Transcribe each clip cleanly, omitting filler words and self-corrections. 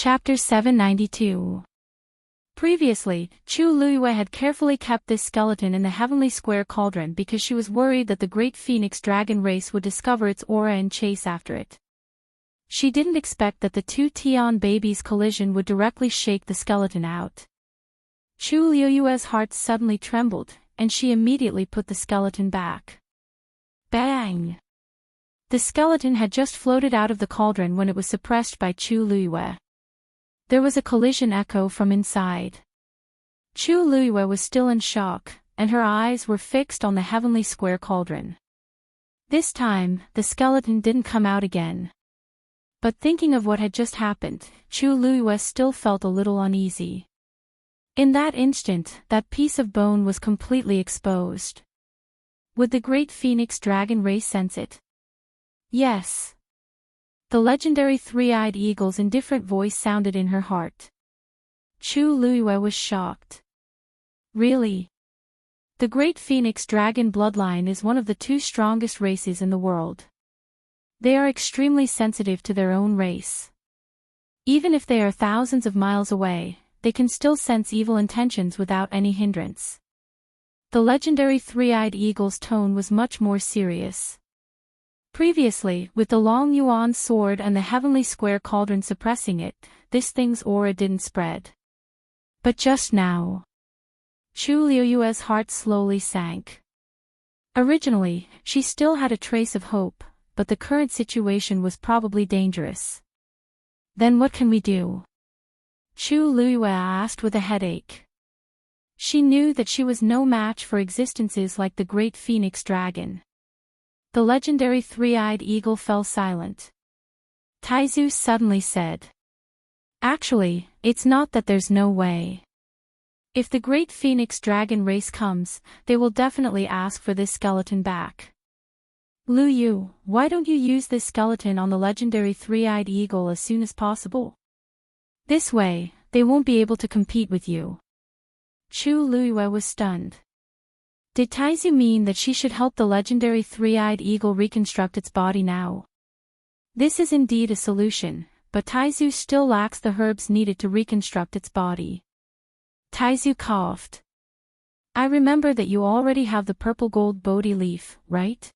Chapter 792. Previously, Chu Luiyue had carefully kept this skeleton in the heavenly square cauldron because she was worried that the great phoenix dragon race would discover its aura and chase after it. She didn't expect that the two Tian babies' collision would directly shake the skeleton out. Chu Luiyue's heart suddenly trembled, and she immediately put the skeleton back. Bang! The skeleton had just floated out of the cauldron when it was suppressed by Chu Luiyue. There was a collision echo from inside. Chu Luiyue was still in shock, and her eyes were fixed on the heavenly square cauldron. This time, the skeleton didn't come out again. But thinking of what had just happened, Chu Luiyue still felt a little uneasy. In that instant, that piece of bone was completely exposed. Would the great phoenix dragon race sense it? Yes. The legendary three-eyed eagle's indifferent voice sounded in her heart. Chu Luiyue was shocked. Really? The great phoenix dragon bloodline is one of the two strongest races in the world. They are extremely sensitive to their own race. Even if they are thousands of miles away, they can still sense evil intentions without any hindrance. The legendary three-eyed eagle's tone was much more serious. Previously, with the Long Yuan sword and the heavenly square cauldron suppressing it, this thing's aura didn't spread. But just now, Chu Luiyue's heart slowly sank. Originally, she still had a trace of hope, but the current situation was probably dangerous. Then what can we do? Chu Luiyue asked with a headache. She knew that she was no match for existences like the great phoenix dragon. The legendary three-eyed eagle fell silent. Taizu suddenly said. Actually, it's not that there's no way. If the great phoenix dragon race comes, they will definitely ask for this skeleton back. Lu Yu, why don't you use this skeleton on the legendary three-eyed eagle as soon as possible? This way, they won't be able to compete with you. Chu Luiyue was stunned. Did Taizu mean that she should help the legendary three-eyed eagle reconstruct its body now? This is indeed a solution, but Taizu still lacks the herbs needed to reconstruct its body. Taizu coughed. I remember that you already have the purple gold Bodhi leaf, right?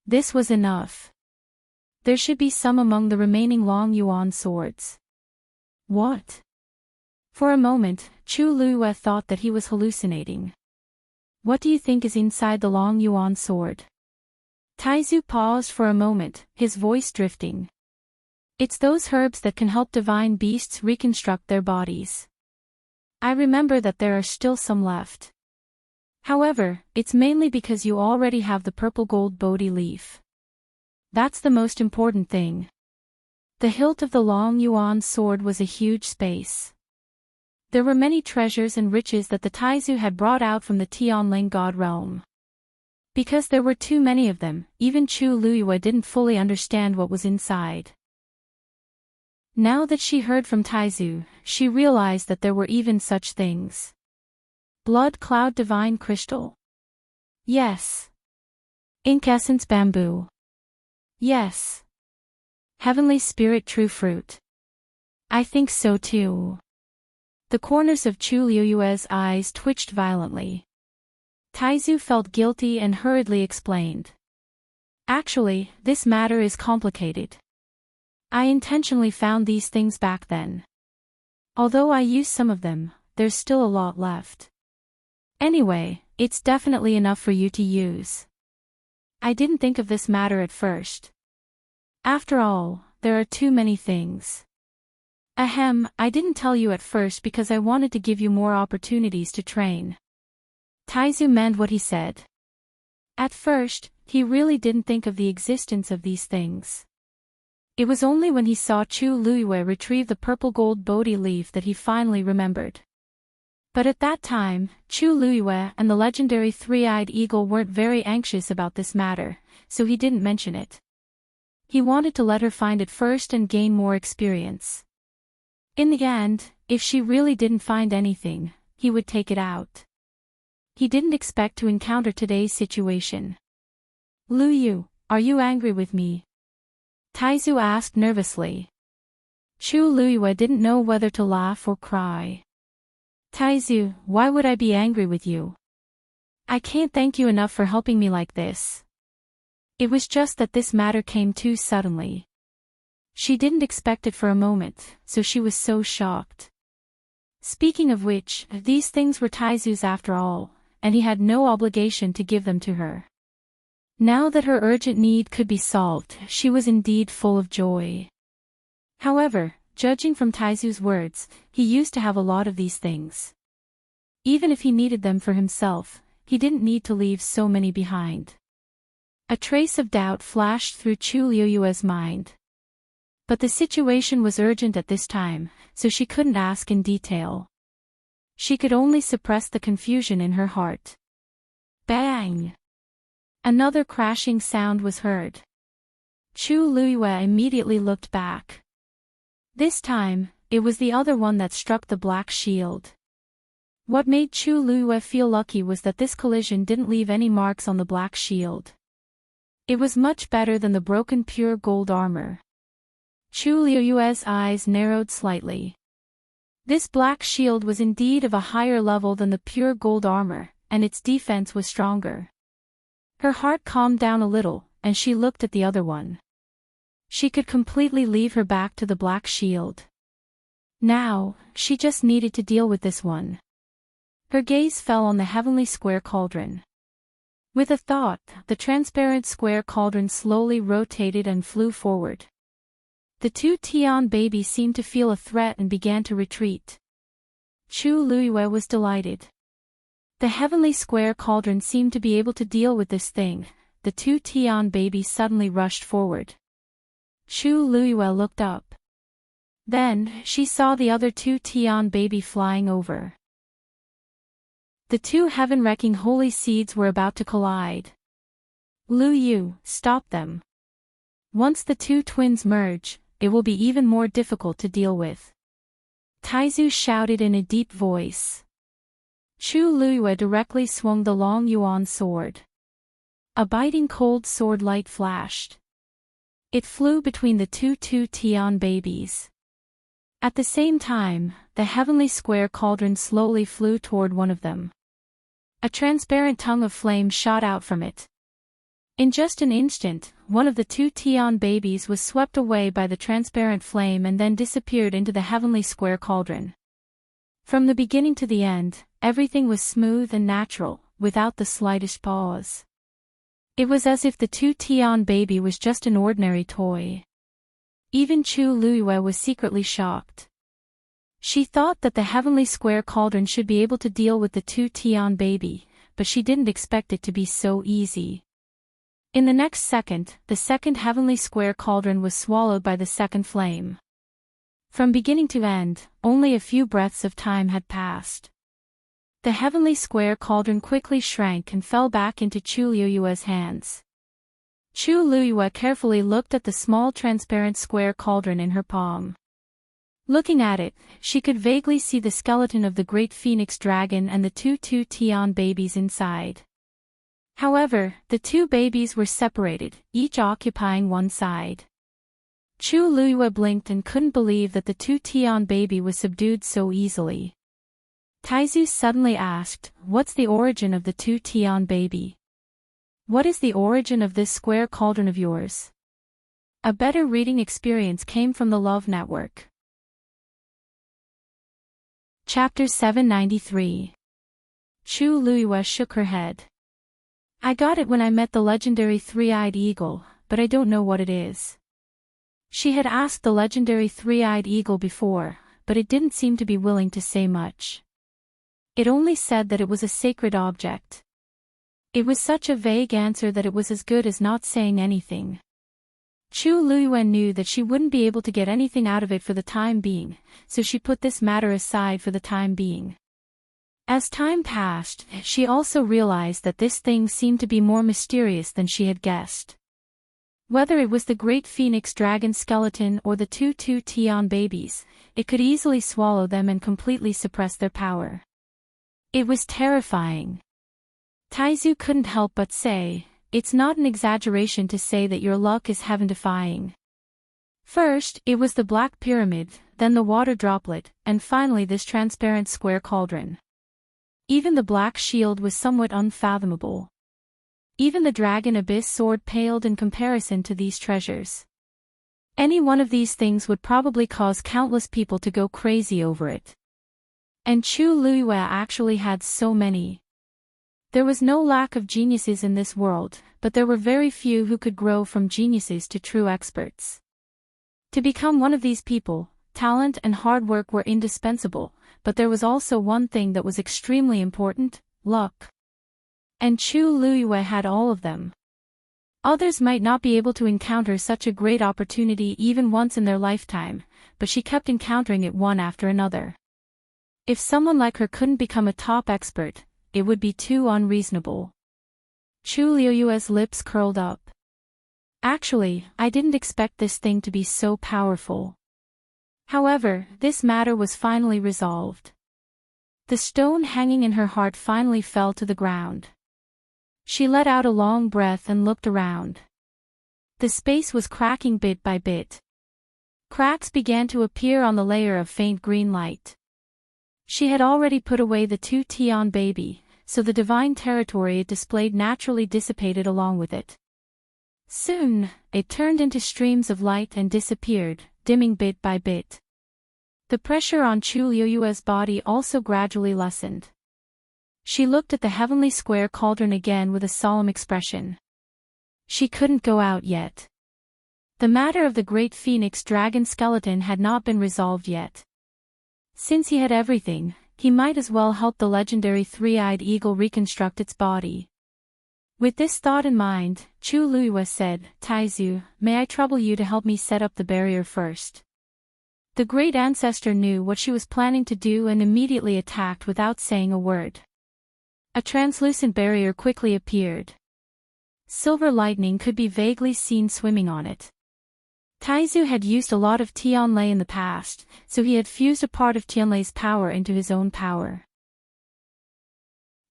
This was enough. There should be some among the remaining Long Yuan swords. What? For a moment, Chu Luiyue thought that he was hallucinating. What do you think is inside the Long Yuan sword? Taizu paused for a moment, his voice drifting. It's those herbs that can help divine beasts reconstruct their bodies. I remember that there are still some left. However, it's mainly because you already have the purple gold Bodhi leaf. That's the most important thing. The hilt of the Long Yuan sword was a huge space. There were many treasures and riches that the Taizu had brought out from the Tianling God realm. Because there were too many of them, even Chu Luiyue didn't fully understand what was inside. Now that she heard from Taizu, she realized that there were even such things. Blood Cloud Divine Crystal? Yes. Ink Essence Bamboo? Yes. Heavenly Spirit True Fruit? I think so too. The corners of Chu Luiyue's eyes twitched violently. Taizu felt guilty and hurriedly explained. Actually, this matter is complicated. I intentionally found these things back then. Although I used some of them, there's still a lot left. Anyway, it's definitely enough for you to use. I didn't think of this matter at first. After all, there are too many things. Ahem, I didn't tell you at first because I wanted to give you more opportunities to train. Taizu meant what he said. At first, he really didn't think of the existence of these things. It was only when he saw Chu Luiyue retrieve the purple gold Bodhi leaf that he finally remembered. But at that time, Chu Luiyue and the legendary three-eyed eagle weren't very anxious about this matter, so he didn't mention it. He wanted to let her find it first and gain more experience. In the end, if she really didn't find anything, he would take it out. He didn't expect to encounter today's situation. Lu Yu, are you angry with me? Taizu asked nervously. Chu Luiyue didn't know whether to laugh or cry. Taizu, why would I be angry with you? I can't thank you enough for helping me like this. It was just that this matter came too suddenly. She didn't expect it for a moment, so she was so shocked. Speaking of which, these things were Taizu's after all, and he had no obligation to give them to her. Now that her urgent need could be solved, she was indeed full of joy. However, judging from Taizu's words, he used to have a lot of these things. Even if he needed them for himself, he didn't need to leave so many behind. A trace of doubt flashed through Chu Luiyue's mind. But the situation was urgent at this time, so she couldn't ask in detail. She could only suppress the confusion in her heart. Bang! Another crashing sound was heard. Chu Luiyue immediately looked back. This time, it was the other one that struck the black shield. What made Chu Luiyue feel lucky was that this collision didn't leave any marks on the black shield. It was much better than the broken pure gold armor. Chu Luiyue's eyes narrowed slightly. This black shield was indeed of a higher level than the pure gold armor, and its defense was stronger. Her heart calmed down a little, and she looked at the other one. She could completely leave her back to the black shield. Now, she just needed to deal with this one. Her gaze fell on the heavenly square cauldron. With a thought, the transparent square cauldron slowly rotated and flew forward. The two Tian babies seemed to feel a threat and began to retreat. Chu Luiyue was delighted. The heavenly square cauldron seemed to be able to deal with this thing. The two Tian babies suddenly rushed forward. Chu Luiyue looked up. Then, she saw the other two Tian baby flying over. The two heaven-wrecking holy seeds were about to collide. Lu Yu, stop them. Once the two twins merge, it will be even more difficult to deal with. Taizu shouted in a deep voice. Chu Luiyue directly swung the long yuan sword. A biting cold sword light flashed. It flew between the two Tian babies. At the same time, the heavenly square cauldron slowly flew toward one of them. A transparent tongue of flame shot out from it. In just an instant, one of the two Tian babies was swept away by the transparent flame and then disappeared into the heavenly square cauldron. From the beginning to the end, everything was smooth and natural, without the slightest pause. It was as if the two Tian baby was just an ordinary toy. Even Chu Luiyue was secretly shocked. She thought that the heavenly square cauldron should be able to deal with the two Tian baby, but she didn't expect it to be so easy. In the next second, the second heavenly square cauldron was swallowed by the second flame. From beginning to end, only a few breaths of time had passed. The heavenly square cauldron quickly shrank and fell back into Chu Luiyue's hands. Chu Luiyue carefully looked at the small transparent square cauldron in her palm. Looking at it, she could vaguely see the skeleton of the great phoenix dragon and the two Tian babies inside. However, the two babies were separated, each occupying one side. Chu Luiyue blinked and couldn't believe that the two Tian baby was subdued so easily. Taizu suddenly asked, "What's the origin of the two Tian baby? What is the origin of this square cauldron of yours?" A better reading experience came from the Love Network. Chapter 793. Chu Luiyue shook her head. "I got it when I met the legendary three-eyed eagle, but I don't know what it is." She had asked the legendary three-eyed eagle before, but it didn't seem to be willing to say much. It only said that it was a sacred object. It was such a vague answer that it was as good as not saying anything. Chu Luiyue knew that she wouldn't be able to get anything out of it for the time being, so she put this matter aside for the time being. As time passed, she also realized that this thing seemed to be more mysterious than she had guessed. Whether it was the great phoenix dragon skeleton or the two Tian babies, it could easily swallow them and completely suppress their power. It was terrifying. Taizu couldn't help but say, "It's not an exaggeration to say that your luck is heaven-defying." First, it was the black pyramid, then the water droplet, and finally this transparent square cauldron. Even the black shield was somewhat unfathomable. Even the dragon abyss sword paled in comparison to these treasures. Any one of these things would probably cause countless people to go crazy over it. And Chu Luiyue actually had so many. There was no lack of geniuses in this world, but there were very few who could grow from geniuses to true experts. To become one of these people, talent and hard work were indispensable, but there was also one thing that was extremely important: luck. And Chu Luiyue had all of them. Others might not be able to encounter such a great opportunity even once in their lifetime, but she kept encountering it one after another. If someone like her couldn't become a top expert, it would be too unreasonable. Chu Luiyue's lips curled up. Actually, I didn't expect this thing to be so powerful. However, this matter was finally resolved. The stone hanging in her heart finally fell to the ground. She let out a long breath and looked around. The space was cracking bit by bit. Cracks began to appear on the layer of faint green light. She had already put away the 2 Tian baby, so the divine territory it displayed naturally dissipated along with it. Soon, it turned into streams of light and disappeared, dimming bit by bit. The pressure on Chu Luiyue's body also gradually lessened. She looked at the heavenly square cauldron again with a solemn expression. She couldn't go out yet. The matter of the great phoenix dragon skeleton had not been resolved yet. Since he had everything, he might as well help the legendary three-eyed eagle reconstruct its body. With this thought in mind, Chu Luiyue said, "Taizu, may I trouble you to help me set up the barrier first?" The great ancestor knew what she was planning to do and immediately attacked without saying a word. A translucent barrier quickly appeared. Silver lightning could be vaguely seen swimming on it. Taizu had used a lot of Tianlei in the past, so he had fused a part of Tianlei's power into his own power.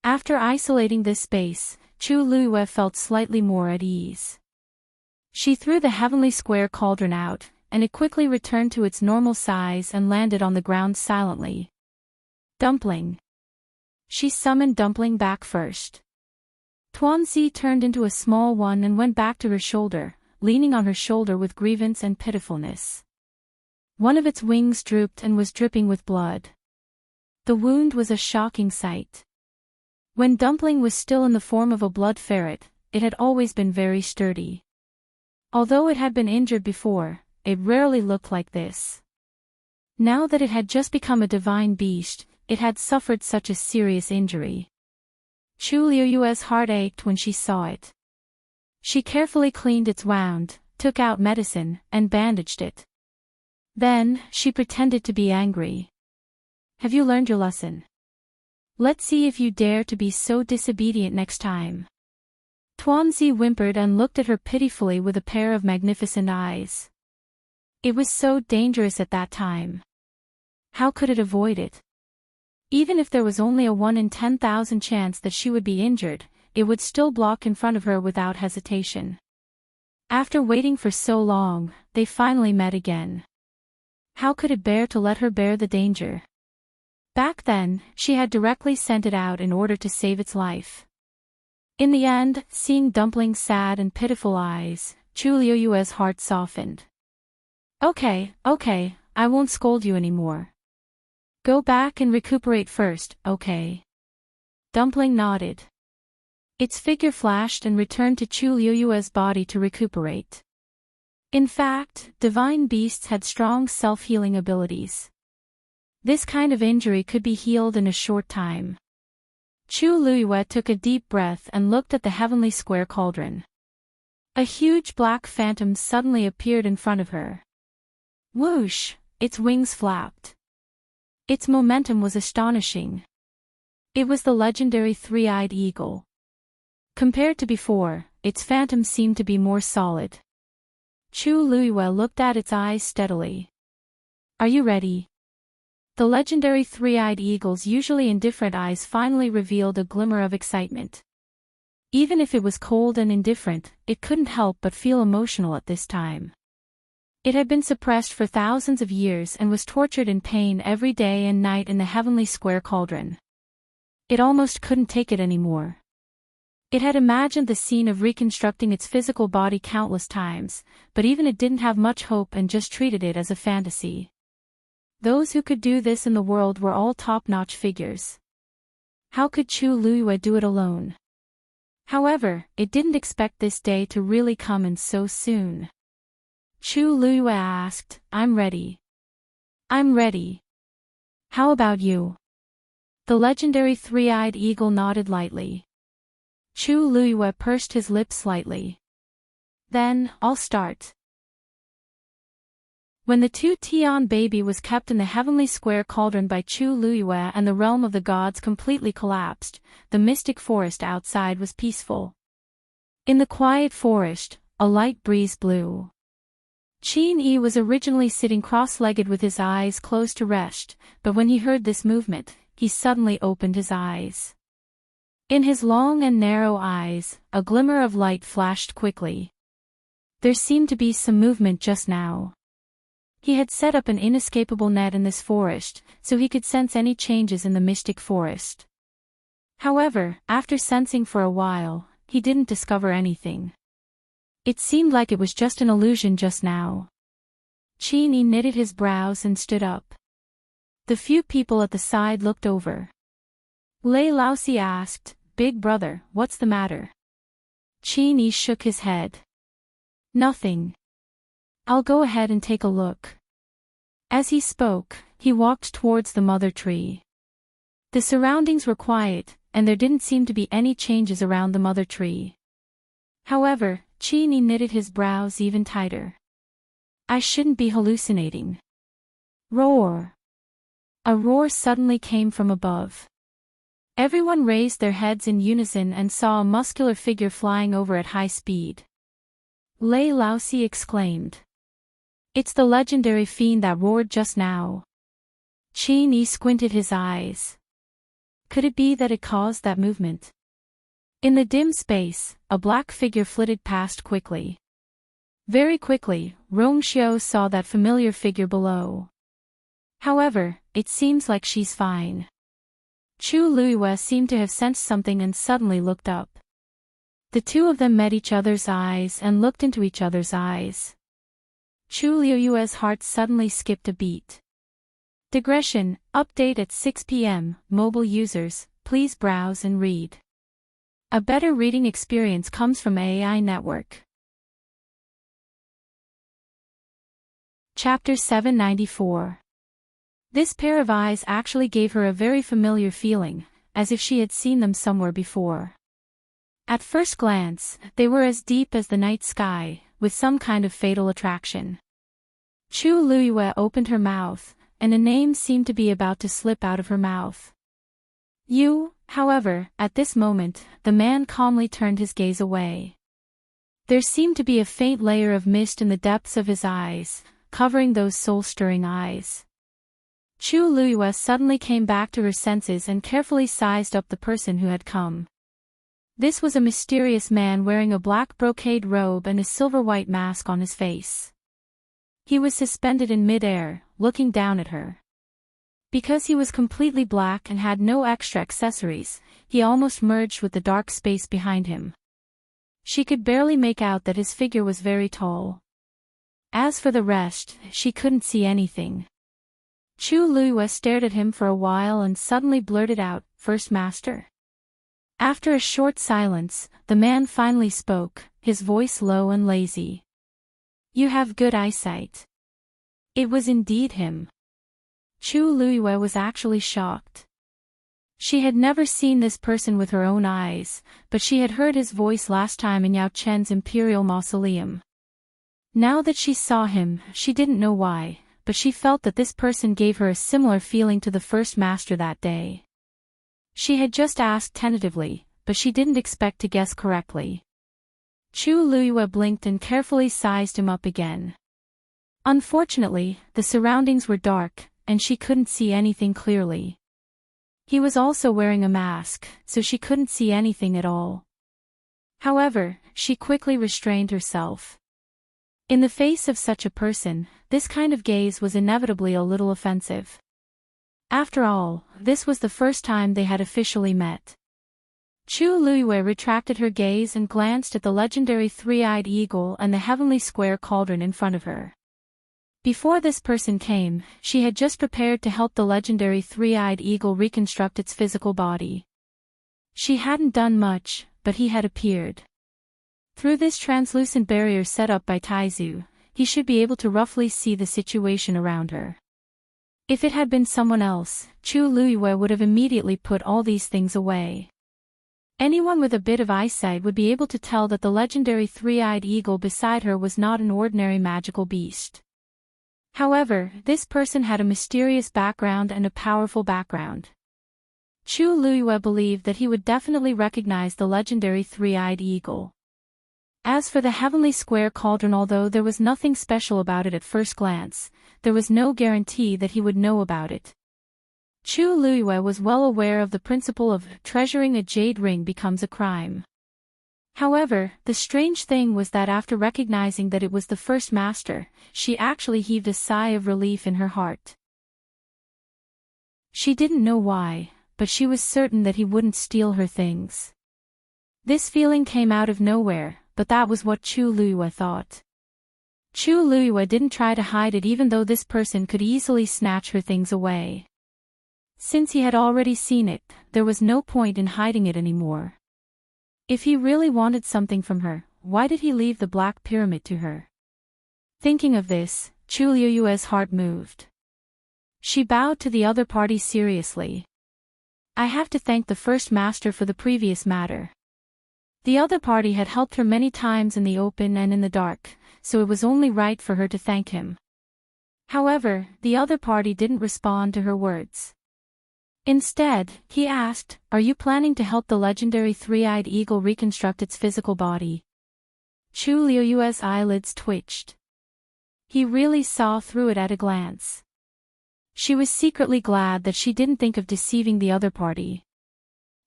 After isolating this space, Chu Luiyue felt slightly more at ease. She threw the heavenly square cauldron out, and it quickly returned to its normal size and landed on the ground silently. Dumpling. She summoned Dumpling back first. Tuanzi turned into a small one and went back to her shoulder, leaning on her shoulder with grievance and pitifulness. One of its wings drooped and was dripping with blood. The wound was a shocking sight. When Dumpling was still in the form of a blood ferret, it had always been very sturdy. Although it had been injured before, it rarely looked like this. Now that it had just become a divine beast, it had suffered such a serious injury. Chu Luiyue's heart ached when she saw it. She carefully cleaned its wound, took out medicine, and bandaged it. Then, she pretended to be angry. "Have you learned your lesson? Let's see if you dare to be so disobedient next time." Tuanzi whimpered and looked at her pitifully with a pair of magnificent eyes. It was so dangerous at that time. How could it avoid it? Even if there was only a 1 in 10,000 chance that she would be injured, it would still block in front of her without hesitation. After waiting for so long, they finally met again. How could it bear to let her bear the danger? Back then, she had directly sent it out in order to save its life. In the end, seeing Dumpling's sad and pitiful eyes, Chu Luiyue's heart softened. Okay, I won't scold you anymore. Go back and recuperate first, okay?" Dumpling nodded. Its figure flashed and returned to Chu Luiyue's body to recuperate. In fact, divine beasts had strong self-healing abilities. This kind of injury could be healed in a short time. Chu Luiyue took a deep breath and looked at the heavenly square cauldron. A huge black phantom suddenly appeared in front of her. Whoosh! Its wings flapped. Its momentum was astonishing. It was the legendary three-eyed eagle. Compared to before, its phantom seemed to be more solid. Chu Luiyue looked at its eyes steadily. "Are you ready?" The legendary three-eyed eagle's usually indifferent eyes finally revealed a glimmer of excitement. Even if it was cold and indifferent, it couldn't help but feel emotional at this time. It had been suppressed for thousands of years and was tortured in pain every day and night in the heavenly square cauldron. It almost couldn't take it anymore. It had imagined the scene of reconstructing its physical body countless times, but even it didn't have much hope and just treated it as a fantasy. Those who could do this in the world were all top-notch figures. How could Chu Luiyue do it alone? However, it didn't expect this day to really come and so soon. Chu Luiyue asked, "I'm ready." "I'm ready. How about you?" The legendary three-eyed eagle nodded lightly. Chu Luiyue pursed his lips slightly. "Then, I'll start." When the two-Tian baby was kept in the heavenly square cauldron by Chu Luiyue and the realm of the gods completely collapsed, the mystic forest outside was peaceful. In the quiet forest, a light breeze blew. Qin Yi was originally sitting cross-legged with his eyes closed to rest, but when he heard this movement, he suddenly opened his eyes. In his long and narrow eyes, a glimmer of light flashed quickly. There seemed to be some movement just now. He had set up an inescapable net in this forest, so he could sense any changes in the mystic forest. However, after sensing for a while, he didn't discover anything. It seemed like it was just an illusion just now. Qin Yi knitted his brows and stood up. The few people at the side looked over. Lei Laosi asked, "Big brother, what's the matter?" Qin Yi shook his head. "Nothing. I'll go ahead and take a look." As he spoke, he walked towards the mother tree. The surroundings were quiet, and there didn't seem to be any changes around the mother tree. However, Qin Yi knitted his brows even tighter. "I shouldn't be hallucinating." Roar! A roar suddenly came from above. Everyone raised their heads in unison and saw a muscular figure flying over at high speed. Lei Laosi exclaimed. "It's the legendary fiend that roared just now." Qin Yi squinted his eyes. Could it be that it caused that movement? In the dim space, a black figure flitted past quickly. Very quickly, Rong Xiao saw that familiar figure below. However, it seems like she's fine. Chu Luiyue seemed to have sensed something and suddenly looked up. The two of them met each other's eyes and looked into each other's eyes. Chu Luiyue's heart suddenly skipped a beat. Digression, update at 6 p.m. Mobile users, please browse and read. A better reading experience comes from AI Network. Chapter 794. This pair of eyes actually gave her a very familiar feeling, as if she had seen them somewhere before. At first glance, they were as deep as the night sky, with some kind of fatal attraction. Chu Luiyue opened her mouth, and a name seemed to be about to slip out of her mouth. "You," however, at this moment, the man calmly turned his gaze away. There seemed to be a faint layer of mist in the depths of his eyes, covering those soul-stirring eyes. Chu Luiyue suddenly came back to her senses and carefully sized up the person who had come. This was a mysterious man wearing a black brocade robe and a silver-white mask on his face. He was suspended in mid-air, looking down at her. Because he was completely black and had no extra accessories, he almost merged with the dark space behind him. She could barely make out that his figure was very tall. As for the rest, she couldn't see anything. Chu Luiyue stared at him for a while and suddenly blurted out, "First Master?" After a short silence, the man finally spoke, his voice low and lazy. "You have good eyesight." It was indeed him. Chu Luiyue was actually shocked. She had never seen this person with her own eyes, but she had heard his voice last time in Yao Chen's Imperial Mausoleum. Now that she saw him, she didn't know why, but she felt that this person gave her a similar feeling to the First Master that day. She had just asked tentatively, but she didn't expect to guess correctly. Chu Luiyue blinked and carefully sized him up again. Unfortunately, the surroundings were dark, and she couldn't see anything clearly. He was also wearing a mask, so she couldn't see anything at all. However, she quickly restrained herself. In the face of such a person, this kind of gaze was inevitably a little offensive. After all, this was the first time they had officially met. Chu Luiyue retracted her gaze and glanced at the legendary three-eyed eagle and the heavenly square cauldron in front of her. Before this person came, she had just prepared to help the legendary three-eyed eagle reconstruct its physical body. She hadn't done much, but he had appeared. Through this translucent barrier set up by Taizu, he should be able to roughly see the situation around her. If it had been someone else, Chu Luiyue would have immediately put all these things away. Anyone with a bit of eyesight would be able to tell that the legendary three-eyed eagle beside her was not an ordinary magical beast. However, this person had a mysterious background and a powerful background. Chu Luiyue believed that he would definitely recognize the legendary three-eyed eagle. As for the heavenly square cauldron, although there was nothing special about it at first glance, there was no guarantee that he would know about it. Chu Luiyue was well aware of the principle of treasuring a jade ring becomes a crime. However, the strange thing was that after recognizing that it was the first master, she actually heaved a sigh of relief in her heart. She didn't know why, but she was certain that he wouldn't steal her things. This feeling came out of nowhere, but that was what Chu Luiyue thought. Chu Luiyue didn't try to hide it even though this person could easily snatch her things away. Since he had already seen it, there was no point in hiding it anymore. If he really wanted something from her, why did he leave the Black Pyramid to her? Thinking of this, Chu Luiyue's heart moved. She bowed to the other party seriously. I have to thank the first master for the previous matter. The other party had helped her many times in the open and in the dark, so it was only right for her to thank him. However, the other party didn't respond to her words. Instead, he asked, "Are you planning to help the legendary three-eyed eagle reconstruct its physical body?" Chu Luiyue's eyelids twitched. He really saw through it at a glance. She was secretly glad that she didn't think of deceiving the other party.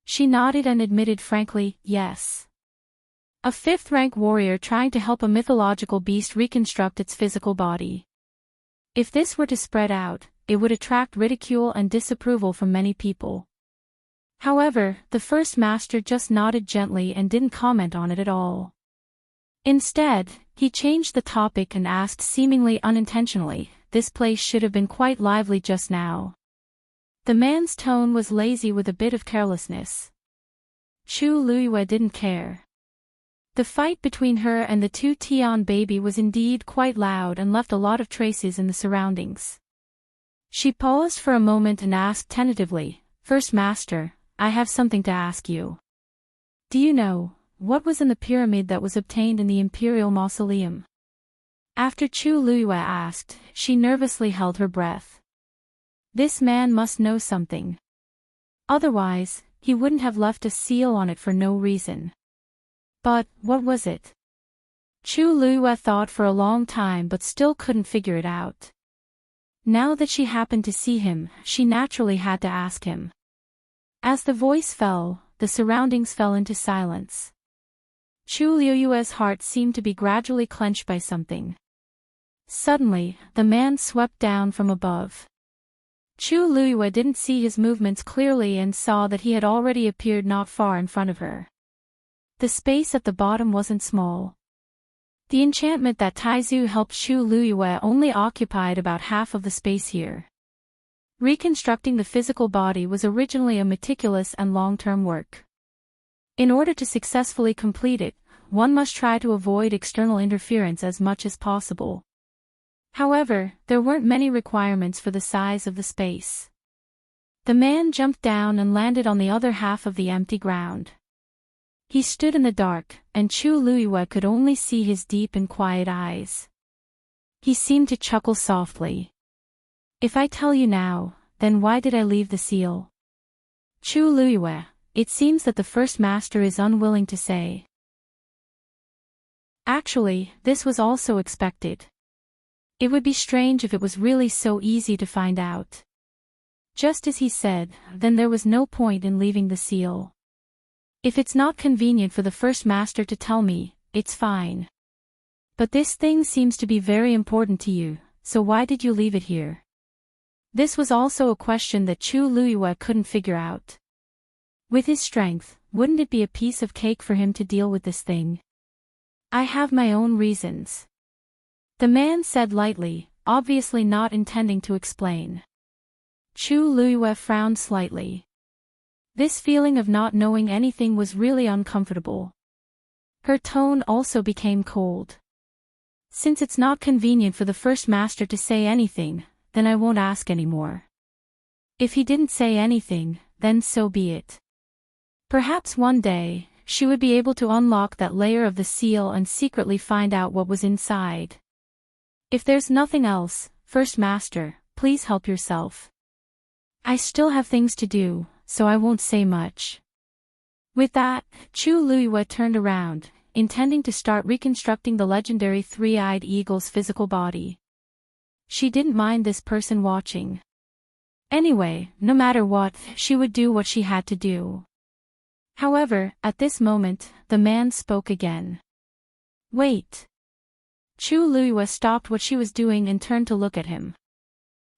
She nodded and admitted frankly, yes. A fifth-rank warrior trying to help a mythological beast reconstruct its physical body. If this were to spread out, it would attract ridicule and disapproval from many people. However, the first master just nodded gently and didn't comment on it at all. Instead, he changed the topic and asked seemingly unintentionally, "This place should have been quite lively just now." The man's tone was lazy with a bit of carelessness. Chu Luiyue didn't care. The fight between her and the two Tian baby was indeed quite loud and left a lot of traces in the surroundings. She paused for a moment and asked tentatively, "First Master, I have something to ask you. Do you know what was in the pyramid that was obtained in the Imperial mausoleum?" After Chu Luiyue asked, she nervously held her breath. This man must know something. Otherwise, he wouldn't have left a seal on it for no reason. But, what was it? Chu Luiyue thought for a long time but still couldn't figure it out. Now that she happened to see him, she naturally had to ask him. As the voice fell, the surroundings fell into silence. Chu Luiyue's heart seemed to be gradually clenched by something. Suddenly, the man swept down from above. Chu Luiyue didn't see his movements clearly and saw that he had already appeared not far in front of her. The space at the bottom wasn't small. The enchantment that Taizu helped Chu Luiyue only occupied about half of the space here. Reconstructing the physical body was originally a meticulous and long-term work. In order to successfully complete it, one must try to avoid external interference as much as possible. However, there weren't many requirements for the size of the space. The man jumped down and landed on the other half of the empty ground. He stood in the dark, and Chu Luiyue could only see his deep and quiet eyes. He seemed to chuckle softly. "If I tell you now, then why did I leave the seal?" "Chu Luiyue, it seems that the first master is unwilling to say." Actually, this was also expected. It would be strange if it was really so easy to find out. Just as he said, then there was no point in leaving the seal. "If it's not convenient for the first master to tell me, it's fine. But this thing seems to be very important to you, so why did you leave it here? This was also a question that Chu Luiyue couldn't figure out. With his strength, wouldn't it be a piece of cake for him to deal with this thing? I have my own reasons. The man said lightly, obviously not intending to explain. Chu Luiyue frowned slightly. This feeling of not knowing anything was really uncomfortable. Her tone also became cold. Since it's not convenient for the first master to say anything, then I won't ask anymore. If he didn't say anything, then so be it. Perhaps one day, she would be able to unlock that layer of the seal and secretly find out what was inside. If there's nothing else, First Master, please help yourself. I still have things to do, so I won't say much. With that, Chu Luiyue turned around, intending to start reconstructing the legendary three-eyed eagle's physical body. She didn't mind this person watching. Anyway, no matter what, she would do what she had to do. However, at this moment, the man spoke again. Wait. Chu Luiyue stopped what she was doing and turned to look at him.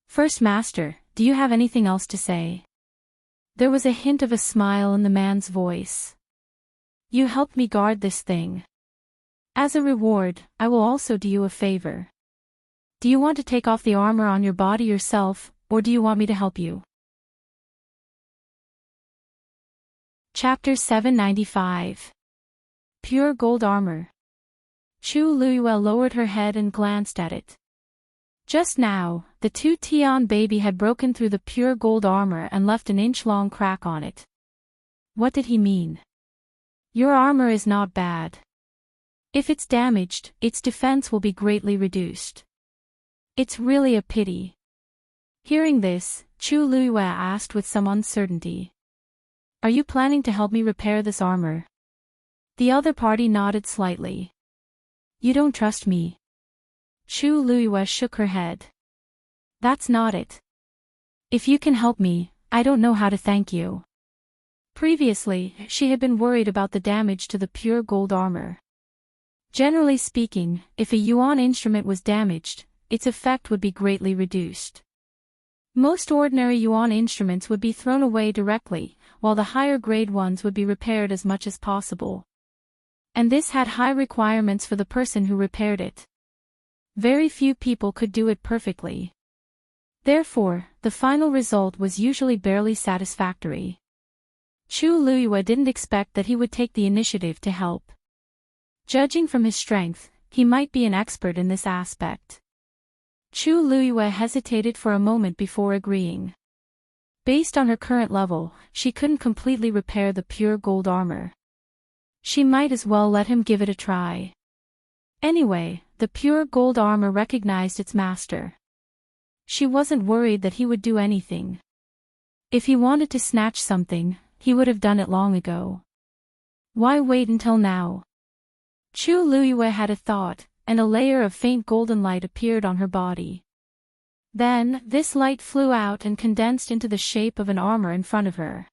First Master, do you have anything else to say? There was a hint of a smile in the man's voice. You helped me guard this thing. As a reward, I will also do you a favor. Do you want to take off the armor on your body yourself, or do you want me to help you? Chapter 795. Pure Gold Armor. Chu Luiyue lowered her head and glanced at it. Just now, the two Tian baby had broken through the pure gold armor and left an inch-long crack on it. What did he mean? Your armor is not bad. If it's damaged, its defense will be greatly reduced. It's really a pity. Hearing this, Chu Luiyue asked with some uncertainty. Are you planning to help me repair this armor? The other party nodded slightly. You don't trust me. Chu Luiyue shook her head. That's not it. If you can help me, I don't know how to thank you. Previously, she had been worried about the damage to the pure gold armor. Generally speaking, if a yuan instrument was damaged, its effect would be greatly reduced. Most ordinary yuan instruments would be thrown away directly, while the higher grade ones would be repaired as much as possible. And this had high requirements for the person who repaired it. Very few people could do it perfectly. Therefore, the final result was usually barely satisfactory. Chu Luiyue didn't expect that he would take the initiative to help. Judging from his strength, he might be an expert in this aspect. Chu Luiyue hesitated for a moment before agreeing. Based on her current level, she couldn't completely repair the pure gold armor. She might as well let him give it a try. Anyway, the pure gold armor recognized its master. She wasn't worried that he would do anything. If he wanted to snatch something, he would have done it long ago. Why wait until now? Chu Luiyue had a thought, and a layer of faint golden light appeared on her body. Then, this light flew out and condensed into the shape of an armor in front of her.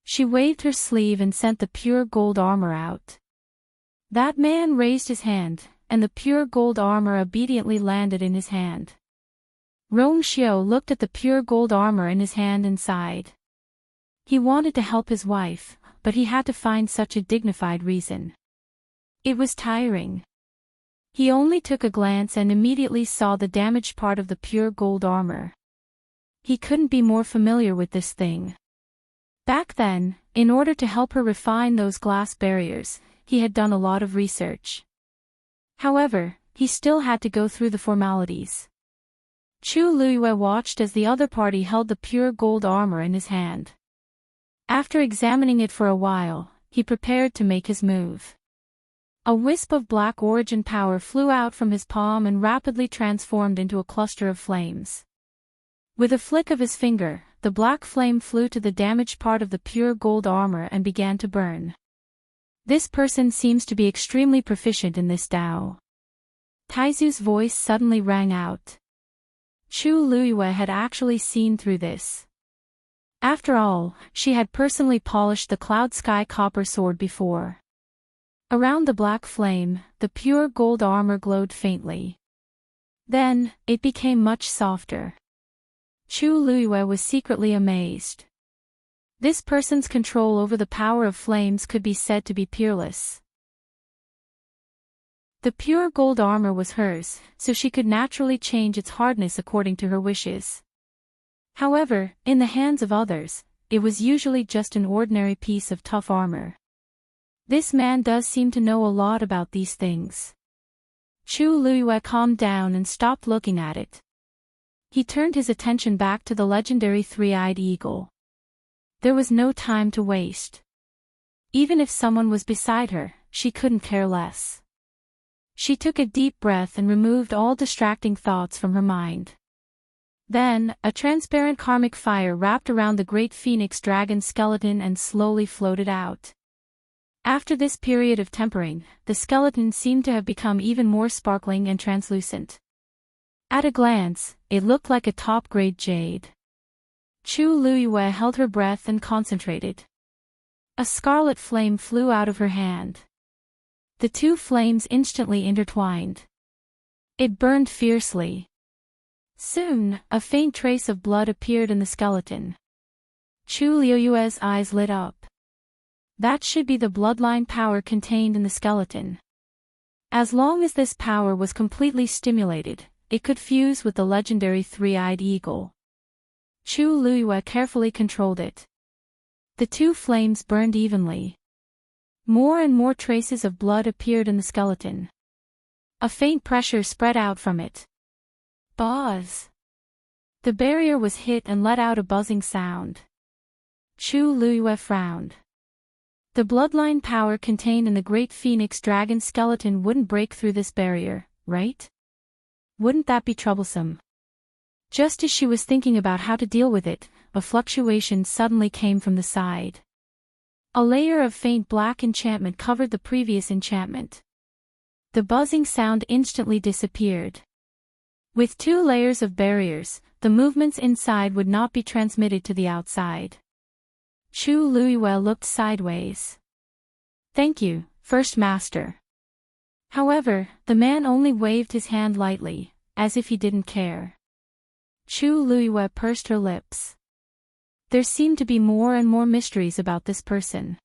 She waved her sleeve and sent the pure gold armor out. That man raised his hand, and the pure gold armor obediently landed in his hand. Rong Xiao looked at the pure gold armor in his hand and sighed. He wanted to help his wife, but he had to find such a dignified reason. It was tiring. He only took a glance and immediately saw the damaged part of the pure gold armor. He couldn't be more familiar with this thing. Back then, in order to help her refine those glass barriers, he had done a lot of research. However, he still had to go through the formalities. Chu Luiyue watched as the other party held the pure gold armor in his hand. After examining it for a while, he prepared to make his move. A wisp of black origin power flew out from his palm and rapidly transformed into a cluster of flames. With a flick of his finger, the black flame flew to the damaged part of the pure gold armor and began to burn. This person seems to be extremely proficient in this Dao. Taizu's voice suddenly rang out. Chu Luiyue had actually seen through this. After all, she had personally polished the Cloud Sky copper sword before. Around the black flame, the pure gold armor glowed faintly. Then, it became much softer. Chu Luiyue was secretly amazed. This person's control over the power of flames could be said to be peerless. The pure gold armor was hers, so she could naturally change its hardness according to her wishes. However, in the hands of others, it was usually just an ordinary piece of tough armor. This man does seem to know a lot about these things. Chu Luiyue calmed down and stopped looking at it. He turned his attention back to the legendary three-eyed eagle. There was no time to waste. Even if someone was beside her, she couldn't care less. She took a deep breath and removed all distracting thoughts from her mind. Then, a transparent karmic fire wrapped around the great phoenix dragon skeleton and slowly floated out. After this period of tempering, the skeleton seemed to have become even more sparkling and translucent. At a glance, it looked like a top-grade jade. Chu Luiyue held her breath and concentrated. A scarlet flame flew out of her hand. The two flames instantly intertwined. It burned fiercely. Soon, a faint trace of blood appeared in the skeleton. Chu Luiyue's eyes lit up. That should be the bloodline power contained in the skeleton. As long as this power was completely stimulated, it could fuse with the legendary three-eyed eagle. Chu Luiyue carefully controlled it. The two flames burned evenly. More and more traces of blood appeared in the skeleton. A faint pressure spread out from it. Buzz! The barrier was hit and let out a buzzing sound. Chu Luiyue frowned. The bloodline power contained in the great phoenix dragon skeleton wouldn't break through this barrier, right? Wouldn't that be troublesome? Just as she was thinking about how to deal with it, a fluctuation suddenly came from the side. A layer of faint black enchantment covered the previous enchantment. The buzzing sound instantly disappeared. With two layers of barriers, the movements inside would not be transmitted to the outside. Chu Luiyue looked sideways. "Thank you, First Master." However, the man only waved his hand lightly, as if he didn't care. Chu Luiyue pursed her lips. There seemed to be more and more mysteries about this person.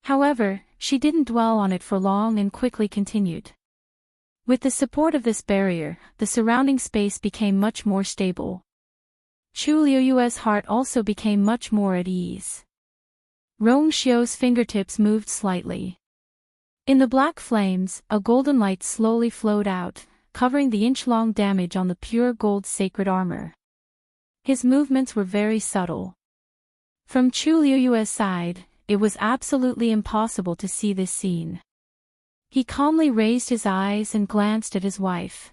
However, she didn't dwell on it for long and quickly continued. With the support of this barrier, the surrounding space became much more stable. Chu Luiyue's heart also became much more at ease. Rong Xiu's fingertips moved slightly. In the black flames, a golden light slowly flowed out, covering the inch-long damage on the pure gold sacred armor. His movements were very subtle. From Chu Luiyue's side, it was absolutely impossible to see this scene. He calmly raised his eyes and glanced at his wife.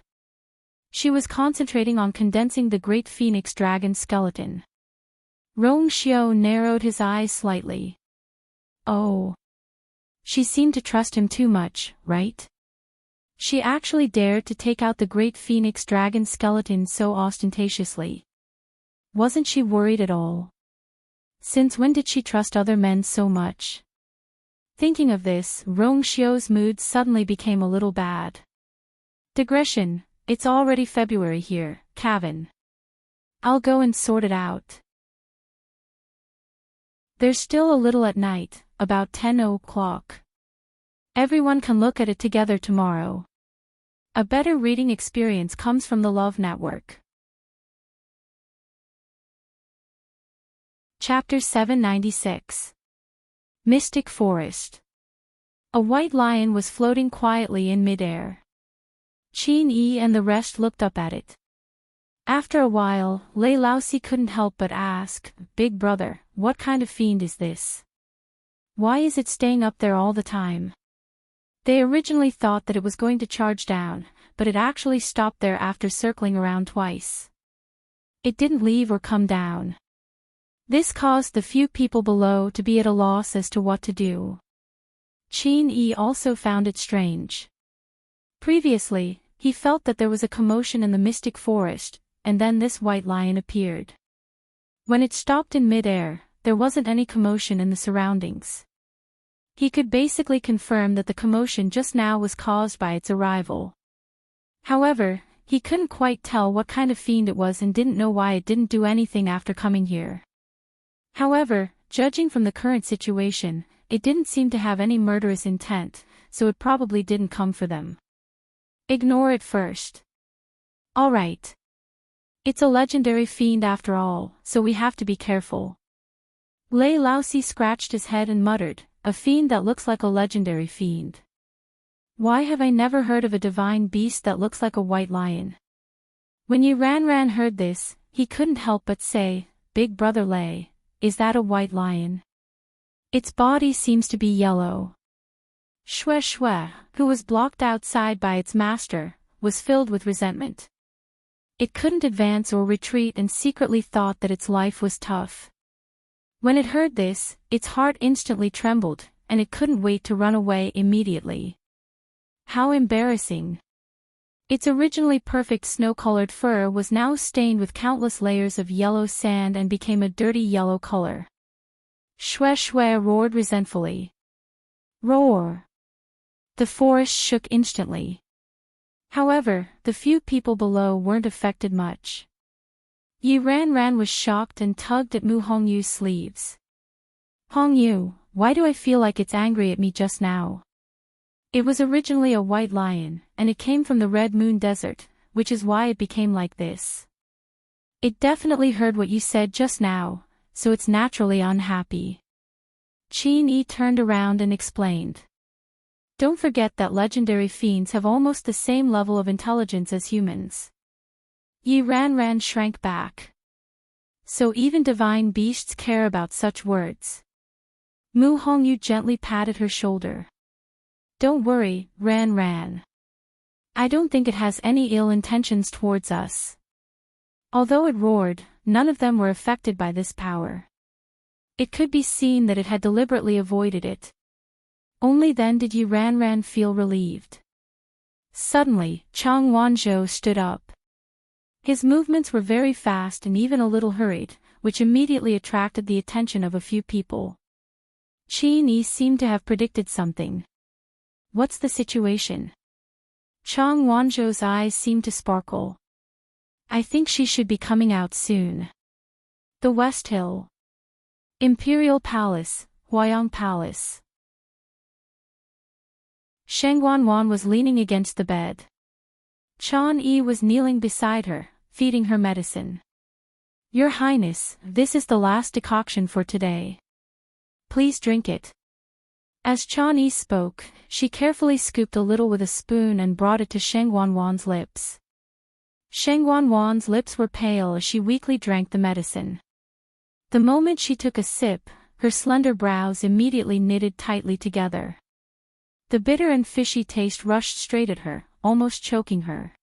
She was concentrating on condensing the great phoenix dragon skeleton. Rong Xiu narrowed his eyes slightly. Oh. She seemed to trust him too much, right? She actually dared to take out the great phoenix dragon skeleton so ostentatiously. Wasn't she worried at all? Since when did she trust other men so much? Thinking of this, Rong Xiu's mood suddenly became a little bad. Digression, it's already February here, Kevin. I'll go and sort it out. There's still a little at night, about 10 o'clock. Everyone can look at it together tomorrow. A better reading experience comes from the Love Network. Chapter 796. Mystic Forest. A white lion was floating quietly in midair. Qin Yi and the rest looked up at it. After a while, Lei Laosi couldn't help but ask, "Big brother, what kind of fiend is this? Why is it staying up there all the time?" They originally thought that it was going to charge down, but it actually stopped there after circling around twice. It didn't leave or come down. This caused the few people below to be at a loss as to what to do. Qin Yi also found it strange. Previously, he felt that there was a commotion in the mystic forest, and then this white lion appeared. When it stopped in midair, there wasn't any commotion in the surroundings. He could basically confirm that the commotion just now was caused by its arrival. However, he couldn't quite tell what kind of fiend it was and didn't know why it didn't do anything after coming here. However, judging from the current situation, it didn't seem to have any murderous intent, so it probably didn't come for them. Ignore it first. Alright. It's a legendary fiend after all, so we have to be careful. Lei Laosi scratched his head and muttered, a fiend that looks like a legendary fiend. Why have I never heard of a divine beast that looks like a white lion? When Yi Ran heard this, he couldn't help but say, Big brother Lei, is that a white lion? Its body seems to be yellow. Shui, who was blocked outside by its master, was filled with resentment. It couldn't advance or retreat and secretly thought that its life was tough. When it heard this, its heart instantly trembled, and it couldn't wait to run away immediately. How embarrassing. Its originally perfect snow-colored fur was now stained with countless layers of yellow sand and became a dirty yellow color. Shui roared resentfully. Roar! The forest shook instantly. However, the few people below weren't affected much. Yi Ran was shocked and tugged at Mu Hongyu's sleeves. Hongyu, why do I feel like it's angry at me just now? It was originally a white lion, and it came from the Red Moon Desert, which is why it became like this. It definitely heard what you said just now, so it's naturally unhappy. Qin Yi turned around and explained. Don't forget that legendary fiends have almost the same level of intelligence as humans. Yi Ran shrank back. So even divine beasts care about such words. Mu Hongyu gently patted her shoulder. Don't worry, Ran. I don't think it has any ill intentions towards us. Although it roared, none of them were affected by this power. It could be seen that it had deliberately avoided it. Only then did Yi Ran feel relieved. Suddenly, Chang Wanzhou stood up. His movements were very fast and even a little hurried, which immediately attracted the attention of a few people. Qin Yi seemed to have predicted something. What's the situation? Chang Wanzhou's eyes seemed to sparkle. I think she should be coming out soon. The West Hill. Imperial Palace, Huayang Palace. Sheng Wanwan was leaning against the bed. Chan Yi was kneeling beside her, feeding her medicine. Your Highness, this is the last decoction for today. Please drink it. As Chan Yi spoke, she carefully scooped a little with a spoon and brought it to Sheng Wanwan's lips. Sheng Wanwan's lips were pale as she weakly drank the medicine. The moment she took a sip, her slender brows immediately knitted tightly together. The bitter and fishy taste rushed straight at her, almost choking her.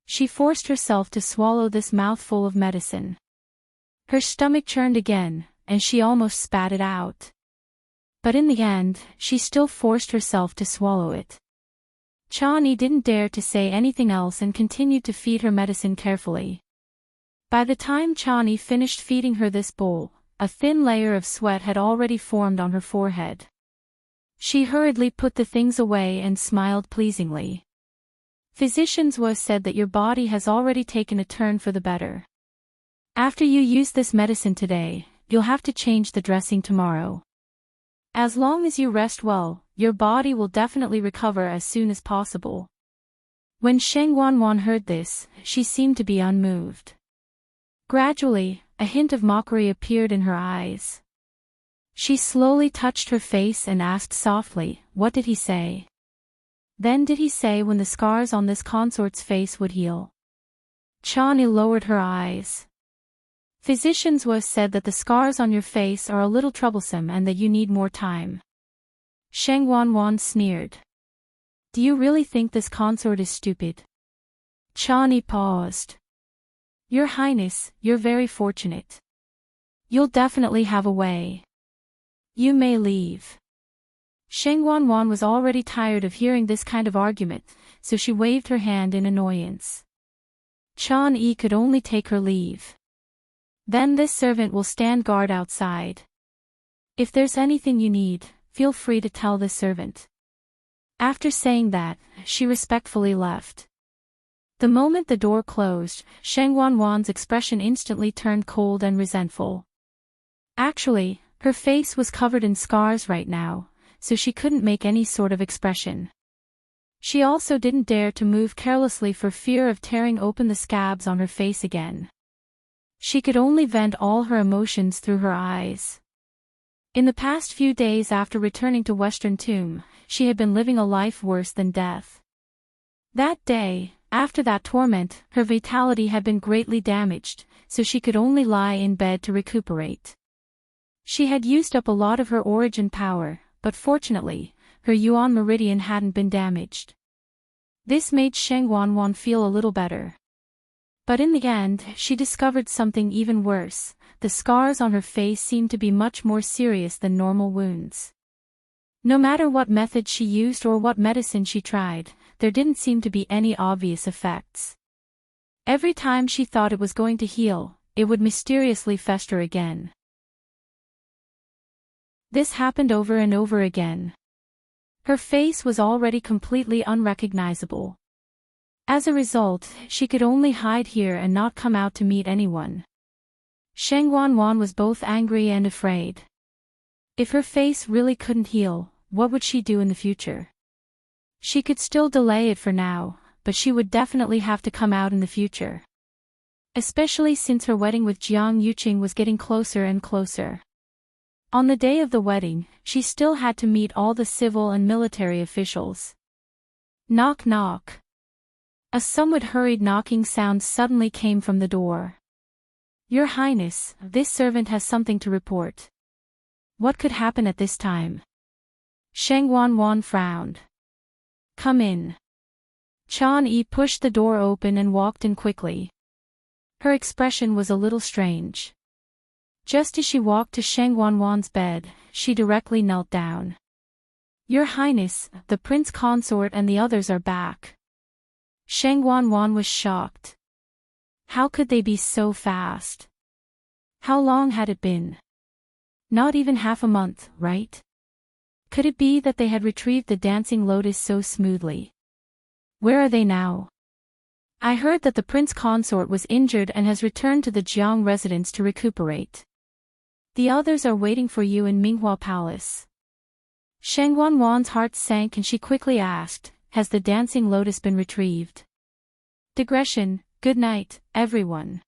She forced herself to swallow this mouthful of medicine. Her stomach churned again, and she almost spat it out. But in the end, she still forced herself to swallow it. Chan Yi didn't dare to say anything else and continued to feed her medicine carefully. By the time Chan Yi finished feeding her this bowl, a thin layer of sweat had already formed on her forehead. She hurriedly put the things away and smiled pleasingly. Physicians was said that your body has already taken a turn for the better. After you use this medicine today, you'll have to change the dressing tomorrow. As long as you rest well, your body will definitely recover as soon as possible. When Sheng Wanwan heard this, she seemed to be unmoved. Gradually, a hint of mockery appeared in her eyes. She slowly touched her face and asked softly, what did he say? Then did he say when the scars on this consort's face would heal? Chan Yi lowered her eyes. Physicians was said that the scars on your face are a little troublesome and that you need more time. Sheng Wanwan sneered. Do you really think this consort is stupid? Chan Yi paused. Your Highness, you're very fortunate. You'll definitely have a way. You may leave. Sheng Wanwan was already tired of hearing this kind of argument, so she waved her hand in annoyance. Chan Yi could only take her leave. Then this servant will stand guard outside. If there's anything you need, feel free to tell the servant." After saying that, she respectfully left. The moment the door closed, Sheng Wanwan's expression instantly turned cold and resentful. Actually, her face was covered in scars right now, so she couldn't make any sort of expression. She also didn't dare to move carelessly for fear of tearing open the scabs on her face again. She could only vent all her emotions through her eyes. In the past few days after returning to Western Tomb, she had been living a life worse than death. That day, after that torment, her vitality had been greatly damaged, so she could only lie in bed to recuperate. She had used up a lot of her origin power, but fortunately, her Yuan meridian hadn't been damaged. This made Sheng Wanwan feel a little better. But in the end, she discovered something even worse. The scars on her face seemed to be much more serious than normal wounds. No matter what method she used or what medicine she tried, there didn't seem to be any obvious effects. Every time she thought it was going to heal, it would mysteriously fester again. This happened over and over again. Her face was already completely unrecognizable. As a result, she could only hide here and not come out to meet anyone. Sheng Wanwan was both angry and afraid. If her face really couldn't heal, what would she do in the future? She could still delay it for now, but she would definitely have to come out in the future. Especially since her wedding with Jiang Yuqing was getting closer and closer. On the day of the wedding, she still had to meet all the civil and military officials. Knock knock. A somewhat hurried knocking sound suddenly came from the door. "Your Highness, this servant has something to report." What could happen at this time? Sheng Wanwan frowned. "Come in." Chan Yi pushed the door open and walked in quickly. Her expression was a little strange. Just as she walked to Sheng Wanwan's bed, she directly knelt down. "Your Highness, the Prince Consort and the others are back." Sheng Wanwan was shocked. How could they be so fast? How long had it been? Not even half a month, right? Could it be that they had retrieved the dancing lotus so smoothly? Where are they now? "I heard that the Prince Consort was injured and has returned to the Jiang residence to recuperate. The others are waiting for you in Minghua Palace." Sheng Wanwan's heart sank and she quickly asked, "Has the dancing lotus been retrieved?" Digression. Good night, everyone.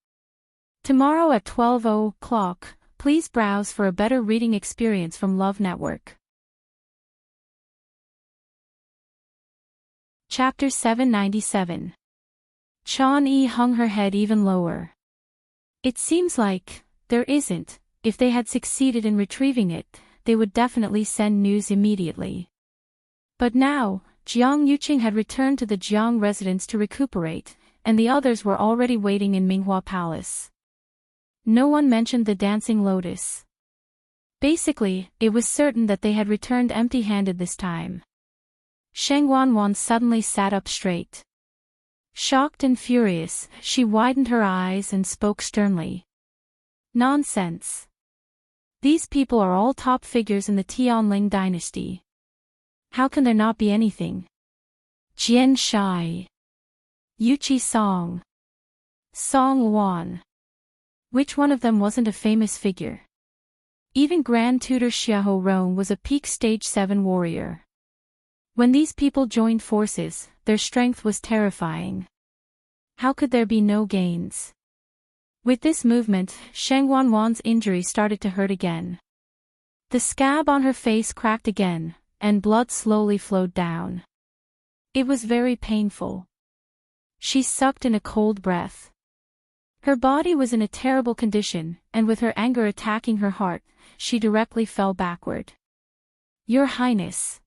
Tomorrow at 12:00, please browse for a better reading experience from Love Network. Chapter 797. Chan Yi hung her head even lower. It seems like there isn't. If they had succeeded in retrieving it, they would definitely send news immediately. But now, Jiang Yuqing had returned to the Jiang residence to recuperate, and the others were already waiting in Minghua Palace. No one mentioned the dancing lotus. Basically, it was certain that they had returned empty-handed this time. Sheng Wanwan suddenly sat up straight. Shocked and furious, she widened her eyes and spoke sternly. "Nonsense. These people are all top figures in the Tianling dynasty. How can there not be anything? Jian Shai, Yuqi Song, Song Wan. Which one of them wasn't a famous figure? Even Grand Tutor Xiahou Rong was a peak stage 7 warrior. When these people joined forces, their strength was terrifying. How could there be no gains?" With this movement, Sheng Wanwan's injury started to hurt again. The scab on her face cracked again, and blood slowly flowed down. It was very painful. She sucked in a cold breath. Her body was in a terrible condition, and with her anger attacking her heart, she directly fell backward. "Your Highness!"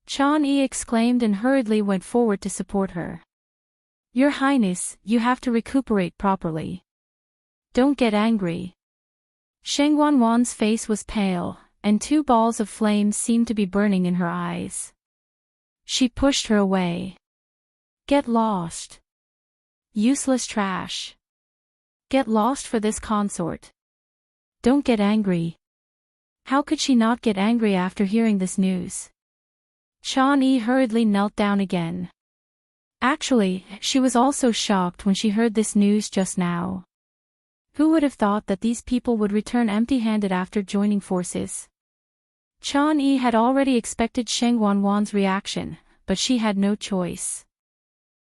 Chan Yi exclaimed and hurriedly went forward to support her. "Your Highness, you have to recuperate properly. Don't get angry." Sheng Wanwan's face was pale, and 2 balls of flame seemed to be burning in her eyes. She pushed her away. "Get lost. Useless trash. Get lost for this consort. Don't get angry." How could she not get angry after hearing this news? Chan Yi hurriedly knelt down again. Actually, she was also shocked when she heard this news just now. Who would have thought that these people would return empty-handed after joining forces? Chan Yi had already expected Sheng Wanwan's reaction, but she had no choice.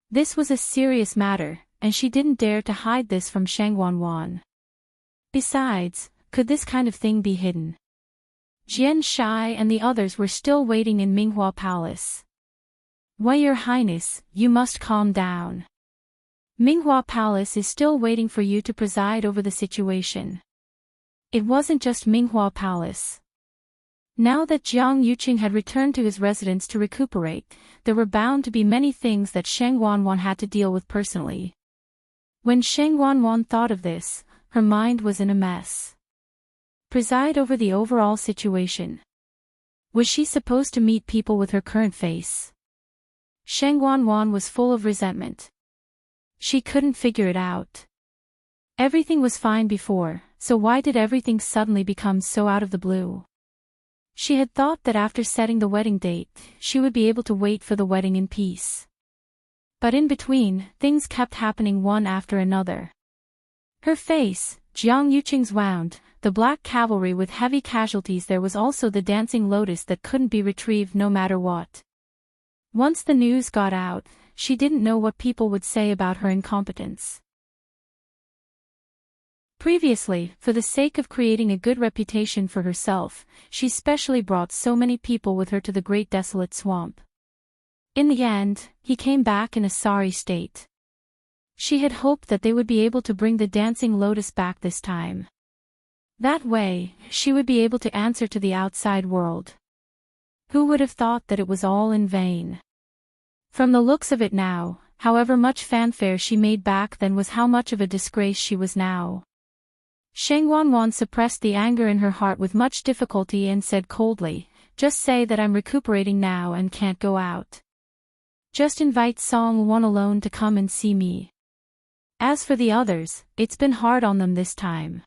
This was a serious matter, and she didn't dare to hide this from Sheng Wanwan. Besides, could this kind of thing be hidden? Jian Shai and the others were still waiting in Minghua Palace. Why, Your Highness, you must calm down. Minghua Palace is still waiting for you to preside over the situation. It wasn't just Minghua Palace. Now that Jiang Yuqing had returned to his residence to recuperate, there were bound to be many things that Sheng Wanwan had to deal with personally. When Sheng Wanwan thought of this, her mind was in a mess. Preside over the overall situation. Was she supposed to meet people with her current face? Sheng Wanwan was full of resentment. She couldn't figure it out. Everything was fine before, so why did everything suddenly become so out of the blue? She had thought that after setting the wedding date, she would be able to wait for the wedding in peace. But in between, things kept happening one after another. Her face, Jiang Yuqing's wound, the black cavalry with heavy casualties. There was also the dancing lotus that couldn't be retrieved no matter what. Once the news got out, she didn't know what people would say about her incompetence. Previously, for the sake of creating a good reputation for herself, she specially brought so many people with her to the Great Desolate Swamp. In the end, he came back in a sorry state. She had hoped that they would be able to bring the dancing lotus back this time. That way, she would be able to answer to the outside world. Who would have thought that it was all in vain? From the looks of it now, however much fanfare she made back then was how much of a disgrace she was now. Sheng Wanwan suppressed the anger in her heart with much difficulty and said coldly, "Just say that I'm recuperating now and can't go out. Just invite Song Wan alone to come and see me. As for the others, it's been hard on them this time.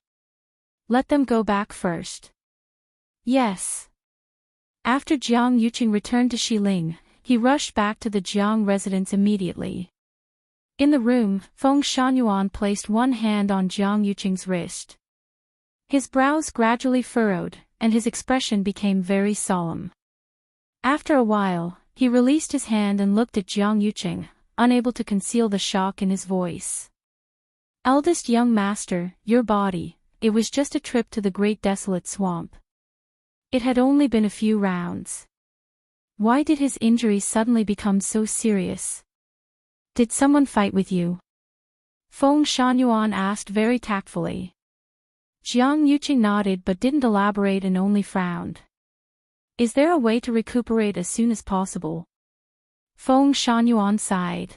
Let them go back first." Yes. After Jiang Yuqing returned to Xiling, he rushed back to the Jiang residence immediately. In the room, Feng Shanyuan placed one hand on Jiang Yuqing's wrist. His brows gradually furrowed, and his expression became very solemn. After a while, he released his hand and looked at Jiang Yuqing, unable to conceal the shock in his voice. "Eldest young master, your body, it was just a trip to the Great Desolate Swamp. It had only been a few rounds. Why did his injuries suddenly become so serious? Did someone fight with you?" Feng Shanyuan asked very tactfully. Jiang Yuqing nodded but didn't elaborate and only frowned. "Is there a way to recuperate as soon as possible?" Feng Shanyuan sighed.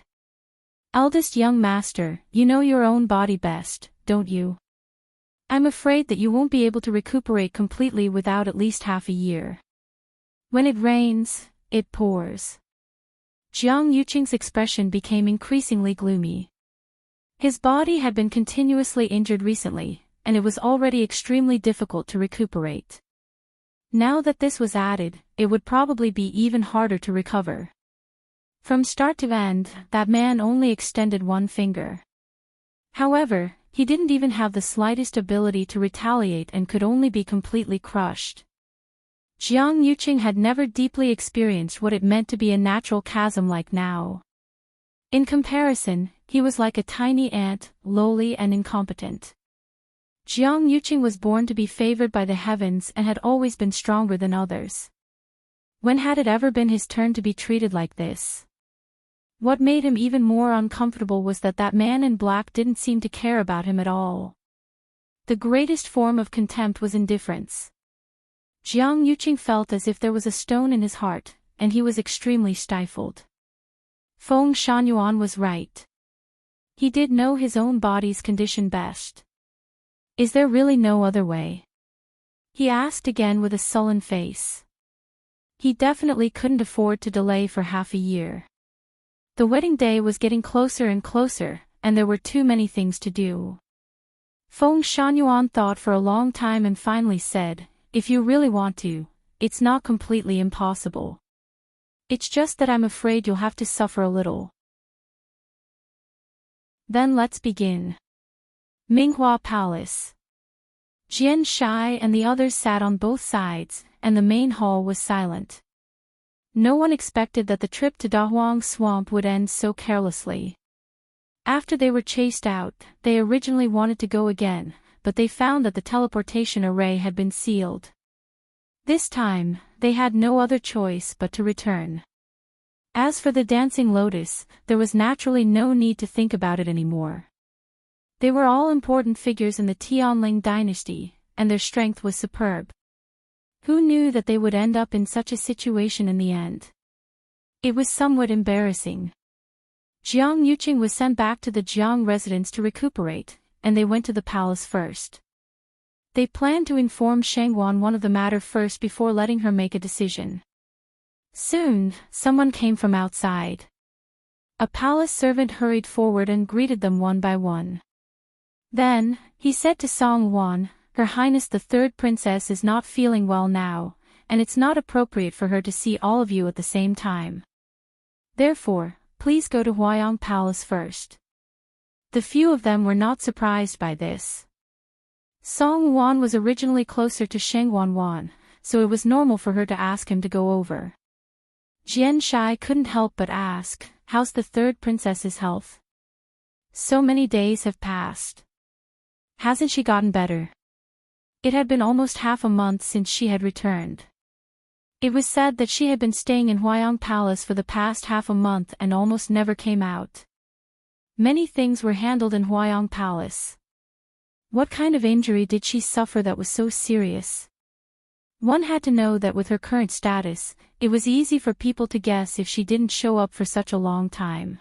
"Eldest young master, you know your own body best, don't you? I'm afraid that you won't be able to recuperate completely without at least half a year. When it rains, it pours." Jiang Yuqing's expression became increasingly gloomy. His body had been continuously injured recently, and it was already extremely difficult to recuperate. Now that this was added, it would probably be even harder to recover. From start to end, that man only extended one finger. However, he didn't even have the slightest ability to retaliate and could only be completely crushed. Jiang Yuqing had never deeply experienced what it meant to be a natural chasm like now. In comparison, he was like a tiny ant, lowly and incompetent. Jiang Yuqing was born to be favored by the heavens and had always been stronger than others. When had it ever been his turn to be treated like this? What made him even more uncomfortable was that that man in black didn't seem to care about him at all. The greatest form of contempt was indifference. Jiang Yuqing felt as if there was a stone in his heart, and he was extremely stifled. Feng Shanyuan was right. He did know his own body's condition best. "Is there really no other way?" he asked again with a sullen face. He definitely couldn't afford to delay for half a year. The wedding day was getting closer and closer, and there were too many things to do. Feng Shanyuan thought for a long time and finally said, if you really want to, it's not completely impossible. It's just that I'm afraid you'll have to suffer a little. Then let's begin. Minghua Palace. Jian Shai and the others sat on both sides, and the main hall was silent. No one expected that the trip to Dahuang Swamp would end so carelessly. After they were chased out, they originally wanted to go again, but they found that the teleportation array had been sealed. This time, they had no other choice but to return. As for the Dancing Lotus, there was naturally no need to think about it anymore. They were all important figures in the Tianling dynasty, and their strength was superb. Who knew that they would end up in such a situation in the end? It was somewhat embarrassing. Jiang Yuqing was sent back to the Jiang residence to recuperate, and they went to the palace first. They planned to inform Shangwan of the matter first before letting her make a decision. Soon, someone came from outside. A palace servant hurried forward and greeted them one by one. Then, he said to Song Wan, "Her Highness the Third Princess is not feeling well now, and it's not appropriate for her to see all of you at the same time. Therefore, please go to Huayang Palace first." The few of them were not surprised by this. Song Wan was originally closer to Shangwan Wan, so it was normal for her to ask him to go over. Jian Shai couldn't help but ask, "How's the third princess's health? So many days have passed. Hasn't she gotten better?" It had been almost half a month since she had returned. It was said that she had been staying in Huayang Palace for the past half a month and almost never came out. Many things were handled in Huayang Palace. What kind of injury did she suffer that was so serious? One had to know that with her current status, it was easy for people to guess if she didn't show up for such a long time.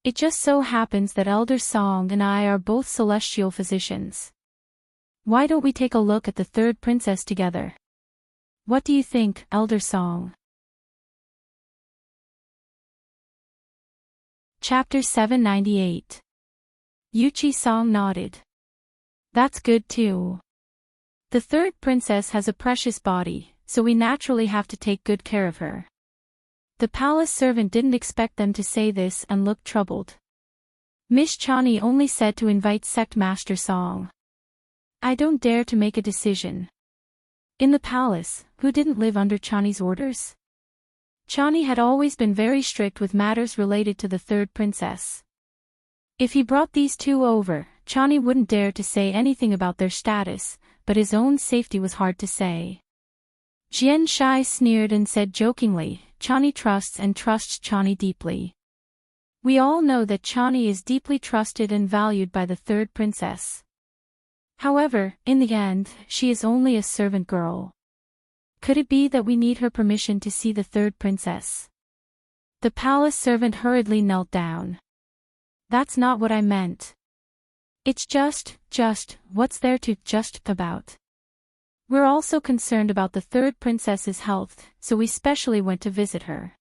It just so happens that Elder Song and I are both celestial physicians. Why don't we take a look at the third princess together? What do you think, Elder Song? Chapter 798. Yuqi Song nodded. That's good too. The third princess has a precious body, so we naturally have to take good care of her. The palace servant didn't expect them to say this and looked troubled. Miss Chani only said to invite Sect Master Song. "I don't dare to make a decision." In the palace, who didn't live under Chani's orders? Chani had always been very strict with matters related to the third princess. If he brought these two over, Chani wouldn't dare to say anything about their status, but his own safety was hard to say. Jian Shai sneered and said jokingly, "Chani trusts and trusts Chani deeply. We all know that Chani is deeply trusted and valued by the third princess. However, in the end, she is only a servant girl. Could it be that we need her permission to see the third princess?" The palace servant hurriedly knelt down. "That's not what I meant. It's just, what's there to just about? We're also concerned about the third princess's health, so we specially went to visit her.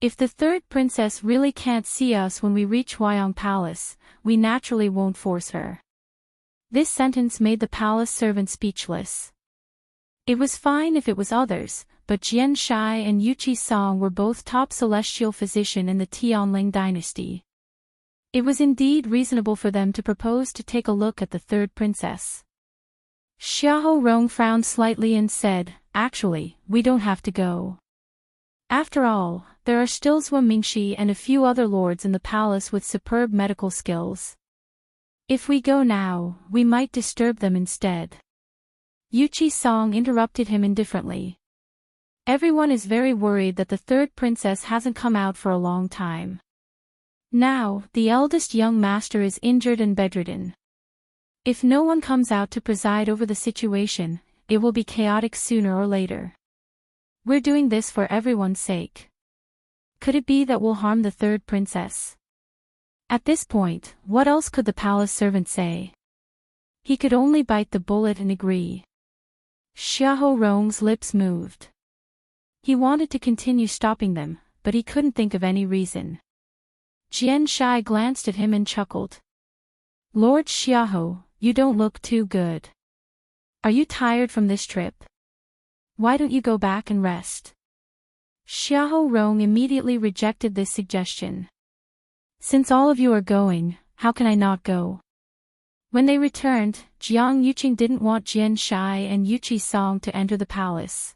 If the third princess really can't see us when we reach Huayang Palace, we naturally won't force her." This sentence made the palace servant speechless. It was fine if it was others, but Jian Shai and Yuqi Song were both top celestial physician in the Tianling dynasty. It was indeed reasonable for them to propose to take a look at the third princess. Xiahou Rong frowned slightly and said, "Actually, we don't have to go. After all, there are still Zhuo Mingxi and a few other lords in the palace with superb medical skills. If we go now, we might disturb them instead." Yuqi Song interrupted him indifferently. "Everyone is very worried that the third princess hasn't come out for a long time. Now, the eldest young master is injured and bedridden. If no one comes out to preside over the situation, it will be chaotic sooner or later. We're doing this for everyone's sake. Could it be that we'll harm the third princess?" At this point, what else could the palace servant say? He could only bite the bullet and agree. Xiahou Rong's lips moved. He wanted to continue stopping them, but he couldn't think of any reason. Jian Shai glanced at him and chuckled. "Lord Xiahou, you don't look too good. Are you tired from this trip? Why don't you go back and rest? Xiahou Rong immediately rejected this suggestion. Since all of you are going, how can I not go? When they returned, Jiang Yuqing didn't want Jian Shai and Yuqi Song to enter the palace.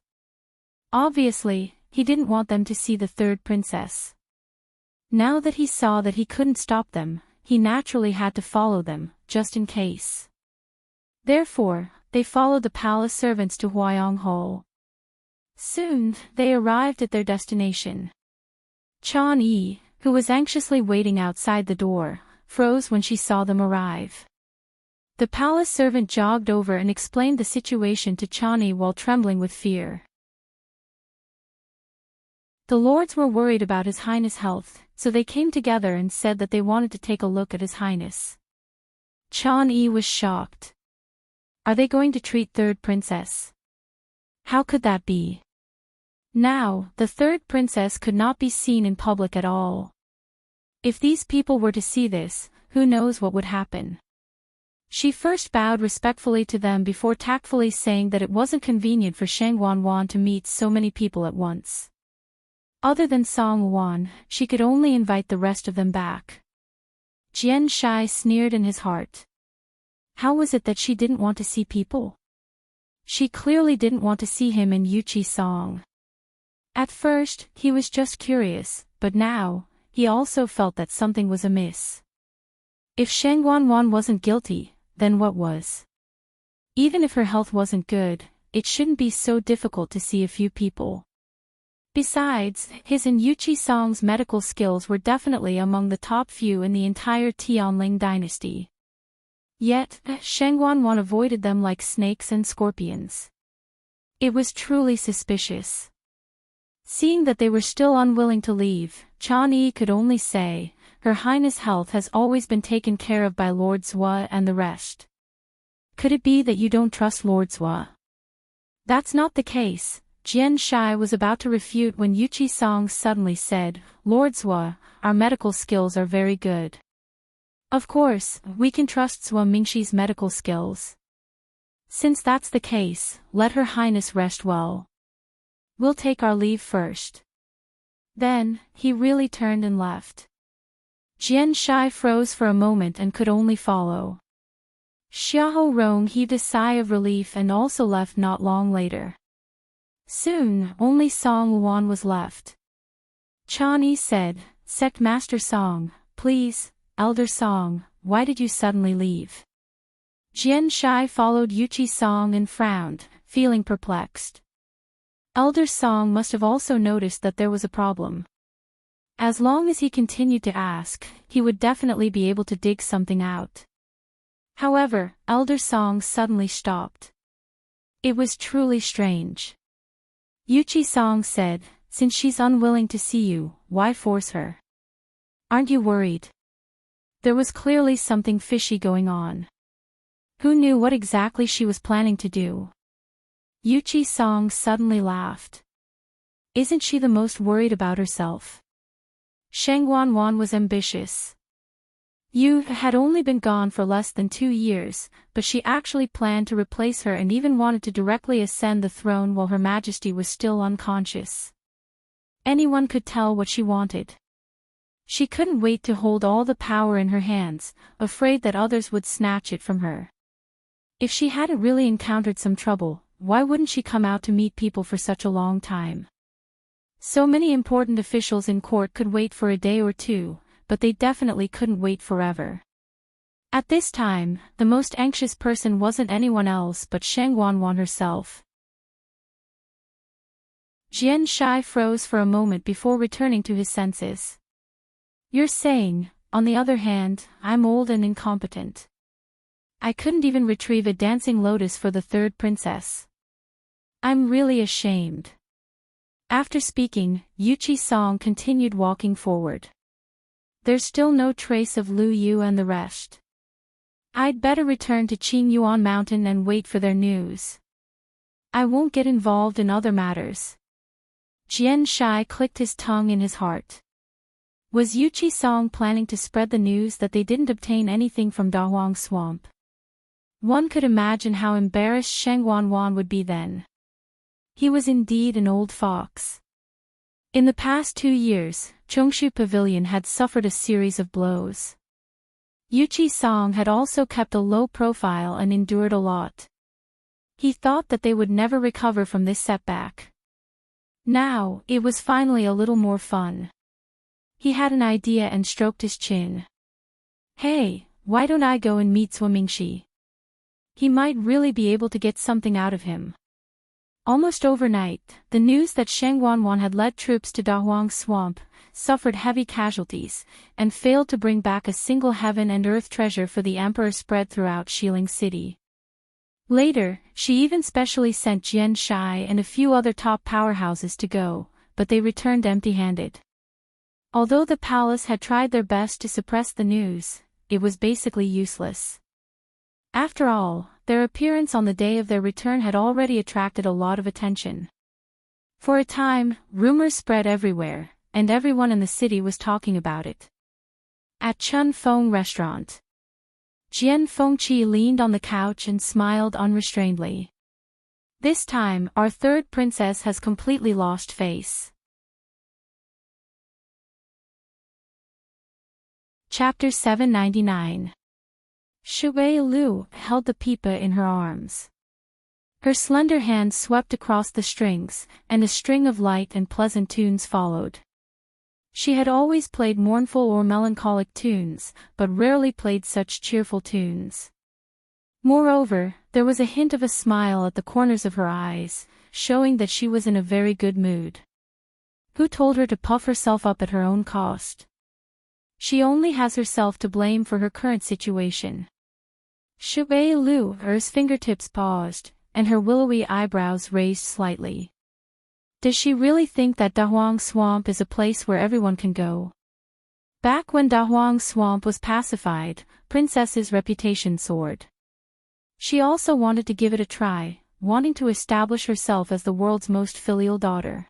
Obviously, he didn't want them to see the third princess. Now that he saw that he couldn't stop them, he naturally had to follow them, just in case. Therefore, they followed the palace servants to Huayong Hall. Soon, they arrived at their destination. Chan Yi, who was anxiously waiting outside the door, froze when she saw them arrive. The palace servant jogged over and explained the situation to Chan Yi while trembling with fear. The lords were worried about His Highness' health, so they came together and said that they wanted to take a look at His Highness. Chan Yi was shocked. Are they going to treat third princess? How could that be? Now, the third princess could not be seen in public at all. If these people were to see this, who knows what would happen? She first bowed respectfully to them before tactfully saying that it wasn't convenient for Shang Wanwan to meet so many people at once. Other than Song Wan, she could only invite the rest of them back. Jian Shai sneered in his heart. How was it that she didn't want to see people? She clearly didn't want to see him and Yuqi Song. At first, he was just curious, but now, he also felt that something was amiss. If Shang Wanwan wasn't guilty, then what was? Even if her health wasn't good, it shouldn't be so difficult to see a few people. Besides, his and Yuqi Song's medical skills were definitely among the top few in the entire Tianling dynasty. Yet, Shang Wanwan avoided them like snakes and scorpions. It was truly suspicious. Seeing that they were still unwilling to leave, Chan Yi could only say, Her Highness' health has always been taken care of by Lord Zhua and the rest. Could it be that you don't trust Lord Zhua? That's not the case. Jian Shai was about to refute when Yuqi Song suddenly said, Lord Zhua, our medical skills are very good. Of course, we can trust Zhua Mingxi's medical skills. Since that's the case, let Her Highness rest well. We'll take our leave first. Then, he really turned and left. Jian Shai froze for a moment and could only follow. Xiahou Rong heaved a sigh of relief and also left not long later. Soon, only Song Wan was left. Chan Yi said, Sect Master Song, please, Elder Song, why did you suddenly leave? Jian Shai followed Yuqi Song and frowned, feeling perplexed. Elder Song must have also noticed that there was a problem. As long as he continued to ask, he would definitely be able to dig something out. However, Elder Song suddenly stopped. It was truly strange. Yuqi Song said, Since she's unwilling to see you, why force her? Aren't you worried? There was clearly something fishy going on. Who knew what exactly she was planning to do? Yuqi Song suddenly laughed. Isn't she the most worried about herself? Shang Wanwan was ambitious. Yu had only been gone for less than 2 years, but she actually planned to replace her and even wanted to directly ascend the throne while Her Majesty was still unconscious. Anyone could tell what she wanted. She couldn't wait to hold all the power in her hands, afraid that others would snatch it from her. If she hadn't really encountered some trouble, why wouldn't she come out to meet people for such a long time? So many important officials in court could wait for a day or two, but they definitely couldn't wait forever. At this time, the most anxious person wasn't anyone else but Shang Wanwan herself. Jian Shai froze for a moment before returning to his senses. You're saying, on the other hand, I'm old and incompetent. I couldn't even retrieve a dancing lotus for the third princess. I'm really ashamed. After speaking, Yuqi Song continued walking forward. There's still no trace of Lu Yu and the rest. I'd better return to Qingyuan Mountain and wait for their news. I won't get involved in other matters. Jian Shai clicked his tongue in his heart. Was Yuqi Song planning to spread the news that they didn't obtain anything from Dahuang Swamp? One could imagine how embarrassed Sheng Wanwan would be then. He was indeed an old fox. In the past 2 years, Chongshu Pavilion had suffered a series of blows. Yuchi Song had also kept a low profile and endured a lot. He thought that they would never recover from this setback. Now, it was finally a little more fun. He had an idea and stroked his chin. Hey, why don't I go and meet Swimmingshi? He might really be able to get something out of him. Almost overnight, the news that Sheng Wanwan had led troops to Dahuang Swamp, suffered heavy casualties, and failed to bring back a single heaven and earth treasure for the emperor spread throughout Xiling City. Later, she even specially sent Jian Shai and a few other top powerhouses to go, but they returned empty-handed. Although the palace had tried their best to suppress the news, it was basically useless. After all, their appearance on the day of their return had already attracted a lot of attention. For a time, rumors spread everywhere, and everyone in the city was talking about it. At Chun Fong Restaurant, Jian Fengqi leaned on the couch and smiled unrestrainedly. This time, our third princess has completely lost face. Chapter 799. Shui Lu held the pipa in her arms. Her slender hand swept across the strings, and a string of light and pleasant tunes followed. She had always played mournful or melancholic tunes, but rarely played such cheerful tunes. Moreover, there was a hint of a smile at the corners of her eyes, showing that she was in a very good mood. Who told her to puff herself up at her own cost? She only has herself to blame for her current situation. Shui Lu's fingertips paused, and her willowy eyebrows raised slightly. Does she really think that Dahuang Swamp is a place where everyone can go? Back when Dahuang Swamp was pacified, Princess's reputation soared. She also wanted to give it a try, wanting to establish herself as the world's most filial daughter.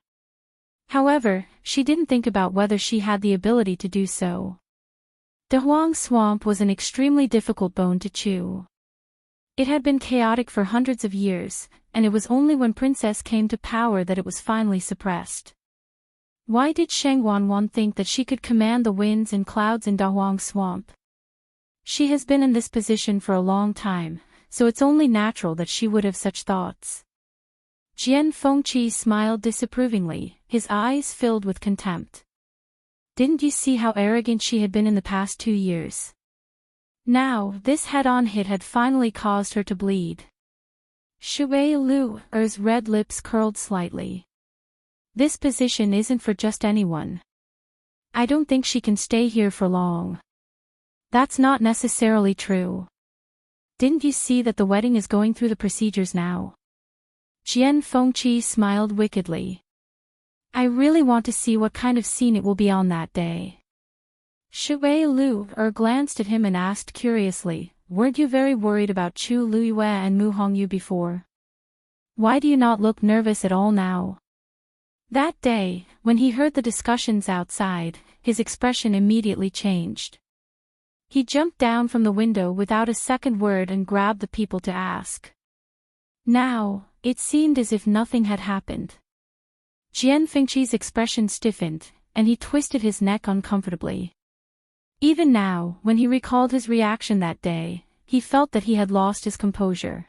However, she didn't think about whether she had the ability to do so. Dahuang Swamp was an extremely difficult bone to chew. It had been chaotic for hundreds of years, and it was only when Princess came to power that it was finally suppressed. Why did Sheng Wanwan think that she could command the winds and clouds in Dahuang Swamp? She has been in this position for a long time, so it's only natural that she would have such thoughts. Jian Fengqi smiled disapprovingly, his eyes filled with contempt. Didn't you see how arrogant she had been in the past 2 years? Now, this head-on hit had finally caused her to bleed. Shui Lu's red lips curled slightly. This position isn't for just anyone. I don't think she can stay here for long. That's not necessarily true. Didn't you see that the wedding is going through the procedures now? Jian Fengqi smiled wickedly. I really want to see what kind of scene it will be on that day. Shui Lu glanced at him and asked curiously, weren't you very worried about Chu Luyue and Mu Hongyu before? Why do you not look nervous at all now? That day, when he heard the discussions outside, his expression immediately changed. He jumped down from the window without a second word and grabbed the people to ask. Now, it seemed as if nothing had happened. Jian Fengqi's expression stiffened, and he twisted his neck uncomfortably. Even now, when he recalled his reaction that day, he felt that he had lost his composure.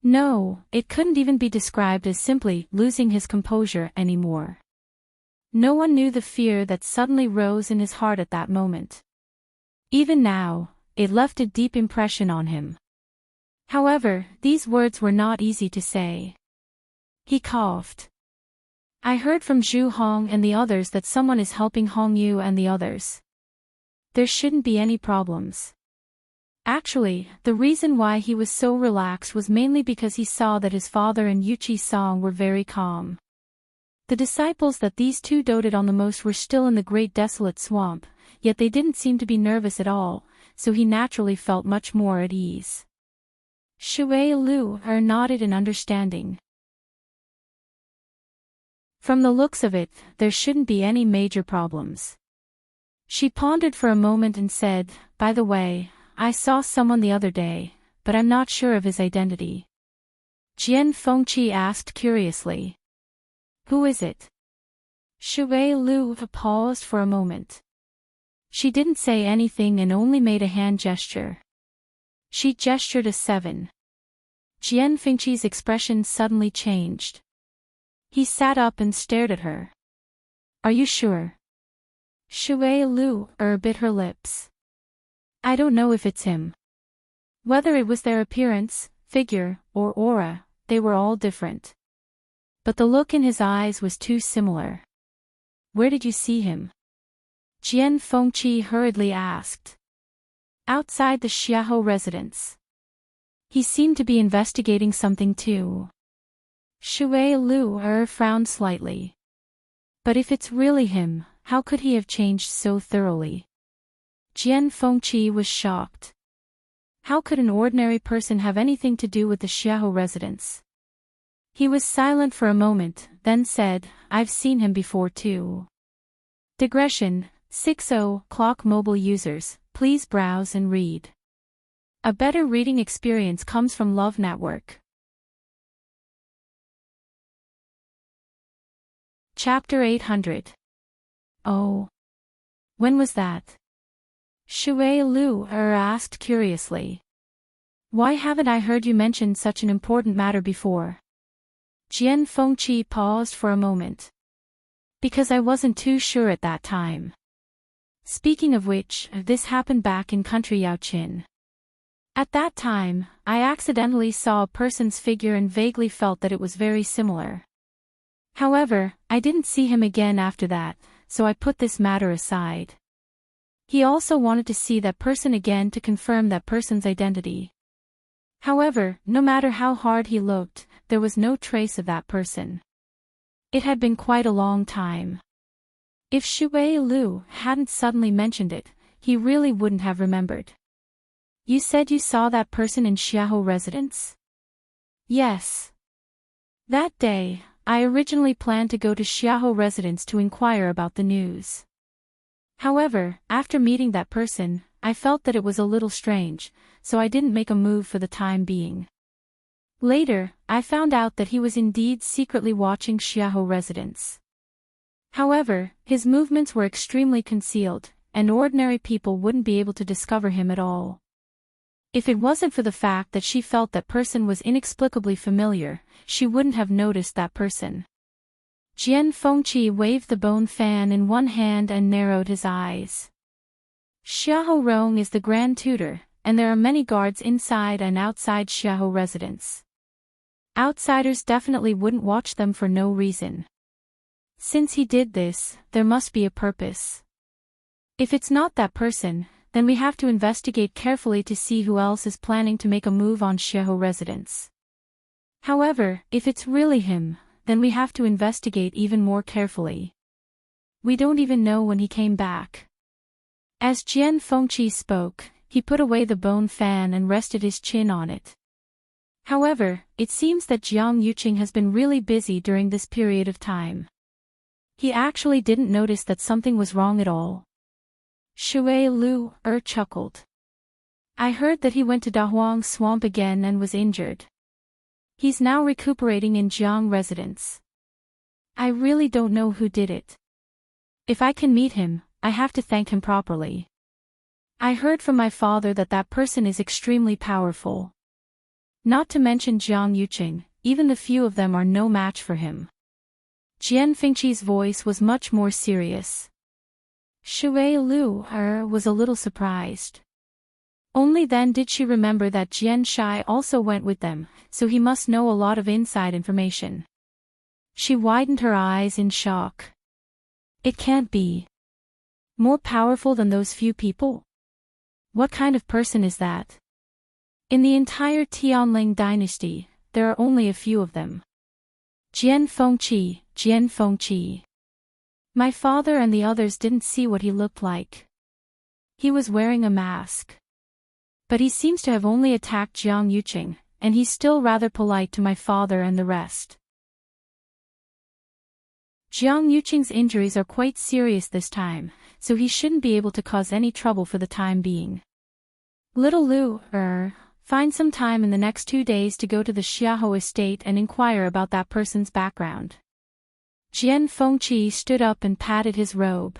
No, it couldn't even be described as simply losing his composure anymore. No one knew the fear that suddenly rose in his heart at that moment. Even now, it left a deep impression on him. However, these words were not easy to say. He coughed. I heard from Zhu Hong and the others that someone is helping Hong Yu and the others. There shouldn't be any problems. Actually, the reason why he was so relaxed was mainly because he saw that his father and Yuchi Song were very calm. The disciples that these two doted on the most were still in the great desolate swamp, yet they didn't seem to be nervous at all, so he naturally felt much more at ease. Shui Lu nodded in understanding. From the looks of it, there shouldn't be any major problems. She pondered for a moment and said, by the way, I saw someone the other day, but I'm not sure of his identity. Jian Fengqi asked curiously. Who is it? Shui Lu paused for a moment. She didn't say anything and only made a hand gesture. She gestured a 7. Jian Fengqi's expression suddenly changed. He sat up and stared at her. Are you sure? Shui Lu bit her lips. I don't know if it's him. Whether it was their appearance, figure, or aura, they were all different. But the look in his eyes was too similar. Where did you see him? Jian Fengqi hurriedly asked. Outside the Xiahou residence. He seemed to be investigating something too. Shui Lu frowned slightly. But if it's really him, how could he have changed so thoroughly? Jian Fengqi was shocked. How could an ordinary person have anything to do with the Xiahou residence? He was silent for a moment, then said, I've seen him before too. Digression, 60 Clock mobile users, please browse and read. A better reading experience comes from Love Network. Chapter 800. Oh. When was that? Shui Lu asked curiously. Why haven't I heard you mention such an important matter before? Jian Fengqi paused for a moment. Because I wasn't too sure at that time. Speaking of which, this happened back in country Yaoqin. At that time, I accidentally saw a person's figure and vaguely felt that it was very similar. However, I didn't see him again after that, so I put this matter aside. He also wanted to see that person again to confirm that person's identity. However, no matter how hard he looked, there was no trace of that person. It had been quite a long time. If Shui Lu hadn't suddenly mentioned it, he really wouldn't have remembered. You said you saw that person in Xiahou residence? Yes. That day, I originally planned to go to Xiahou residence to inquire about the news. However, after meeting that person, I felt that it was a little strange, so I didn't make a move for the time being. Later, I found out that he was indeed secretly watching Xiahou residence. However, his movements were extremely concealed, and ordinary people wouldn't be able to discover him at all. If it wasn't for the fact that she felt that person was inexplicably familiar, she wouldn't have noticed that person. Jian Fengqi waved the bone fan in one hand and narrowed his eyes. Xiahou Rong is the grand tutor, and there are many guards inside and outside Xiahou residence. Outsiders definitely wouldn't watch them for no reason. Since he did this, there must be a purpose. If it's not that person, then we have to investigate carefully to see who else is planning to make a move on Xiahou residence. However, if it's really him, then we have to investigate even more carefully. We don't even know when he came back. As Jian Fengqi spoke, he put away the bone fan and rested his chin on it. However, it seems that Jiang Yuqing has been really busy during this period of time. He actually didn't notice that something was wrong at all. Shui Lu chuckled. I heard that he went to Dahuang Swamp again and was injured. He's now recuperating in Jiang residence. I really don't know who did it. If I can meet him, I have to thank him properly. I heard from my father that that person is extremely powerful. Not to mention Jiang Yuqing, even the few of them are no match for him. Jian Fengqi's voice was much more serious. Shui Lu was a little surprised. Only then did she remember that Jian Shai also went with them, so he must know a lot of inside information. She widened her eyes in shock. It can't be. More powerful than those few people? What kind of person is that? In the entire Tianling dynasty, there are only a few of them. Jian Fengqi, Jian Fengqi. My father and the others didn't see what he looked like. He was wearing a mask. But he seems to have only attacked Jiang Yuqing, and he's still rather polite to my father and the rest. Jiang Yuqing's injuries are quite serious this time, so he shouldn't be able to cause any trouble for the time being. Little Lu, Find some time in the next 2 days to go to the Xiaohou estate and inquire about that person's background. Jian Fengqi stood up and patted his robe.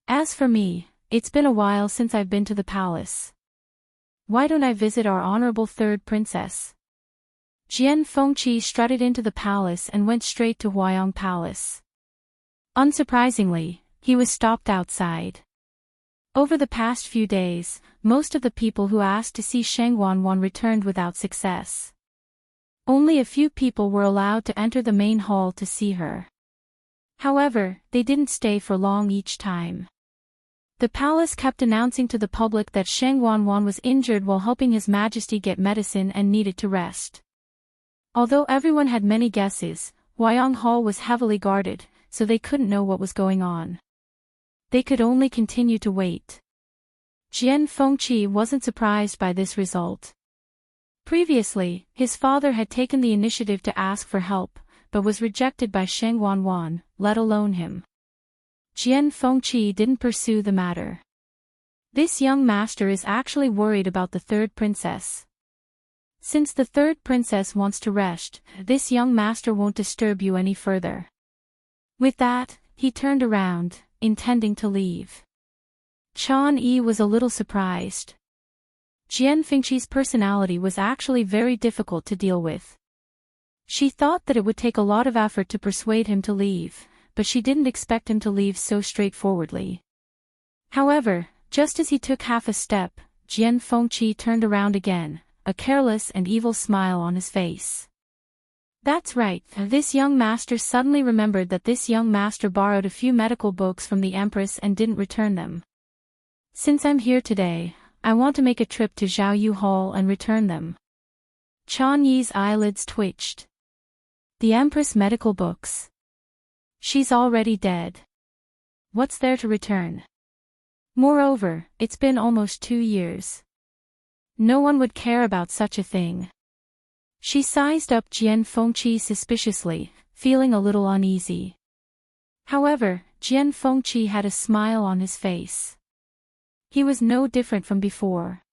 As for me, it's been a while since I've been to the palace. Why don't I visit our honorable third princess? Jian Fengqi strutted into the palace and went straight to Huayong Palace. Unsurprisingly, he was stopped outside. Over the past few days, most of the people who asked to see Sheng Wanwan returned without success. Only a few people were allowed to enter the main hall to see her. However, they didn't stay for long each time. The palace kept announcing to the public that Sheng Wanwan was injured while helping His Majesty get medicine and needed to rest. Although everyone had many guesses, Huayong Hall was heavily guarded, so they couldn't know what was going on. They could only continue to wait. Jian Fengqi wasn't surprised by this result. Previously, his father had taken the initiative to ask for help, but was rejected by Sheng Wanwan, let alone him. Jian Fengqi didn't pursue the matter. This young master is actually worried about the third princess. Since the third princess wants to rest, this young master won't disturb you any further. With that, he turned around, intending to leave. Chan Yi was a little surprised. Jian Fengqi's personality was actually very difficult to deal with. She thought that it would take a lot of effort to persuade him to leave, but she didn't expect him to leave so straightforwardly. However, just as he took half a step, Jian Fengqi turned around again, a careless and evil smile on his face. That's right, this young master suddenly remembered that this young master borrowed a few medical books from the Empress and didn't return them. Since I'm here today, I want to make a trip to Xiaoyu Hall and return them. Chan Yi's eyelids twitched. The Empress medical books. She's already dead. What's there to return? Moreover, it's been almost 2 years. No one would care about such a thing. She sized up Jian Fengqi suspiciously, feeling a little uneasy. However, Jian Fengqi had a smile on his face. He was no different from before.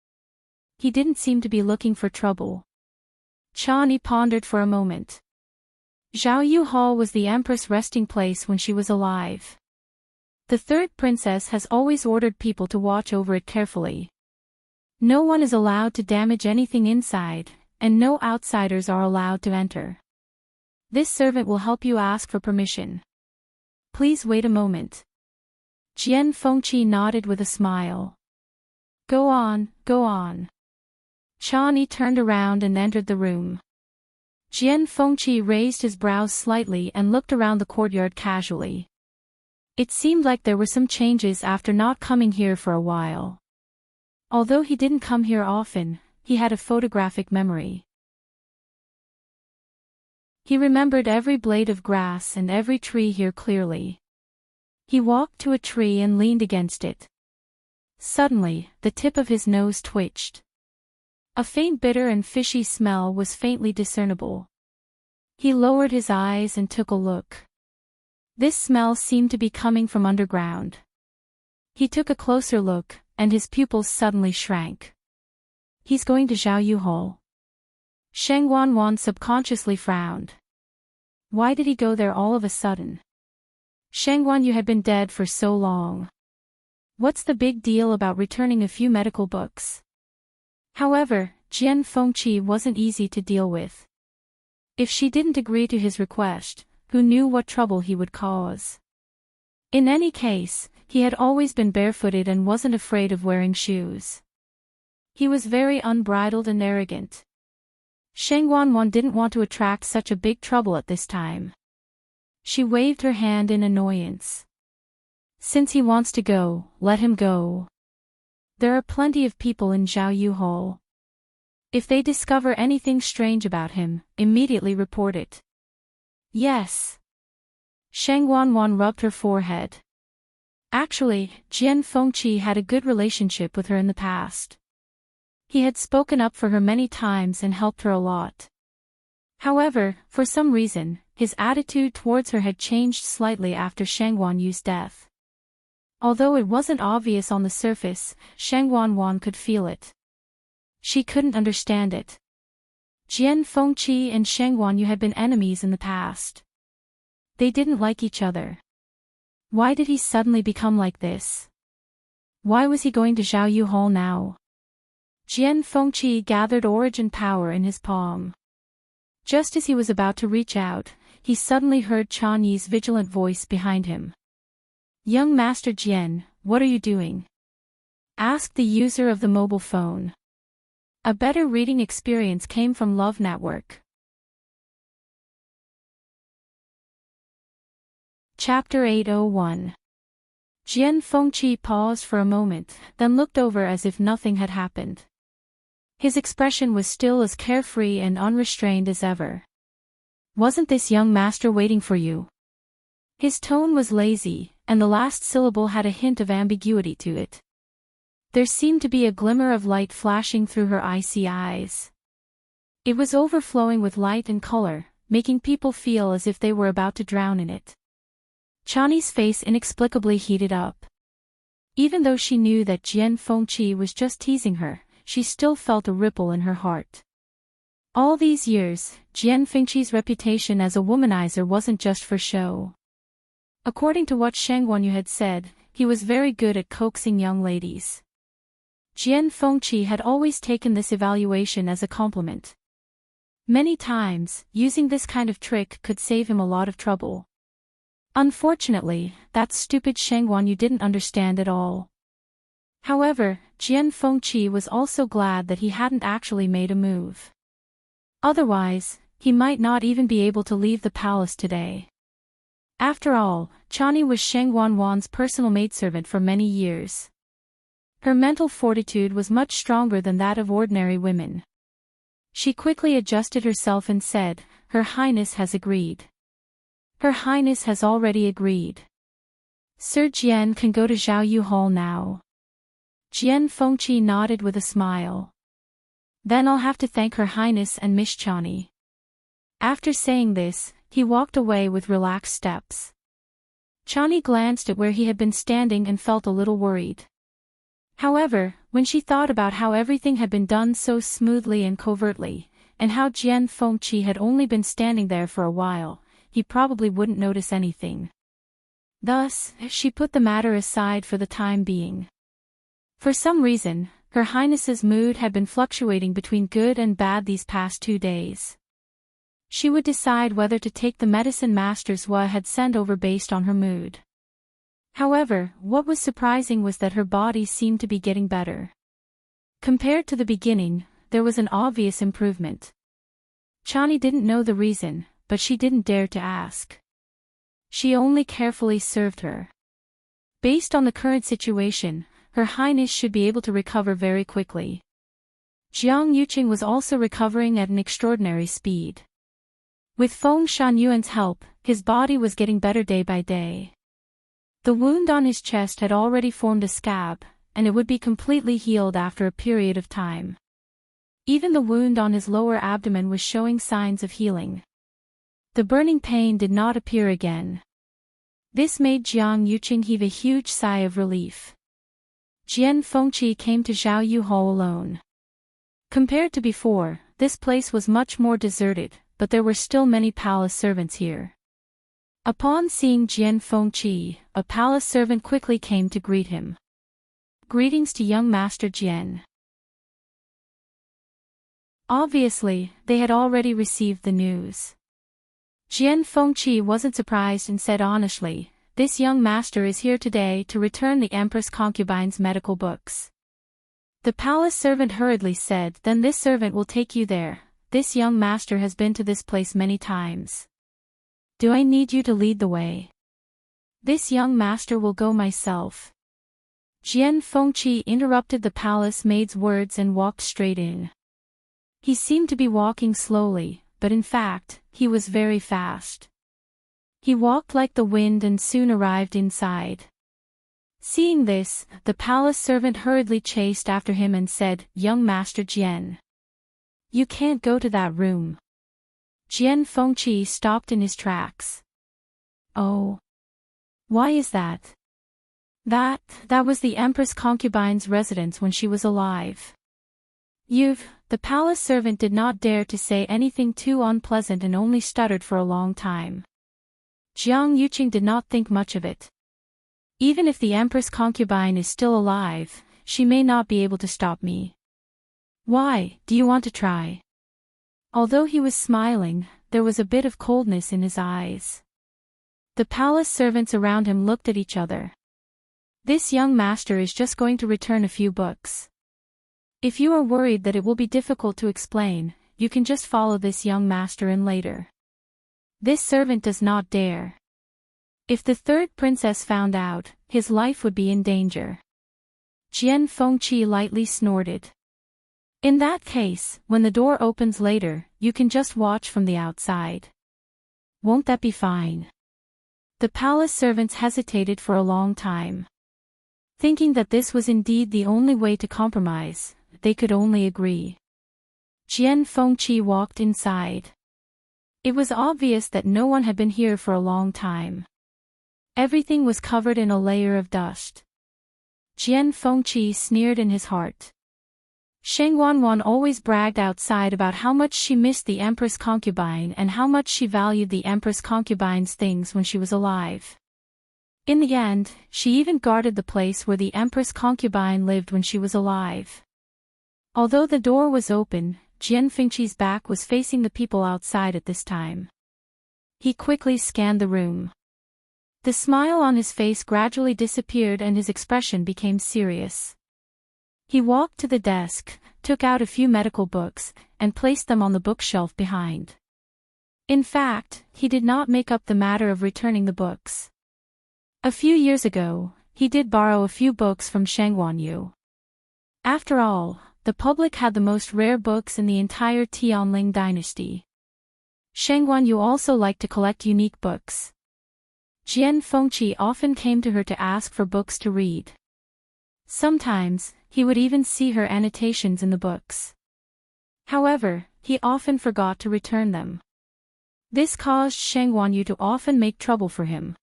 He didn't seem to be looking for trouble. Chan Yi pondered for a moment. Xiaoyu Hall was the Empress' resting place when she was alive. The third princess has always ordered people to watch over it carefully. No one is allowed to damage anything inside, and no outsiders are allowed to enter. This servant will help you ask for permission. Please wait a moment. Jian Fengqi nodded with a smile. Go on, go on. Chan Yi turned around and entered the room. Jian Fengqi raised his brows slightly and looked around the courtyard casually. It seemed like there were some changes after not coming here for a while. Although he didn't come here often, he had a photographic memory. He remembered every blade of grass and every tree here clearly. He walked to a tree and leaned against it. Suddenly, the tip of his nose twitched. A faint bitter and fishy smell was faintly discernible. He lowered his eyes and took a look. This smell seemed to be coming from underground. He took a closer look, and his pupils suddenly shrank. He's going to Xiaoyu Hall. Sheng Wanwan subconsciously frowned. Why did he go there all of a sudden? Sheng Wan, you had been dead for so long. What's the big deal about returning a few medical books? However, Jian Fengqi wasn't easy to deal with. If she didn't agree to his request, who knew what trouble he would cause? In any case, he had always been barefooted and wasn't afraid of wearing shoes. He was very unbridled and arrogant. Sheng Wanwan didn't want to attract such a big trouble at this time. She waved her hand in annoyance. Since he wants to go, let him go. There are plenty of people in Xiaoyu Hall. If they discover anything strange about him, immediately report it. Yes. Sheng Wanwan rubbed her forehead. Actually, Jian Fengqi had a good relationship with her in the past. He had spoken up for her many times and helped her a lot. However, for some reason, his attitude towards her had changed slightly after Sheng Wanyu's death. Although it wasn't obvious on the surface, Sheng Wanwan could feel it. She couldn't understand it. Jian Fengqi and Sheng Wanyu had been enemies in the past. They didn't like each other. Why did he suddenly become like this? Why was he going to Zhaoyu Hall now? Jian Fengqi gathered origin power in his palm. Just as he was about to reach out, he suddenly heard Chan Yi's vigilant voice behind him. "Young Master Jian, what are you doing?" asked the user of the mobile phone. A better reading experience came from Love Network. Chapter 801. Jian Fengqi paused for a moment, then looked over as if nothing had happened. His expression was still as carefree and unrestrained as ever. "Wasn't this young master waiting for you?" His tone was lazy, and the last syllable had a hint of ambiguity to it. There seemed to be a glimmer of light flashing through her icy eyes. It was overflowing with light and color, making people feel as if they were about to drown in it. Chani's face inexplicably heated up. Even though she knew that Jian Fengqi was just teasing her, she still felt a ripple in her heart. All these years, Jian Fengqi's reputation as a womanizer wasn't just for show. According to what Sheng Wanyu had said, he was very good at coaxing young ladies. Jian Fengqi had always taken this evaluation as a compliment. Many times, using this kind of trick could save him a lot of trouble. Unfortunately, that stupid Sheng Wanyu didn't understand at all. However, Jian Fengqi was also glad that he hadn't actually made a move. Otherwise, he might not even be able to leave the palace today. After all, Chani was Sheng Wanwan's personal maidservant for many years. Her mental fortitude was much stronger than that of ordinary women. She quickly adjusted herself and said, "Her Highness has agreed." "Her Highness has already agreed. Sir Jian can go to Zhaoyu Hall now." Jian Fengqi nodded with a smile. "Then I'll have to thank Her Highness and Miss Chani." After saying this, he walked away with relaxed steps. Chani glanced at where he had been standing and felt a little worried. However, when she thought about how everything had been done so smoothly and covertly, and how Jian Fengqi had only been standing there for a while, he probably wouldn't notice anything. Thus, she put the matter aside for the time being. For some reason, Her Highness's mood had been fluctuating between good and bad these past 2 days. She would decide whether to take the medicine Masters Hua had sent over based on her mood. However, what was surprising was that her body seemed to be getting better. Compared to the beginning, there was an obvious improvement. Chani didn't know the reason, but she didn't dare to ask. She only carefully served her. Based on the current situation, Her Highness should be able to recover very quickly. Jiang Yuqing was also recovering at an extraordinary speed. With Feng Shangyuan's help, his body was getting better day by day. The wound on his chest had already formed a scab, and it would be completely healed after a period of time. Even the wound on his lower abdomen was showing signs of healing. The burning pain did not appear again. This made Jiang Yuqing heave a huge sigh of relief. Jian Fengqi came to Zhaoyu Hall alone. Compared to before, this place was much more deserted, but there were still many palace servants here. Upon seeing Jian Fengqi, a palace servant quickly came to greet him. "Greetings to young Master Jian." Obviously, they had already received the news. Jian Fengqi wasn't surprised and said honestly, "This young master is here today to return the Empress concubine's medical books." The palace servant hurriedly said, "Then this servant will take you there. This young master has been to this place many times. Do I need you to lead the way?" "This young master will go myself." Jian Fengqi interrupted the palace maid's words and walked straight in. He seemed to be walking slowly, but in fact, he was very fast. He walked like the wind and soon arrived inside. Seeing this, the palace servant hurriedly chased after him and said, "Young Master Jian, you can't go to that room." Jian Fengqi stopped in his tracks. "Oh. Why is that?" That was the Empress concubine's residence when she was alive. The palace servant did not dare to say anything too unpleasant and only stuttered for a long time. Jiang Yuqing did not think much of it. Even if the empress concubine is still alive, she may not be able to stop me. Why, do you want to try? Although he was smiling, there was a bit of coldness in his eyes. The palace servants around him looked at each other. This young master is just going to return a few books. If you are worried that it will be difficult to explain, you can just follow this young master in later. This servant does not dare. If the third princess found out, his life would be in danger. Jian Fengqi lightly snorted. In that case, when the door opens later, you can just watch from the outside. Won't that be fine? The palace servants hesitated for a long time. Thinking that this was indeed the only way to compromise, they could only agree. Jian Fengqi walked inside. It was obvious that no one had been here for a long time. Everything was covered in a layer of dust. Jian Fengqi sneered in his heart. Sheng Wanwan always bragged outside about how much she missed the empress concubine and how much she valued the empress concubine's things when she was alive. In the end, she even guarded the place where the empress concubine lived when she was alive. Although the door was open, Jian Fengqi's back was facing the people outside at this time. He quickly scanned the room. The smile on his face gradually disappeared and his expression became serious. He walked to the desk, took out a few medical books, and placed them on the bookshelf behind. In fact, he did not make up the matter of returning the books. A few years ago, he did borrow a few books from Sheng Wanyu. After all, the public had the most rare books in the entire Tianling dynasty. Sheng Wanyu also liked to collect unique books. Jian Fengqi often came to her to ask for books to read. Sometimes, he would even see her annotations in the books. However, he often forgot to return them. This caused Sheng Wanyu to often make trouble for him.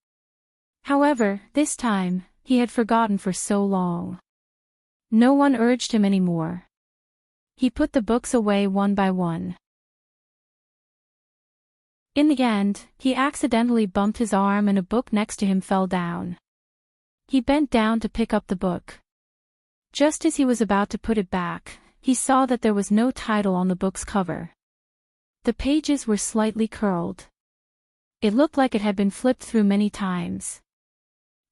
However, this time, he had forgotten for so long. No one urged him anymore. He put the books away one by one. In the end, he accidentally bumped his arm and a book next to him fell down. He bent down to pick up the book. Just as he was about to put it back, he saw that there was no title on the book's cover. The pages were slightly curled. It looked like it had been flipped through many times.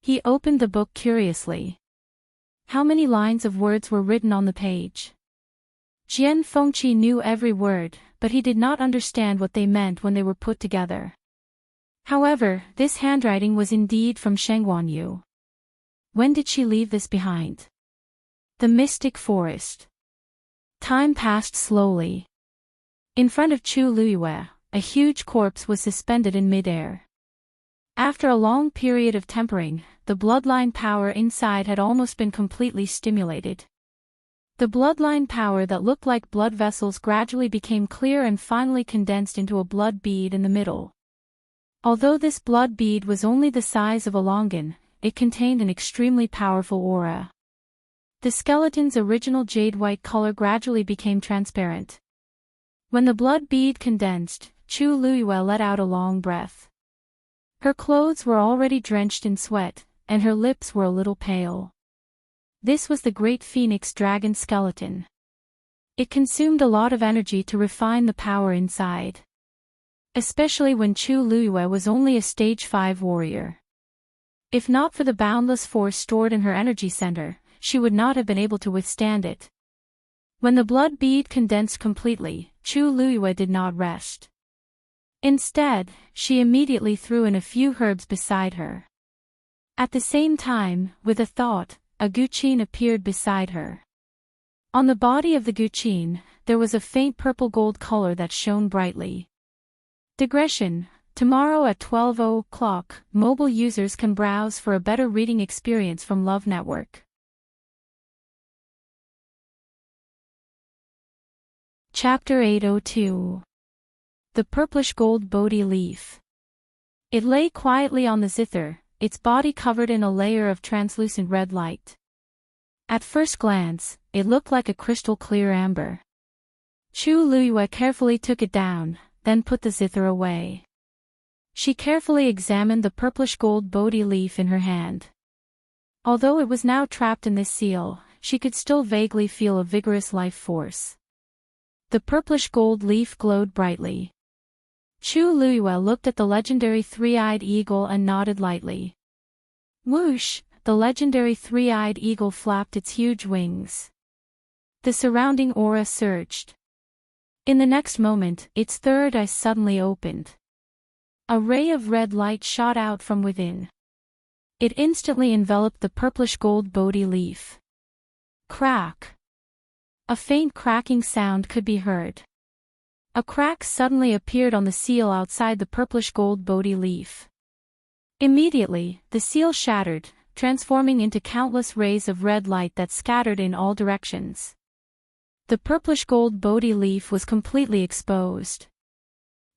He opened the book curiously. How many lines of words were written on the page? Jian Fengqi knew every word, but he did not understand what they meant when they were put together. However, this handwriting was indeed from Sheng Wanyu. When did she leave this behind? The mystic forest. Time passed slowly. In front of Chu Luiyue, a huge corpse was suspended in midair. After a long period of tempering, the bloodline power inside had almost been completely stimulated. The bloodline power that looked like blood vessels gradually became clear and finally condensed into a blood bead in the middle. Although this blood bead was only the size of a longan, it contained an extremely powerful aura. The skeleton's original jade-white color gradually became transparent. When the blood bead condensed, Chu Luiyue let out a long breath. Her clothes were already drenched in sweat, and her lips were a little pale. This was the great phoenix dragon skeleton. It consumed a lot of energy to refine the power inside. Especially when Chu Luiyue was only a stage 5 warrior. If not for the boundless force stored in her energy center, she would not have been able to withstand it. When the blood bead condensed completely, Chu Luiyue did not rest. Instead, she immediately threw in a few herbs beside her. At the same time, with a thought, a guqin appeared beside her. On the body of the guqin, there was a faint purple-gold color that shone brightly. Digression: tomorrow at 12 o'clock, mobile users can browse for a better reading experience from Love Network. Chapter 802. The Purplish Gold Bodhi Leaf. It lay quietly on the zither, its body covered in a layer of translucent red light. At first glance, it looked like a crystal-clear amber. Chu Luyue carefully took it down, then put the zither away. She carefully examined the purplish-gold Bodhi leaf in her hand. Although it was now trapped in this seal, she could still vaguely feel a vigorous life force. The purplish-gold leaf glowed brightly. Chu Luyue looked at the legendary three-eyed eagle and nodded lightly. Whoosh! The legendary three-eyed eagle flapped its huge wings. The surrounding aura surged. In the next moment, its third eye suddenly opened. A ray of red light shot out from within. It instantly enveloped the purplish-gold Bodhi leaf. Crack! A faint cracking sound could be heard. A crack suddenly appeared on the seal outside the purplish-gold Bodhi leaf. Immediately, the seal shattered, transforming into countless rays of red light that scattered in all directions. The purplish-gold Bodhi leaf was completely exposed.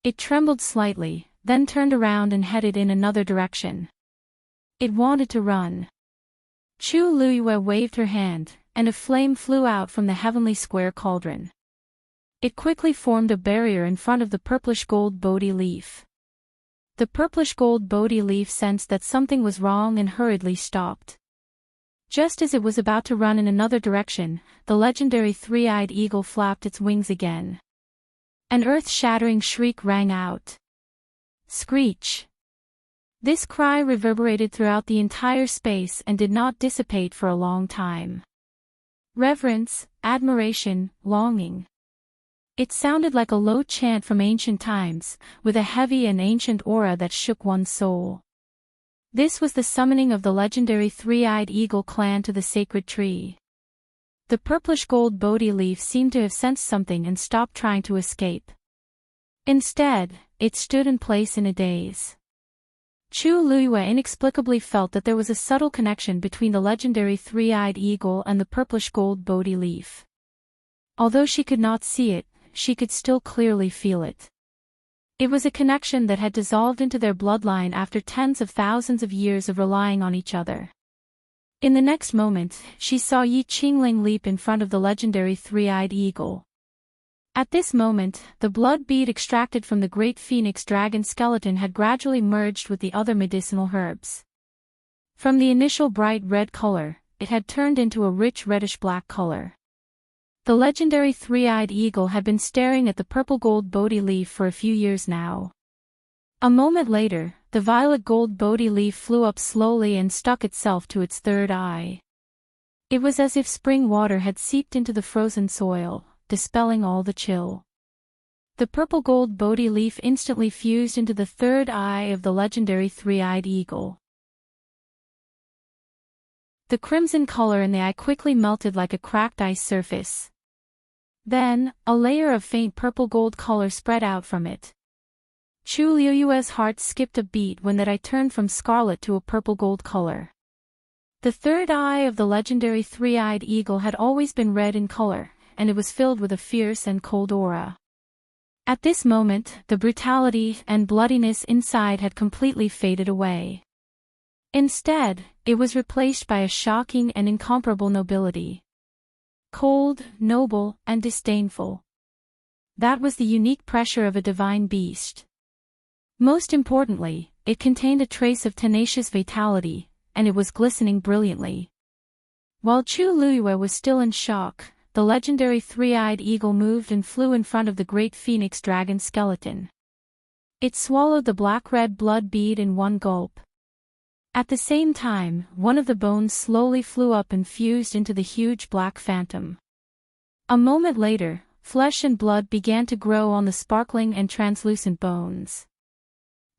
It trembled slightly, then turned around and headed in another direction. It wanted to run. Chu Luyue waved her hand, and a flame flew out from the heavenly square cauldron. It quickly formed a barrier in front of the purplish-gold Bodhi leaf. The purplish-gold Bodhi leaf sensed that something was wrong and hurriedly stopped. Just as it was about to run in another direction, the legendary three-eyed eagle flapped its wings again. An earth-shattering shriek rang out. Screech! This cry reverberated throughout the entire space and did not dissipate for a long time. Reverence, admiration, longing. It sounded like a low chant from ancient times, with a heavy and ancient aura that shook one's soul. This was the summoning of the legendary three-eyed eagle clan to the sacred tree. The purplish-gold Bodhi leaf seemed to have sensed something and stopped trying to escape. Instead, it stood in place in a daze. Chu Luyue inexplicably felt that there was a subtle connection between the legendary three-eyed eagle and the purplish-gold Bodhi leaf. Although she could not see it, she could still clearly feel it. It was a connection that had dissolved into their bloodline after tens of thousands of years of relying on each other. In the next moment, she saw Yi Qingling leap in front of the legendary three-eyed eagle. At this moment, the blood bead extracted from the great phoenix dragon skeleton had gradually merged with the other medicinal herbs. From the initial bright red color, it had turned into a rich reddish-black color. The legendary three-eyed eagle had been staring at the purple-gold Bodhi leaf for a few years now. A moment later, the violet-gold Bodhi leaf flew up slowly and stuck itself to its third eye. It was as if spring water had seeped into the frozen soil, dispelling all the chill. The purple-gold Bodhi leaf instantly fused into the third eye of the legendary three-eyed eagle. The crimson color in the eye quickly melted like a cracked ice surface. Then, a layer of faint purple-gold color spread out from it. Chu Luyue's heart skipped a beat when that eye turned from scarlet to a purple-gold color. The third eye of the legendary three-eyed eagle had always been red in color, and it was filled with a fierce and cold aura. At this moment, the brutality and bloodiness inside had completely faded away. Instead, it was replaced by a shocking and incomparable nobility. Cold, noble, and disdainful. That was the unique pressure of a divine beast. Most importantly, it contained a trace of tenacious vitality, and it was glistening brilliantly. While Chu Luyue was still in shock, the legendary three-eyed eagle moved and flew in front of the great phoenix dragon skeleton. It swallowed the black-red blood bead in one gulp. At the same time, one of the bones slowly flew up and fused into the huge black phantom. A moment later, flesh and blood began to grow on the sparkling and translucent bones.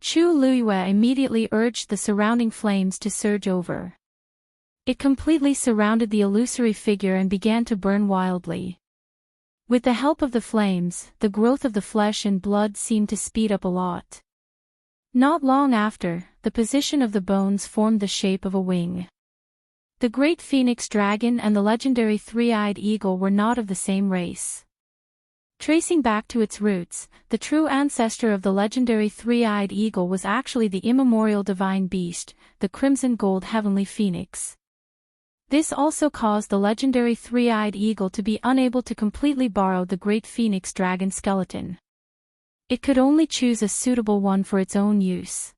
Chu Luyue immediately urged the surrounding flames to surge over. It completely surrounded the illusory figure and began to burn wildly. With the help of the flames, the growth of the flesh and blood seemed to speed up a lot. Not long after, the position of the bones formed the shape of a wing. The great phoenix dragon and the legendary three-eyed eagle were not of the same race. Tracing back to its roots, the true ancestor of the legendary three-eyed eagle was actually the immemorial divine beast, the crimson gold heavenly phoenix. This also caused the legendary three-eyed eagle to be unable to completely borrow the great phoenix dragon skeleton. It could only choose a suitable one for its own use.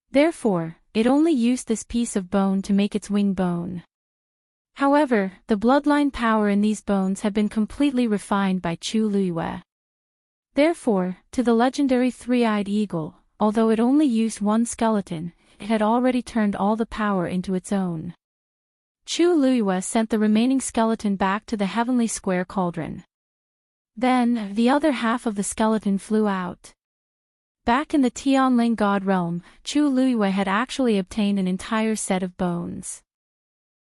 Therefore, it only used this piece of bone to make its wing bone. However, the bloodline power in these bones had been completely refined by Chu Luiyue. Therefore, to the legendary three-eyed eagle, although it only used one skeleton, it had already turned all the power into its own. Chu Luiyue sent the remaining skeleton back to the heavenly square cauldron. Then, the other half of the skeleton flew out. Back in the Tianling God realm, Chu Luiyue had actually obtained an entire set of bones.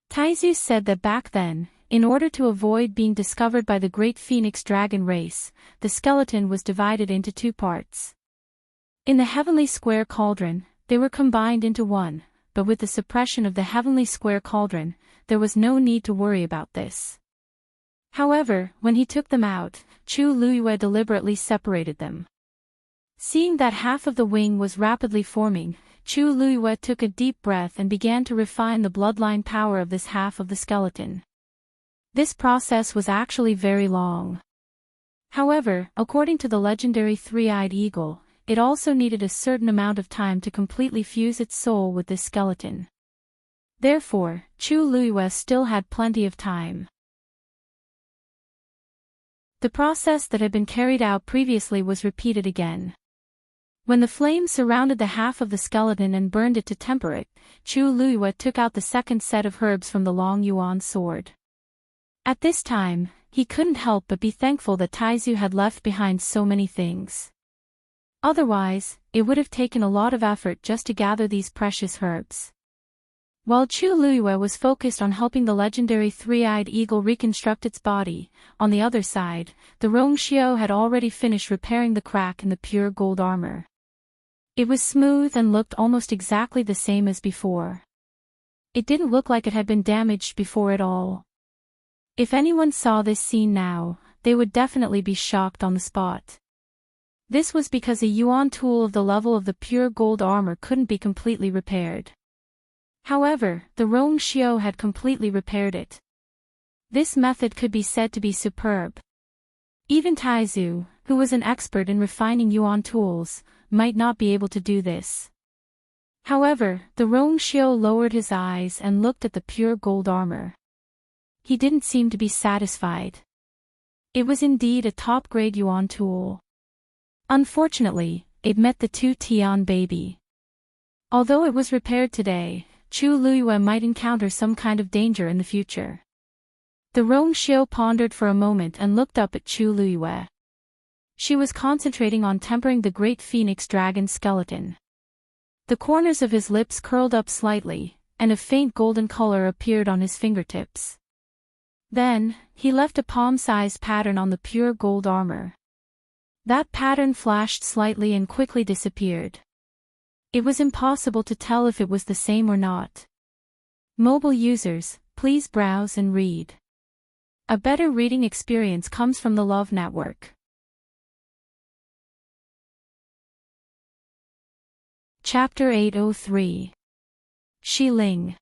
Taizu said that back then, in order to avoid being discovered by the great phoenix dragon race, the skeleton was divided into two parts. In the heavenly square cauldron, they were combined into one, but with the suppression of the heavenly square cauldron, there was no need to worry about this. However, when he took them out, Chu Luiyue deliberately separated them. Seeing that half of the wing was rapidly forming, Chu Luiyue took a deep breath and began to refine the bloodline power of this half of the skeleton. This process was actually very long. However, according to the legendary three-eyed eagle, it also needed a certain amount of time to completely fuse its soul with this skeleton. Therefore, Chu Luiyue still had plenty of time. The process that had been carried out previously was repeated again. When the flames surrounded the half of the skeleton and burned it to temper it, Chu Luiyue took out the second set of herbs from the Long Yuan sword. At this time, he couldn't help but be thankful that Taizu had left behind so many things. Otherwise, it would have taken a lot of effort just to gather these precious herbs. While Chu Luiyue was focused on helping the legendary three-eyed eagle reconstruct its body, on the other side, the Rongxiao had already finished repairing the crack in the pure gold armor. It was smooth and looked almost exactly the same as before. It didn't look like it had been damaged before at all. If anyone saw this scene now, they would definitely be shocked on the spot. This was because a yuan tool of the level of the pure gold armor couldn't be completely repaired. However, the Rongxiao had completely repaired it. This method could be said to be superb. Even Taizu, who was an expert in refining yuan tools, might not be able to do this. However, the Rongxiao lowered his eyes and looked at the pure gold armor. He didn't seem to be satisfied. It was indeed a top-grade yuan tool. Unfortunately, it met the two Tian baby. Although it was repaired today, Chu Luiyue might encounter some kind of danger in the future. The Rongxiao pondered for a moment and looked up at Chu Luiyue. She was concentrating on tempering the great phoenix dragon skeleton. The corners of his lips curled up slightly, and a faint golden color appeared on his fingertips. Then, he left a palm-sized pattern on the pure gold armor. That pattern flashed slightly and quickly disappeared. It was impossible to tell if it was the same or not. Mobile users, please browse and read. A better reading experience comes from the Love Network. Chapter 803. Xiling.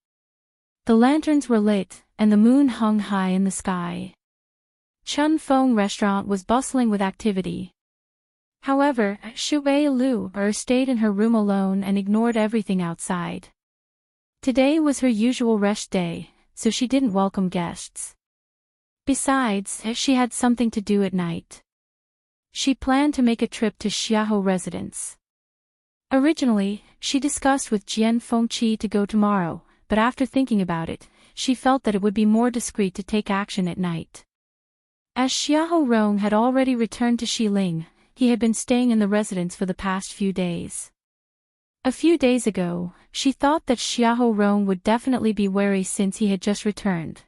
The lanterns were lit, and the moon hung high in the sky. Chun Feng restaurant was bustling with activity. However, Shui Lu stayed in her room alone and ignored everything outside. Today was her usual rest day, so she didn't welcome guests. Besides, she had something to do at night. She planned to make a trip to Xiahou residence. Originally, she discussed with Jian Fengqi to go tomorrow, but after thinking about it, she felt that it would be more discreet to take action at night. As Xiahou Rong had already returned to Xiling, he had been staying in the residence for the past few days. A few days ago, she thought that Xiahou Rong would definitely be wary since he had just returned.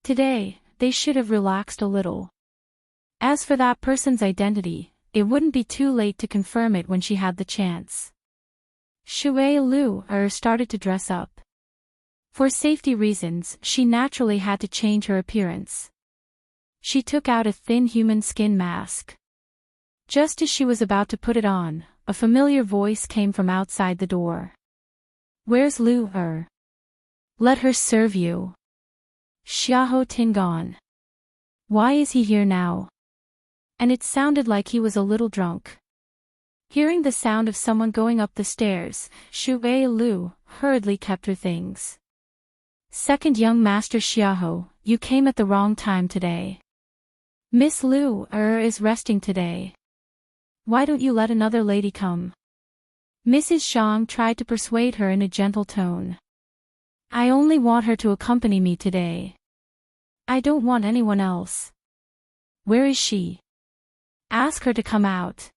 Today, they should have relaxed a little. As for that person's identity, it wouldn't be too late to confirm it when she had the chance. Shui Lu started to dress up. For safety reasons, she naturally had to change her appearance. She took out a thin human skin mask. Just as she was about to put it on, a familiar voice came from outside the door. "Where's Lu? Let her serve you." Xiahou Tin gone. Why is he here now? And it sounded like he was a little drunk. Hearing the sound of someone going up the stairs, Shu Lu hurriedly kept her things. Second young master Xiahou, you came at the wrong time today. Miss Lu is resting today. Why don't you let another lady come? Mrs. Zhang tried to persuade her in a gentle tone. I only want her to accompany me today. I don't want anyone else. Where is she? Ask her to come out.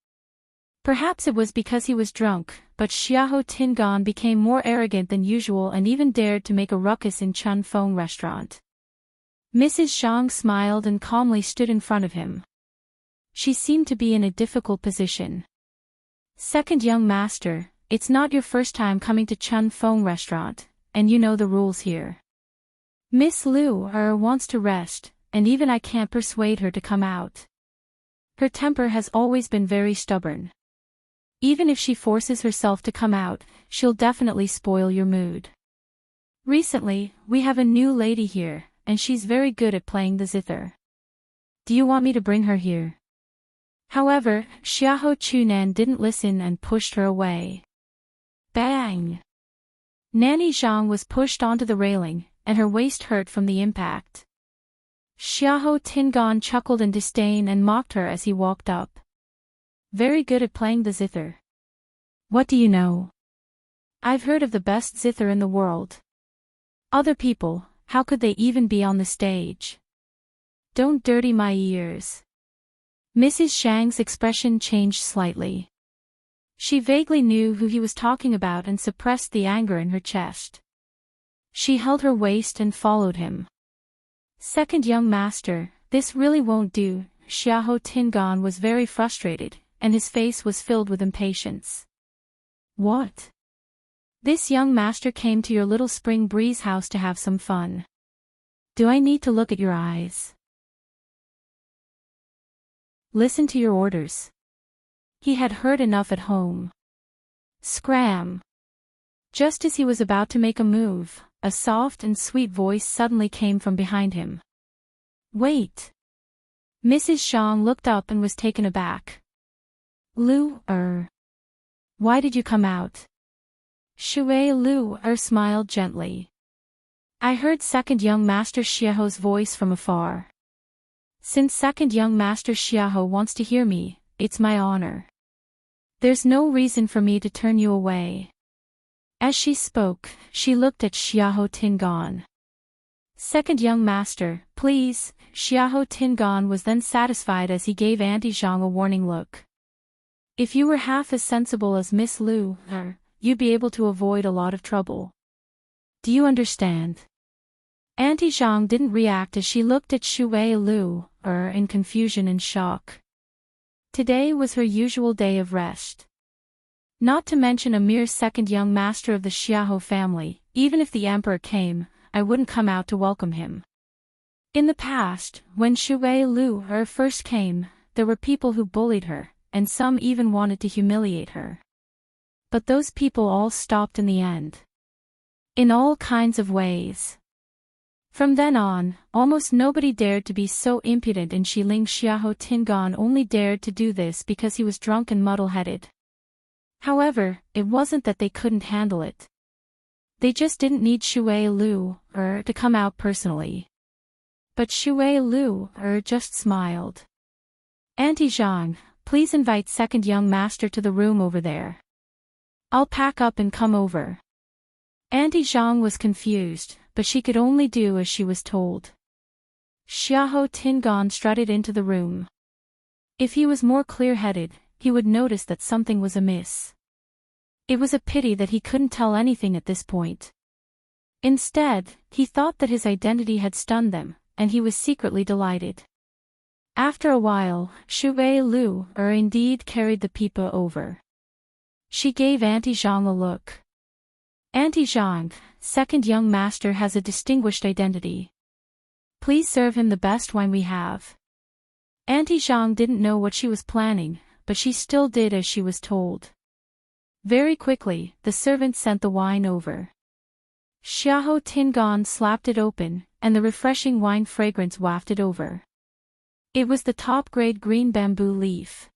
Perhaps it was because he was drunk, but Xiahou Tingan became more arrogant than usual and even dared to make a ruckus in Chun Feng restaurant. Mrs. Zhang smiled and calmly stood in front of him. She seemed to be in a difficult position. Second young master, it's not your first time coming to Chun Feng restaurant, and you know the rules here. Miss Lu wants to rest, and even I can't persuade her to come out. Her temper has always been very stubborn. Even if she forces herself to come out, she'll definitely spoil your mood. Recently, we have a new lady here, and she's very good at playing the zither. Do you want me to bring her here? However, Xiahou Chunan didn't listen and pushed her away. Bang! Nanny Zhang was pushed onto the railing, and her waist hurt from the impact. Xiahou Tingan chuckled in disdain and mocked her as he walked up. Very good at playing the zither. What do you know? I've heard of the best zither in the world. Other people, how could they even be on the stage? Don't dirty my ears. Mrs. Shang's expression changed slightly. She vaguely knew who he was talking about and suppressed the anger in her chest. She held her waist and followed him. Second young master, this really won't do. Xiahou Tingan was very frustrated, and his face was filled with impatience. What? This young master came to your little spring breeze house to have some fun. Do I need to look at your eyes? Listen to your orders. He had heard enough at home. Scram! Just as he was about to make a move, a soft and sweet voice suddenly came from behind him. Wait! Mrs. Zhang looked up and was taken aback. Lu, why did you come out? Shui Lu smiled gently. I heard second young master Xiahou's voice from afar. Since second young master Xiahou wants to hear me, it's my honor. There's no reason for me to turn you away. As she spoke, she looked at Xiahou Tingan. Second young master, please. Xiahou Tingan was then satisfied as he gave Auntie Zhang a warning look. If you were half as sensible as Miss Lu, you'd be able to avoid a lot of trouble. Do you understand? Auntie Zhang didn't react as she looked at Shui Lu, in confusion and shock. Today was her usual day of rest. Not to mention a mere second young master of the Xiahou family, even if the emperor came, I wouldn't come out to welcome him. In the past, when Shui Lu first came, there were people who bullied her, and some even wanted to humiliate her. But those people all stopped in the end. In all kinds of ways. From then on, almost nobody dared to be so impudent, and Xiling Xiahou Tingan only dared to do this because he was drunk and muddle-headed. However, it wasn't that they couldn't handle it. They just didn't need Shui Lu to come out personally. But Shui Lu just smiled. Auntie Zhang, please invite second young master to the room over there. I'll pack up and come over. Auntie Zhang was confused, but she could only do as she was told. Xiahou Tingan strutted into the room. If he was more clear-headed, he would notice that something was amiss. It was a pity that he couldn't tell anything at this point. Instead, he thought that his identity had stunned them, and he was secretly delighted. After a while, Shui Lu indeed carried the pipa over. She gave Auntie Zhang a look. Auntie Zhang, second young master has a distinguished identity. Please serve him the best wine we have. Auntie Zhang didn't know what she was planning, but she still did as she was told. Very quickly, the servant sent the wine over. Xiahou Tingan slapped it open, and the refreshing wine fragrance wafted over. It was the top-grade green bamboo leaf.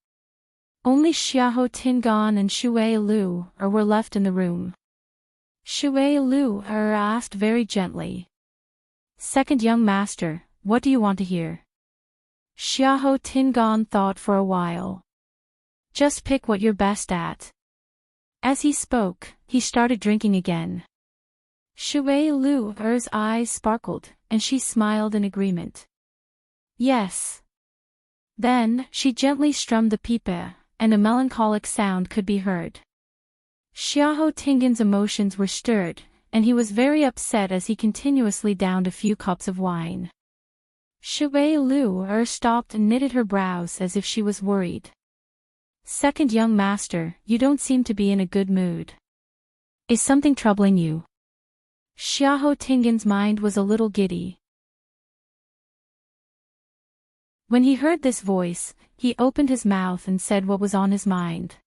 Only Xiahou Tingan and Shui Lu were left in the room. Shui Lu asked very gently. "Second young master, what do you want to hear?" Xiahou Tingan thought for a while. "Just pick what you're best at." As he spoke, he started drinking again. Shui Lu's eyes sparkled, and she smiled in agreement. "Yes." Then, she gently strummed the pipa, and a melancholic sound could be heard. Xiahou Tingan's emotions were stirred, and he was very upset as he continuously downed a few cups of wine. Shui Lu stopped and knitted her brows as if she was worried. "Second young master, you don't seem to be in a good mood. Is something troubling you?" Xiahou Tingan's mind was a little giddy. When he heard this voice, he opened his mouth and said what was on his mind.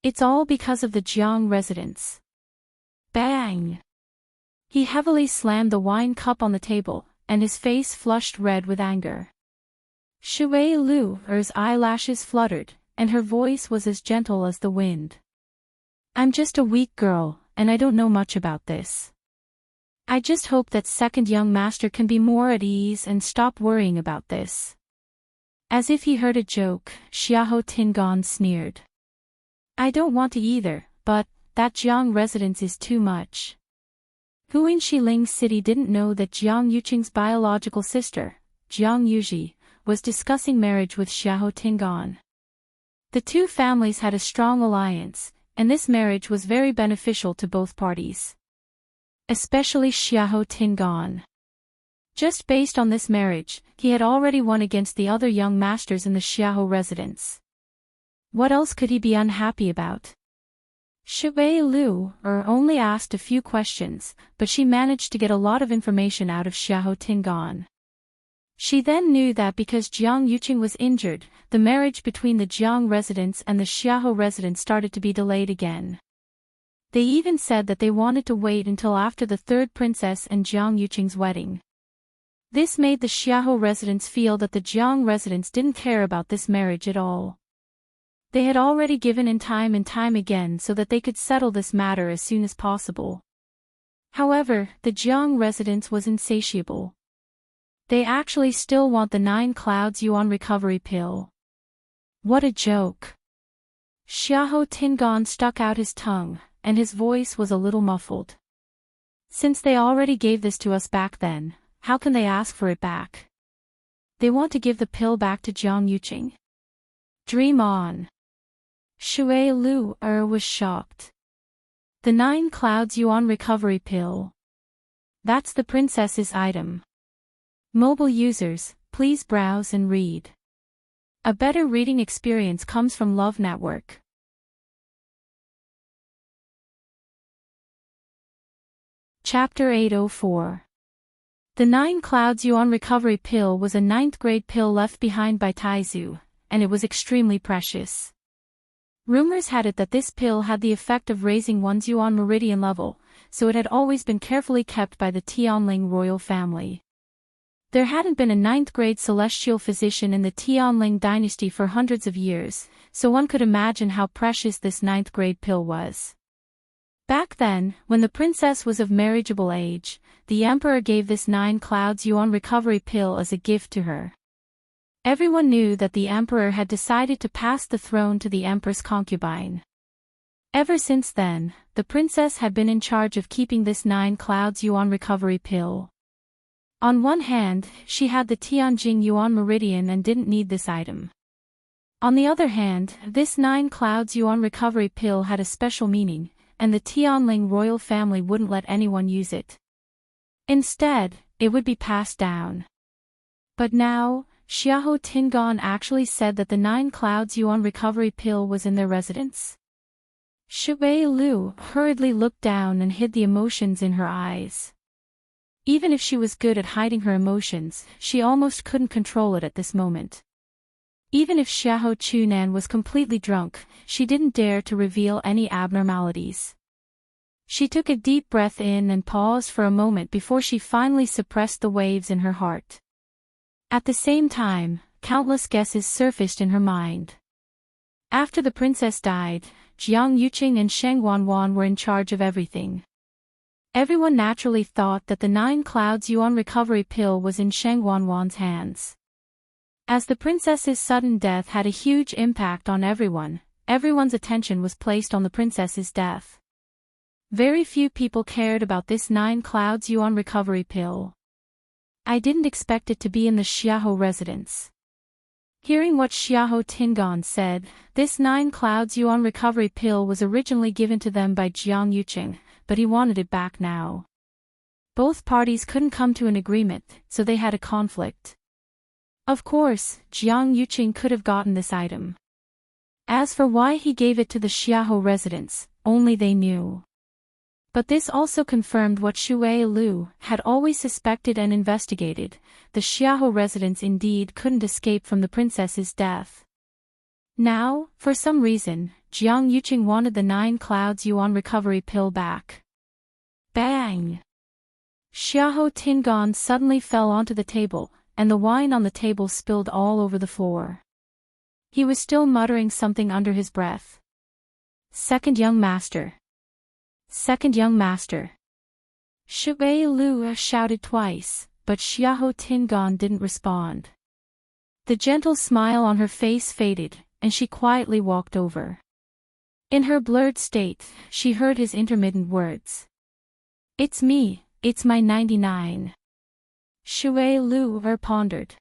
"It's all because of the Jiang residence." Bang! He heavily slammed the wine cup on the table, and his face flushed red with anger. Shui Lu's eyelashes fluttered, and her voice was as gentle as the wind. "I'm just a weak girl, and I don't know much about this. I just hope that second young master can be more at ease and stop worrying about this." As if he heard a joke, Xiahou Tingan sneered. "I don't want to either, but that Jiang residence is too much." Who in Xiling City didn't know that Jiang Yuqing's biological sister, Jiang Yuji, was discussing marriage with Xiahou Tingan? The two families had a strong alliance, and this marriage was very beneficial to both parties. Especially Xiahou Tingan. Just based on this marriage, he had already won against the other young masters in the Xiahou residence. What else could he be unhappy about? Shui Lu only asked a few questions, but she managed to get a lot of information out of Xiahou Tingan. She then knew that because Jiang Yuqing was injured, the marriage between the Jiang residence and the Xiahou residence started to be delayed again. They even said that they wanted to wait until after the third princess and Jiang Yuqing's wedding. This made the Xiahou residents feel that the Jiang residents didn't care about this marriage at all. They had already given in time and time again so that they could settle this matter as soon as possible. However, the Jiang residents was insatiable. They actually still want the 9 Clouds Yuan recovery pill. What a joke. Xiahou Tingan stuck out his tongue, and his voice was a little muffled. Since they already gave this to us back then, how can they ask for it back? They want to give the pill back to Jiang Yuqing. Dream on. Shui Lu was shocked. The 9 Clouds Yuan recovery pill. That's the princess's item. Mobile users, please browse and read. A better reading experience comes from Love Network. Chapter 804. The 9 Clouds Yuan recovery pill was a 9th grade pill left behind by Taizu, and it was extremely precious. Rumors had it that this pill had the effect of raising one's Yuan meridian level, so it had always been carefully kept by the Tianling royal family. There hadn't been a 9th grade celestial physician in the Tianling dynasty for hundreds of years, so one could imagine how precious this 9th grade pill was. Back then, when the princess was of marriageable age, the emperor gave this 9 Clouds Yuan recovery pill as a gift to her. Everyone knew that the emperor had decided to pass the throne to the empress concubine. Ever since then, the princess had been in charge of keeping this 9 Clouds Yuan recovery pill. On one hand, she had the Tianjing Yuan meridian and didn't need this item. On the other hand, this 9 Clouds Yuan recovery pill had a special meaning, and the Tianling royal family wouldn't let anyone use it. Instead, it would be passed down. But now, Xiahou Tingan actually said that the 9 Clouds Yuan recovery pill was in their residence. Shui Lu hurriedly looked down and hid the emotions in her eyes. Even if she was good at hiding her emotions, she almost couldn't control it at this moment. Even if Xiahou Chunan was completely drunk, she didn't dare to reveal any abnormalities. She took a deep breath in and paused for a moment before she finally suppressed the waves in her heart. At the same time, countless guesses surfaced in her mind. After the princess died, Jiang Yuqing and Sheng Wanwan were in charge of everything. Everyone naturally thought that the 9 Clouds Yuan recovery pill was in Sheng Wanwan's hands. As the princess's sudden death had a huge impact on everyone, everyone's attention was placed on the princess's death. Very few people cared about this 9 Clouds Yuan recovery pill. I didn't expect it to be in the Xiaohou residence. Hearing what Xiaohou Tingan said, this 9 Clouds Yuan recovery pill was originally given to them by Jiang Yuqing, but he wanted it back now. Both parties couldn't come to an agreement, so they had a conflict. Of course, Jiang Yuqing could have gotten this item. As for why he gave it to the Xiaohou residence, only they knew. But this also confirmed what Shui Lu had always suspected and investigated: the Xiaohou residence indeed couldn't escape from the princess's death. Now, for some reason, Jiang Yuqing wanted the 9 Clouds Yuan recovery pill back. Bang! Xiaohou Tingan suddenly fell onto the table, and the wine on the table spilled all over the floor. He was still muttering something under his breath. Second young master. Second young master. Shui Lu shouted twice, but Xiaohou Tingan didn't respond. The gentle smile on her face faded, and she quietly walked over. In her blurred state, she heard his intermittent words. It's me, it's my 99. Shui Lu pondered.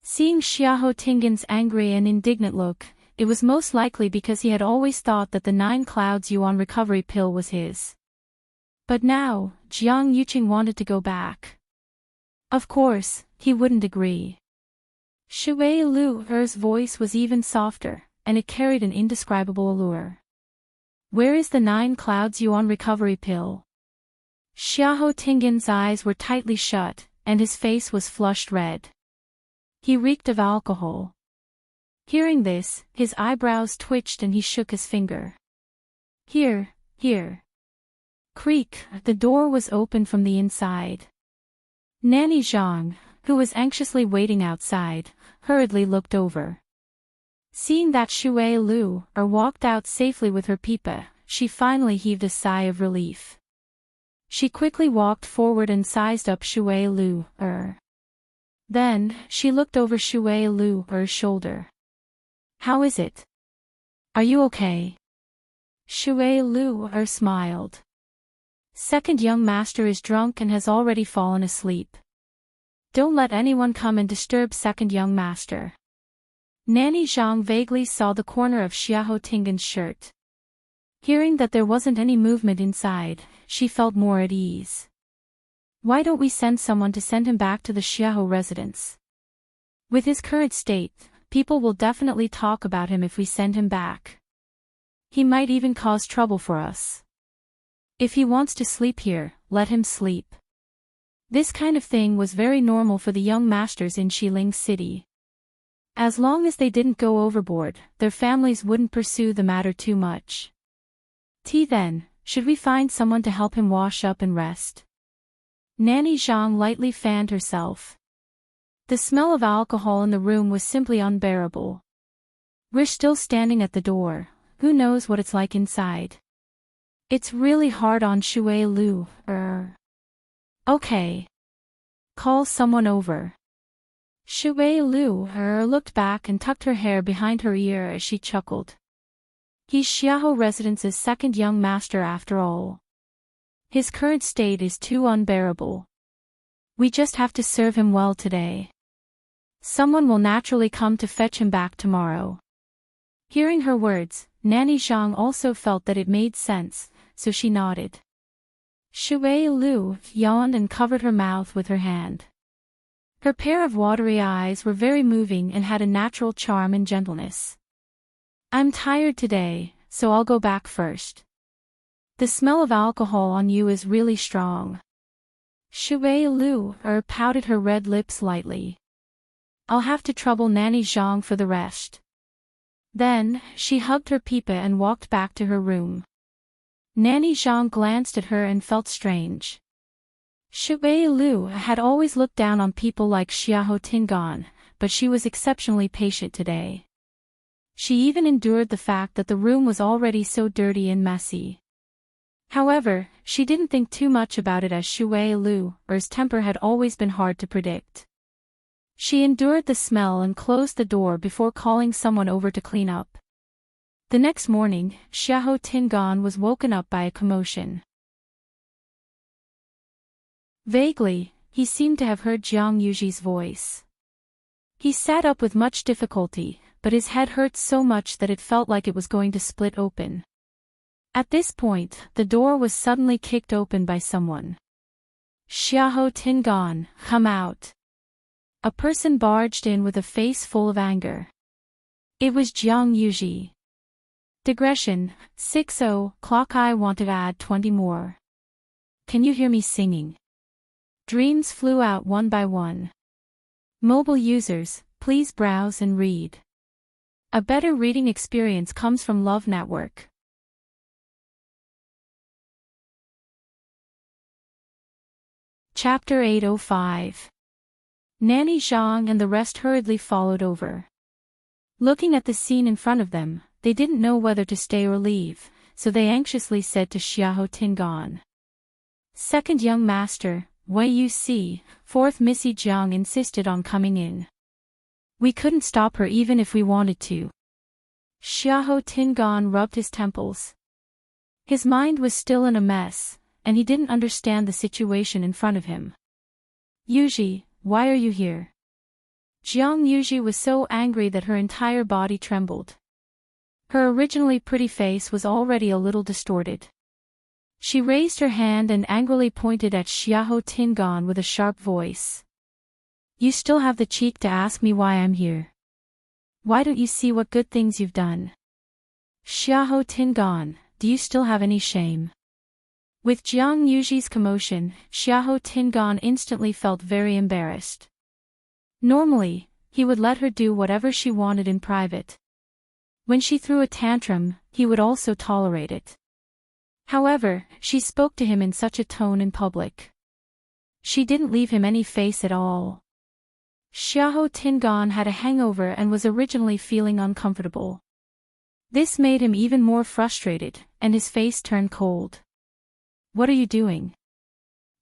Seeing Xiaohou Tingan's angry and indignant look, it was most likely because he had always thought that the 9 Clouds Yuan recovery pill was his. But now, Jiang Yuqing wanted to go back. Of course, he wouldn't agree. Shui Lu's voice was even softer, and it carried an indescribable allure. Where is the 9 Clouds Yuan recovery pill? Xiaohou Tingan's eyes were tightly shut, and his face was flushed red. He reeked of alcohol. Hearing this, his eyebrows twitched and he shook his finger. Here, here. Creak, the door was opened from the inside. Nanny Zhang, who was anxiously waiting outside, hurriedly looked over. Seeing that Shui Lu walked out safely with her pipa, she finally heaved a sigh of relief. She quickly walked forward and sized up Shui Lu. Then, she looked over Shui Lu's shoulder. How is it? Are you okay? Shui Lu smiled. Second young master is drunk and has already fallen asleep. Don't let anyone come and disturb second young master. Nanny Zhang vaguely saw the corner of Xiaohou Tingan's shirt. Hearing that there wasn't any movement inside, she felt more at ease. Why don't we send someone to send him back to the Xiaohou residence? With his current state, people will definitely talk about him if we send him back. He might even cause trouble for us. If he wants to sleep here, let him sleep. This kind of thing was very normal for the young masters in Xiling City. As long as they didn't go overboard, their families wouldn't pursue the matter too much. Then, should we find someone to help him wash up and rest? Nanny Zhang lightly fanned herself. The smell of alcohol in the room was simply unbearable. We're still standing at the door, who knows what it's like inside? It's really hard on Shui Lu. Okay. Call someone over. Shui Lu looked back and tucked her hair behind her ear as she chuckled. He's Xiaohou Residence's second young master after all. His current state is too unbearable. We just have to serve him well today. Someone will naturally come to fetch him back tomorrow. Hearing her words, Nanny Zhang also felt that it made sense, so she nodded. Shui Lu yawned and covered her mouth with her hand. Her pair of watery eyes were very moving and had a natural charm and gentleness. I'm tired today, so I'll go back first. The smell of alcohol on you is really strong. Shui Lu pouted her red lips lightly. I'll have to trouble Nanny Zhang for the rest. Then, she hugged her Pipa and walked back to her room. Nanny Zhang glanced at her and felt strange. Shui Lu had always looked down on people like Xiahou Tingan, but she was exceptionally patient today. She even endured the fact that the room was already so dirty and messy. However, she didn't think too much about it as Shui Lu's temper had always been hard to predict. She endured the smell and closed the door before calling someone over to clean up. The next morning, Xiahou Tingan was woken up by a commotion. Vaguely, he seemed to have heard Jiang Yuji's voice. He sat up with much difficulty, but his head hurt so much that it felt like it was going to split open. At this point, the door was suddenly kicked open by someone. Xiahou Tingan, come out. A person barged in with a face full of anger. It was Jiang Yuji. Digression, 60, clock I want to add 20 more. Can you hear me singing? Dreams flew out one by one. Mobile users, please browse and read. A better reading experience comes from Love Network. Chapter 805. Nanny Zhang and the rest hurriedly followed over. Looking at the scene in front of them, they didn't know whether to stay or leave, so they anxiously said to Xiahou Tingan. Second young master, Wei you see, fourth Missy Jiang insisted on coming in. We couldn't stop her even if we wanted to. Xiahou Tingan rubbed his temples. His mind was still in a mess, and he didn't understand the situation in front of him. Yuji, why are you here? Jiang Yuji was so angry that her entire body trembled. Her originally pretty face was already a little distorted. She raised her hand and angrily pointed at Xiahou Tingan with a sharp voice. You still have the cheek to ask me why I'm here. Why don't you see what good things you've done? Xiahou Tingan, do you still have any shame? With Jiang Yuji's commotion, Xiahou Tingan instantly felt very embarrassed. Normally, he would let her do whatever she wanted in private. When she threw a tantrum, he would also tolerate it. However, she spoke to him in such a tone in public. She didn't leave him any face at all. Xiahou Tingan had a hangover and was originally feeling uncomfortable. This made him even more frustrated, and his face turned cold. What are you doing?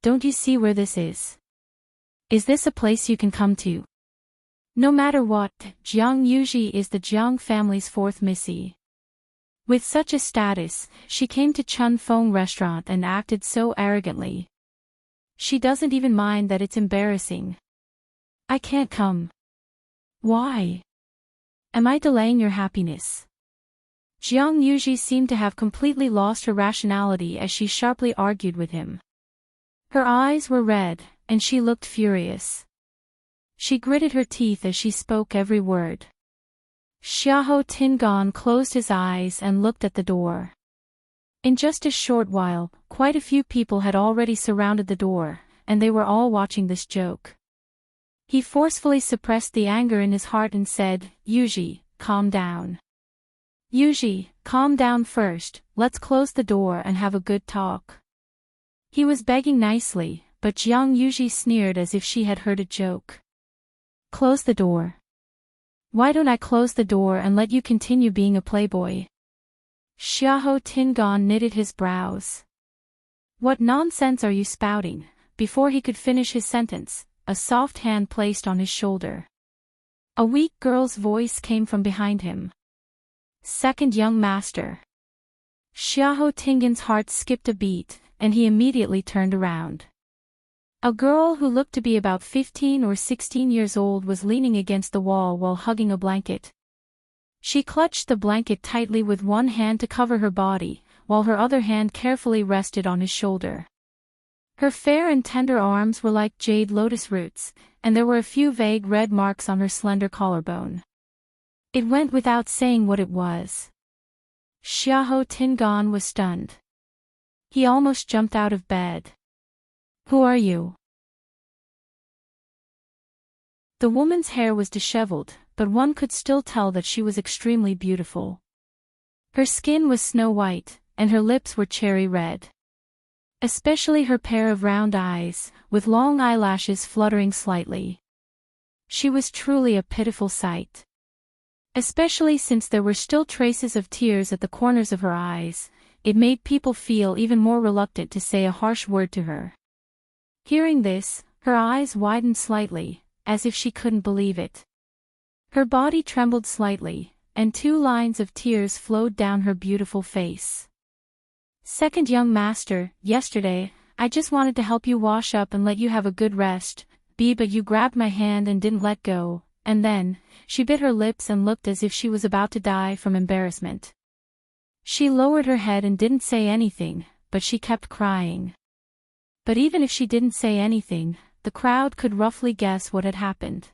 Don't you see where this is? Is this a place you can come to? No matter what, Jiang Yuji is the Jiang family's fourth Missy. With such a status, she came to Chun Feng restaurant and acted so arrogantly. She doesn't even mind that it's embarrassing. I can't come. Why? Am I delaying your happiness? Jiang Yuji seemed to have completely lost her rationality as she sharply argued with him. Her eyes were red, and she looked furious. She gritted her teeth as she spoke every word. Xiahou Tingan closed his eyes and looked at the door. In just a short while, quite a few people had already surrounded the door, and they were all watching this joke. He forcefully suppressed the anger in his heart and said, Yuji, calm down. Yuji, calm down first, let's close the door and have a good talk. He was begging nicely, but Jiang Yuji sneered as if she had heard a joke. Close the door. Why don't I close the door and let you continue being a playboy? Xiahou Tingan knitted his brows. What nonsense are you spouting? Before he could finish his sentence, a soft hand placed on his shoulder. A weak girl's voice came from behind him. Second young master. Xiahou Tingan's heart skipped a beat, and he immediately turned around. A girl who looked to be about 15 or 16 years old was leaning against the wall while hugging a blanket. She clutched the blanket tightly with one hand to cover her body, while her other hand carefully rested on his shoulder. Her fair and tender arms were like jade lotus roots, and there were a few vague red marks on her slender collarbone. It went without saying what it was. Xiahou Tingan was stunned. He almost jumped out of bed. Who are you? The woman's hair was disheveled, but one could still tell that she was extremely beautiful. Her skin was snow white, and her lips were cherry red. Especially her pair of round eyes, with long eyelashes fluttering slightly. She was truly a pitiful sight. Especially since there were still traces of tears at the corners of her eyes, it made people feel even more reluctant to say a harsh word to her. Hearing this, her eyes widened slightly, as if she couldn't believe it. Her body trembled slightly, and 2 lines of tears flowed down her beautiful face. Second young master, yesterday, I just wanted to help you wash up and let you have a good rest, but you grabbed my hand and didn't let go, and then, she bit her lips and looked as if she was about to die from embarrassment. She lowered her head and didn't say anything, but she kept crying. But even if she didn't say anything, the crowd could roughly guess what had happened.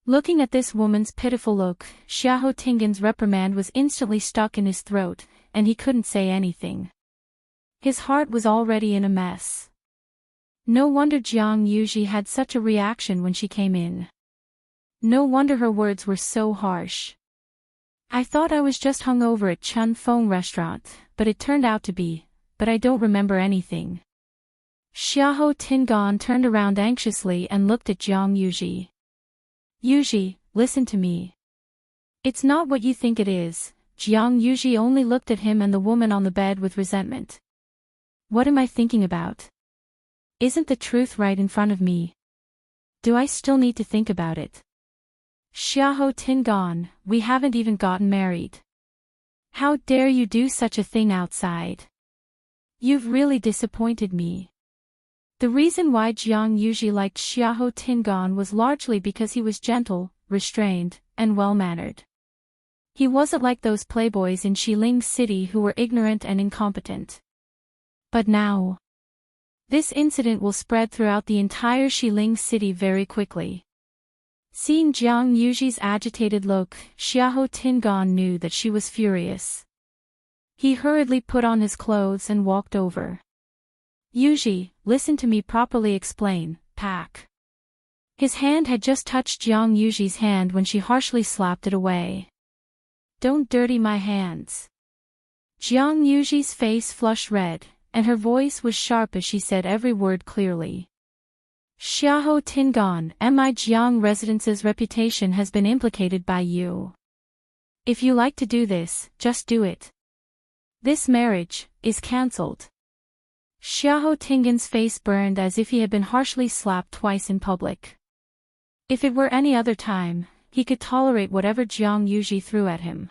Looking at this woman's pitiful look, Xiahou Tingan's reprimand was instantly stuck in his throat, and he couldn't say anything. His heart was already in a mess. No wonder Jiang Yuji had such a reaction when she came in. No wonder her words were so harsh. I thought I was just hungover at Chun Fong restaurant, but it turned out to be, but I don't remember anything. Xiahou Tingan turned around anxiously and looked at Jiang Yuji. Yuji, listen to me. It's not what you think it is. Jiang Yuji only looked at him and the woman on the bed with resentment. What am I thinking about? Isn't the truth right in front of me? Do I still need to think about it? Xiahou Tingan, we haven't even gotten married. How dare you do such a thing outside? You've really disappointed me. The reason why Jiang Yuji liked Xiahou Tingan was largely because he was gentle, restrained, and well-mannered. He wasn't like those playboys in Xiling City who were ignorant and incompetent. But now, this incident will spread throughout the entire Xiling City very quickly. Seeing Jiang Yuji's agitated look, Xiahou Tingan knew that she was furious. He hurriedly put on his clothes and walked over. Yuji, listen to me properly explain, Pack. His hand had just touched Jiang Yuji's hand when she harshly slapped it away. Don't dirty my hands. Jiang Yuji's face flushed red, and her voice was sharp as she said every word clearly. Xiahou Tingan, my Jiang residence's reputation has been implicated by you. If you like to do this, just do it. This marriage is cancelled. Xiahou Tingan's face burned as if he had been harshly slapped twice in public. If it were any other time, he could tolerate whatever Jiang Yuji threw at him.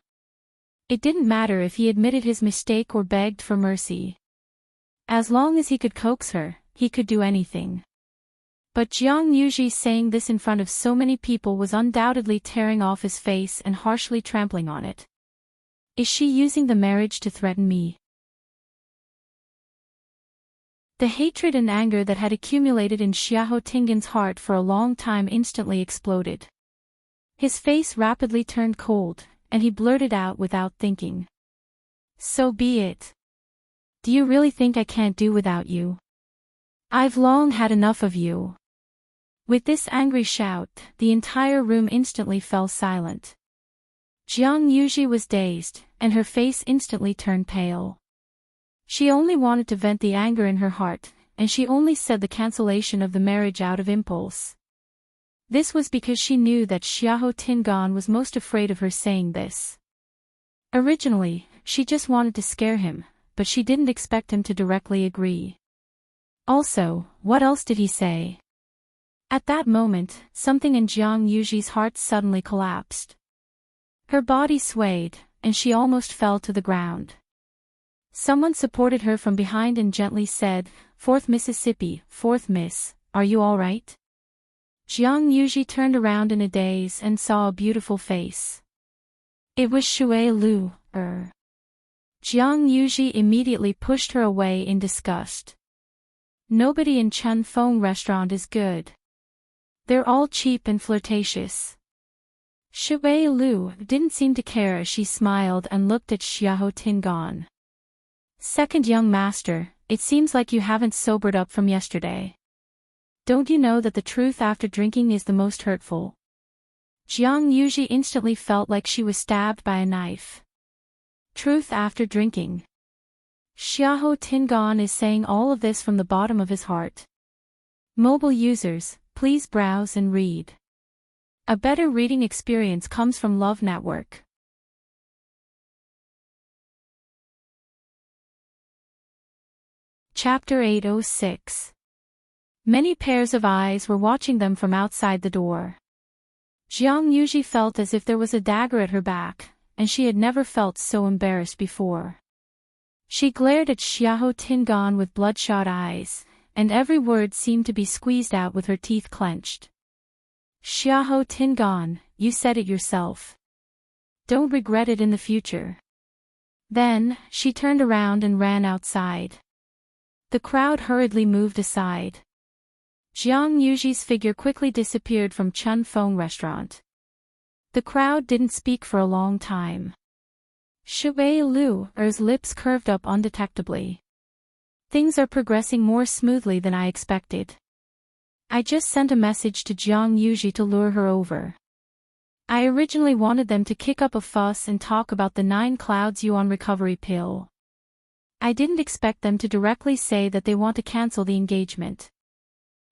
It didn't matter if he admitted his mistake or begged for mercy. As long as he could coax her, he could do anything. But Jiang Yuji saying this in front of so many people was undoubtedly tearing off his face and harshly trampling on it. Is she using the marriage to threaten me? The hatred and anger that had accumulated in Xiahou Tingan's heart for a long time instantly exploded. His face rapidly turned cold, and he blurted out without thinking. So be it. Do you really think I can't do without you? I've long had enough of you. With this angry shout, the entire room instantly fell silent. Jiang Yuji was dazed, and her face instantly turned pale. She only wanted to vent the anger in her heart, and she only said the cancellation of the marriage out of impulse. This was because she knew that Xiahou Tingan was most afraid of her saying this. Originally, she just wanted to scare him, but she didn't expect him to directly agree. Also, what else did he say? At that moment, something in Jiang Yuji's heart suddenly collapsed. Her body swayed, and she almost fell to the ground. Someone supported her from behind and gently said, "Fourth Mississippi, fourth Miss, are you all right?" Jiang Yuji turned around in a daze and saw a beautiful face. It was Shui Lu. Jiang Yuji immediately pushed her away in disgust. Nobody in Chun Fong restaurant is good. They're all cheap and flirtatious. Shui Lu didn't seem to care as she smiled and looked at Xiahou Tingan. Second young master, it seems like you haven't sobered up from yesterday. Don't you know that the truth after drinking is the most hurtful? Jiang Yuji instantly felt like she was stabbed by a knife. Truth after drinking. Xiahou Tingan is saying all of this from the bottom of his heart. Mobile users, please browse and read. A better reading experience comes from Love Network. Chapter 806. Many pairs of eyes were watching them from outside the door. Jiang Yuji felt as if there was a dagger at her back, and she had never felt so embarrassed before. She glared at Xiahou Tingan with bloodshot eyes, and every word seemed to be squeezed out with her teeth clenched. Xiahou Tingan, you said it yourself. Don't regret it in the future. Then, she turned around and ran outside. The crowd hurriedly moved aside. Jiang Yuji's figure quickly disappeared from Chun Feng restaurant. The crowd didn't speak for a long time. Shui Lu's lips curved up undetectably. Things are progressing more smoothly than I expected. I just sent a message to Jiang Yuji to lure her over. I originally wanted them to kick up a fuss and talk about the 9 clouds yuan recovery pill. I didn't expect them to directly say that they want to cancel the engagement.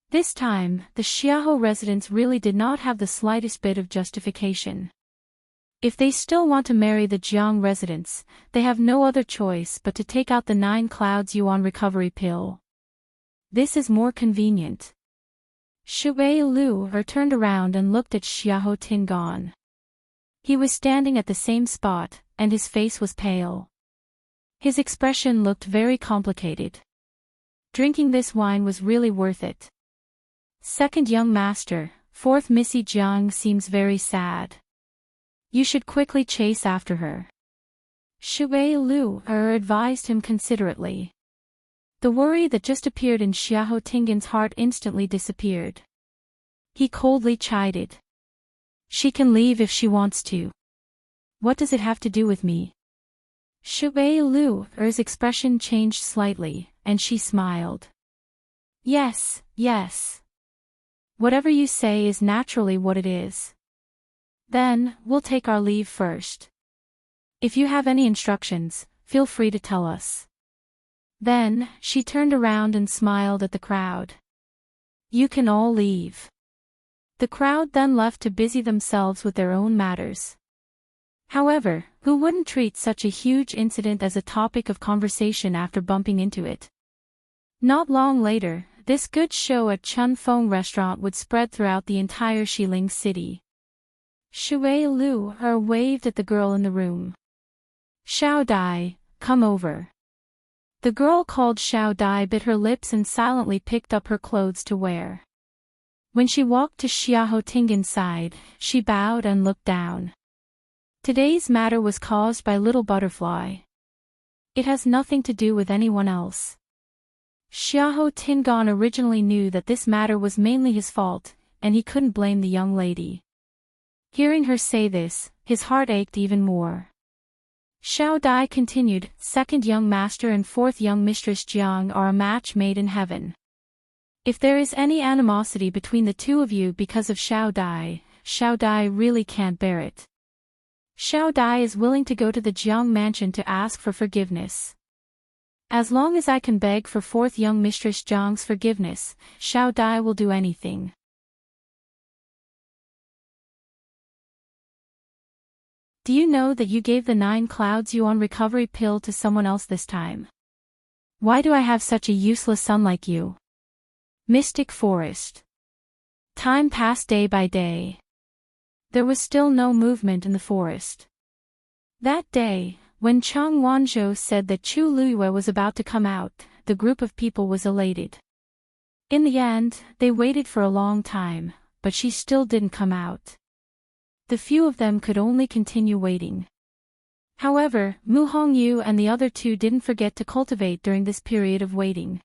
This time, the Xiahou residents really did not have the slightest bit of justification. If they still want to marry the Jiang residents, they have no other choice but to take out the 9 clouds yuan recovery pill. This is more convenient. Shui Lu turned around and looked at Xiahou Tingan. He was standing at the same spot, and his face was pale. His expression looked very complicated. Drinking this wine was really worth it. Second young master, 4th Missy Jiang seems very sad. You should quickly chase after her. Shui Lu advised him considerately. The worry that just appeared in Xiahou Tingan's heart instantly disappeared. He coldly chided. She can leave if she wants to. What does it have to do with me? Shui Lu's expression changed slightly, and she smiled. Yes, yes. Whatever you say is naturally what it is. Then, we'll take our leave first. If you have any instructions, feel free to tell us. Then, she turned around and smiled at the crowd. You can all leave. The crowd then left to busy themselves with their own matters. However, who wouldn't treat such a huge incident as a topic of conversation after bumping into it? Not long later, this good show at Chun Feng restaurant would spread throughout the entire Xiling city. Shui Lu waved at the girl in the room. Xiao Dai, come over. The girl called Xiao Dai bit her lips and silently picked up her clothes to wear. When she walked to Xiahou Tingan's side, she bowed and looked down. Today's matter was caused by Little Butterfly. It has nothing to do with anyone else. Xiahou Tingan originally knew that this matter was mainly his fault, and he couldn't blame the young lady. Hearing her say this, his heart ached even more. Xiao Dai continued, 2nd young master and 4th young mistress Jiang are a match made in heaven. If there is any animosity between the two of you because of Xiao Dai really can't bear it. Xiao Dai is willing to go to the Jiang mansion to ask for forgiveness. As long as I can beg for 4th young mistress Jiang's forgiveness, Xiao Dai will do anything. Do you know that you gave the 9 clouds yuan recovery pill to someone else this time? Why do I have such a useless son like you? Mystic Forest. Time passed day by day. There was still no movement in the forest. That day, when Chang Wanzhou said that Chu Luyue was about to come out, the group of people was elated. In the end, they waited for a long time, but she still didn't come out. The few of them could only continue waiting. However, Mu Hongyu and the other 2 didn't forget to cultivate during this period of waiting.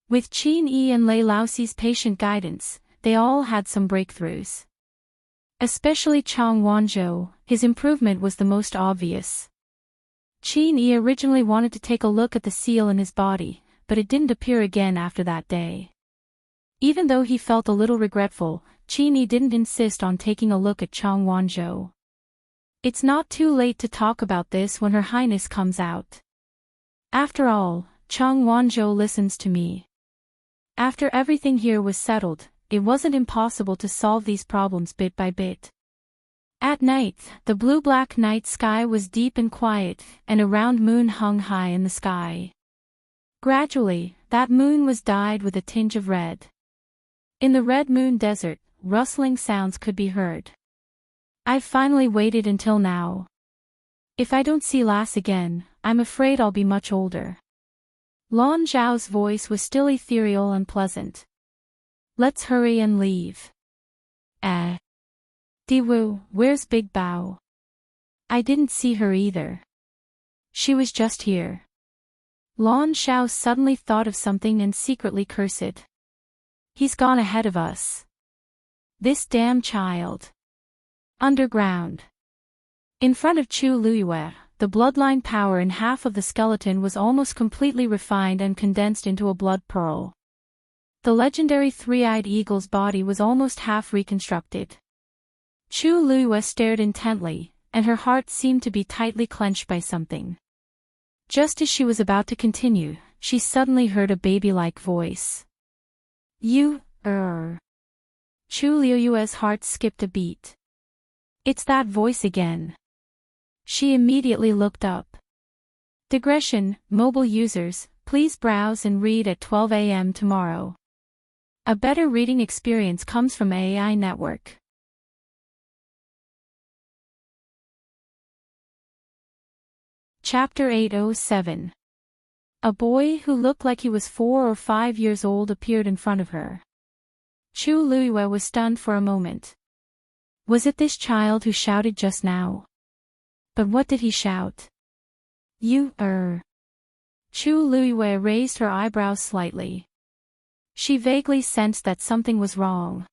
With Qin Yi and Lei Laoxi's patient guidance, they all had some breakthroughs. Especially Chang Wanzhou, his improvement was the most obvious. Qin Yi originally wanted to take a look at the seal in his body, but it didn't appear again after that day. Even though he felt a little regretful, Chini didn't insist on taking a look at Chang Wanzhou. It's not too late to talk about this when Her Highness comes out. After all, Chang Wanzhou listens to me. After everything here was settled, it wasn't impossible to solve these problems bit by bit. At night, the blue-black night sky was deep and quiet, and a round moon hung high in the sky. Gradually, that moon was dyed with a tinge of red. In the Red Moon Desert, rustling sounds could be heard. I've finally waited until now. If I don't see Lass again, I'm afraid I'll be much older. Lan Zhao's voice was still ethereal and pleasant. Let's hurry and leave. Diwu, where's Big Bao? I didn't see her either. She was just here. Lan Zhao suddenly thought of something and secretly cursed. He's gone ahead of us. This damn child. Underground. In front of Chu Luyue, the bloodline power in half of the skeleton was almost completely refined and condensed into a blood pearl. The legendary three-eyed eagle's body was almost half reconstructed. Chu Luyue stared intently, and her heart seemed to be tightly clenched by something. Just as she was about to continue, she suddenly heard a baby-like voice. Chu Luyue's heart skipped a beat. It's that voice again. She immediately looked up. Digression, mobile users, please browse and read at 12 a.m. tomorrow. A better reading experience comes from AI Network. Chapter 807. A boy who looked like he was 4 or 5 years old appeared in front of her. Chu Luyue was stunned for a moment. Was it this child who shouted just now? But what did he shout? Chu Luyue raised her eyebrows slightly. She vaguely sensed that something was wrong.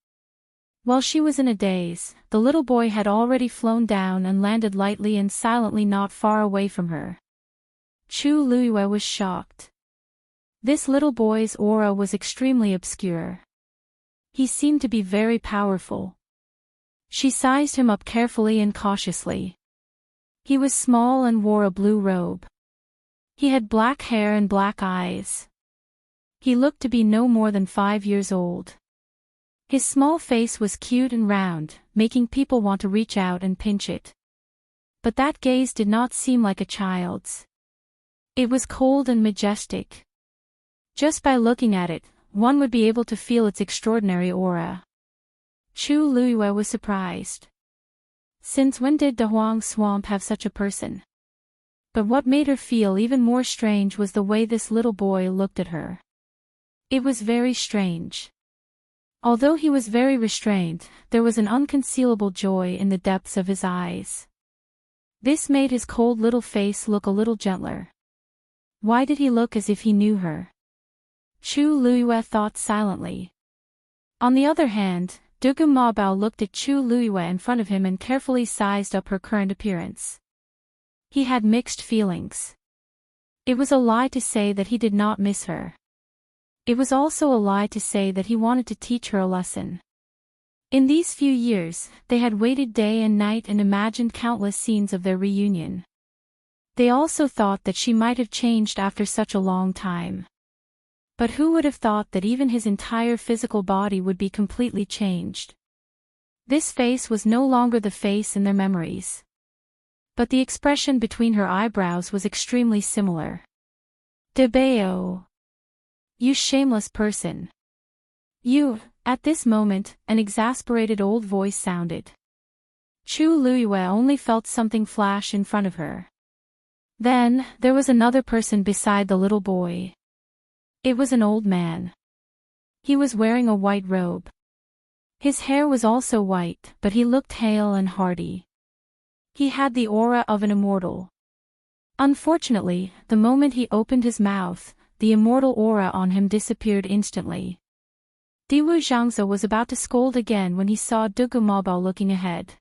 While she was in a daze, the little boy had already flown down and landed lightly and silently not far away from her. Chu Luyue was shocked. This little boy's aura was extremely obscure. He seemed to be very powerful. She sized him up carefully and cautiously. He was small and wore a blue robe. He had black hair and black eyes. He looked to be no more than 5 years old. His small face was cute and round, making people want to reach out and pinch it. But that gaze did not seem like a child's. It was cold and majestic. Just by looking at it, one would be able to feel its extraordinary aura. Chu Luyue was surprised. Since when did the Huang Swamp have such a person? But what made her feel even more strange was the way this little boy looked at her. It was very strange. Although he was very restrained, there was an unconcealable joy in the depths of his eyes. This made his cold little face look a little gentler. Why did he look as if he knew her? Chu Luyue thought silently. On the other hand, Dugu Mabao looked at Chu Luyue in front of him and carefully sized up her current appearance. He had mixed feelings. It was a lie to say that he did not miss her. It was also a lie to say that he wanted to teach her a lesson. In these few years, they had waited day and night and imagined countless scenes of their reunion. They also thought that she might have changed after such a long time. But who would have thought that even his entire physical body would be completely changed? This face was no longer the face in their memories. But the expression between her eyebrows was extremely similar. Debao. You shameless person. You, at this moment, an exasperated old voice sounded. Chu Luyue only felt something flash in front of her. Then, there was another person beside the little boy. It was an old man. He was wearing a white robe. His hair was also white, but he looked hale and hearty. He had the aura of an immortal. Unfortunately, the moment he opened his mouth, the immortal aura on him disappeared instantly. Diwu Zhangze was about to scold again when he saw Dugu Mabao looking ahead.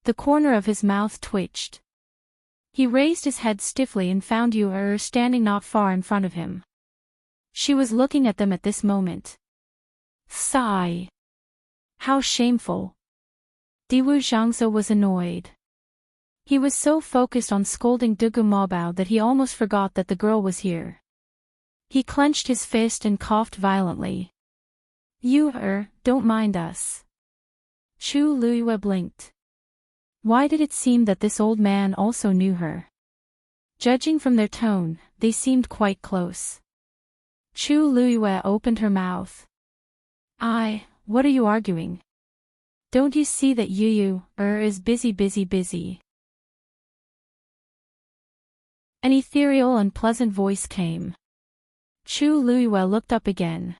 The corner of his mouth twitched. He raised his head stiffly and found Yu standing not far in front of him. She was looking at them at this moment. Sigh. How shameful. Diwu Zhangzhou was annoyed. He was so focused on scolding Dugu Mobao that he almost forgot that the girl was here. He clenched his fist and coughed violently. Don't mind us. Chu Luiyue blinked. Why did it seem that this old man also knew her? Judging from their tone, they seemed quite close. Chu Luiyue opened her mouth. What are you arguing? Don't you see that is busy? An ethereal and pleasant voice came. Chu Luiyue looked up again.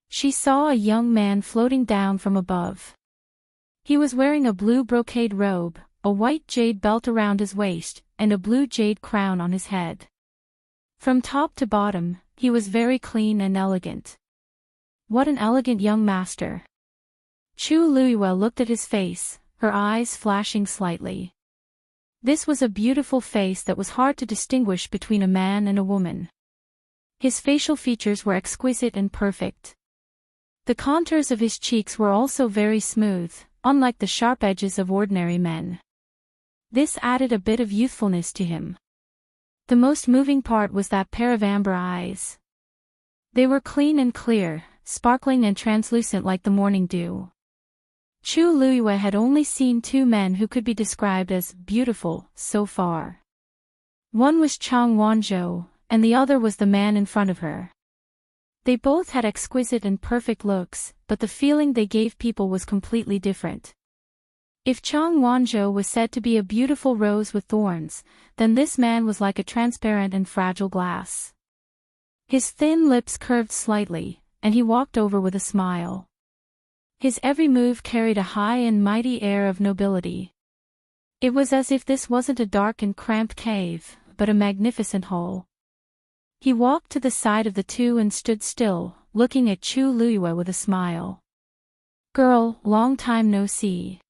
She saw a young man floating down from above. He was wearing a blue brocade robe, a white jade belt around his waist, and a blue jade crown on his head. From top to bottom, he was very clean and elegant. What an elegant young master. Chu Luiyue looked at his face, her eyes flashing slightly. This was a beautiful face that was hard to distinguish between a man and a woman. His facial features were exquisite and perfect. The contours of his cheeks were also very smooth, unlike the sharp edges of ordinary men. This added a bit of youthfulness to him. The most moving part was that pair of amber eyes. They were clean and clear, sparkling and translucent like the morning dew. Chu Luiyue had only seen two men who could be described as beautiful so far. One was Chang Wanzhou, and the other was the man in front of her. They both had exquisite and perfect looks, but the feeling they gave people was completely different. If Chang Wanzhou was said to be a beautiful rose with thorns, then this man was like a transparent and fragile glass. His thin lips curved slightly, and he walked over with a smile. His every move carried a high and mighty air of nobility. It was as if this wasn't a dark and cramped cave, but a magnificent hall. He walked to the side of the two and stood still, looking at Chu Luiyue with a smile. Girl, long time no see.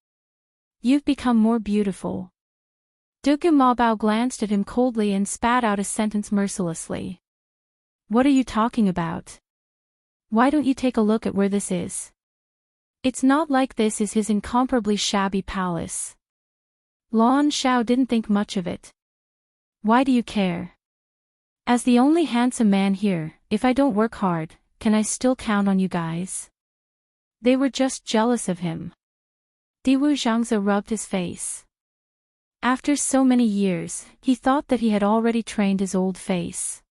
You've become more beautiful. Dugu Mobao glanced at him coldly and spat out a sentence mercilessly. What are you talking about? Why don't you take a look at where this is? It's not like this is his incomparably shabby palace. Lan Xiao didn't think much of it. Why do you care? As the only handsome man here, if I don't work hard, can I still count on you guys? They were just jealous of him. Diwu Zhangzhou rubbed his face. After so many years, he thought that he had already trained his old face.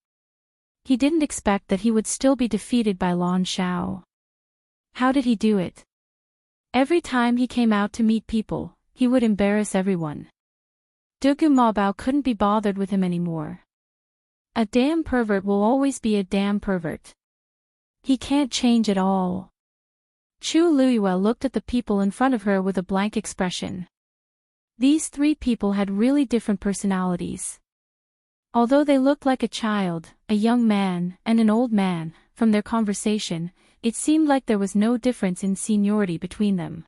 He didn't expect that he would still be defeated by Lan Xiao. How did he do it? Every time he came out to meet people, he would embarrass everyone. Dugu Mobao couldn't be bothered with him anymore. A damn pervert will always be a damn pervert. He can't change at all. Chu Luiyue looked at the people in front of her with a blank expression. These three people had really different personalities. Although they looked like a child, a young man, and an old man, from their conversation, it seemed like there was no difference in seniority between them.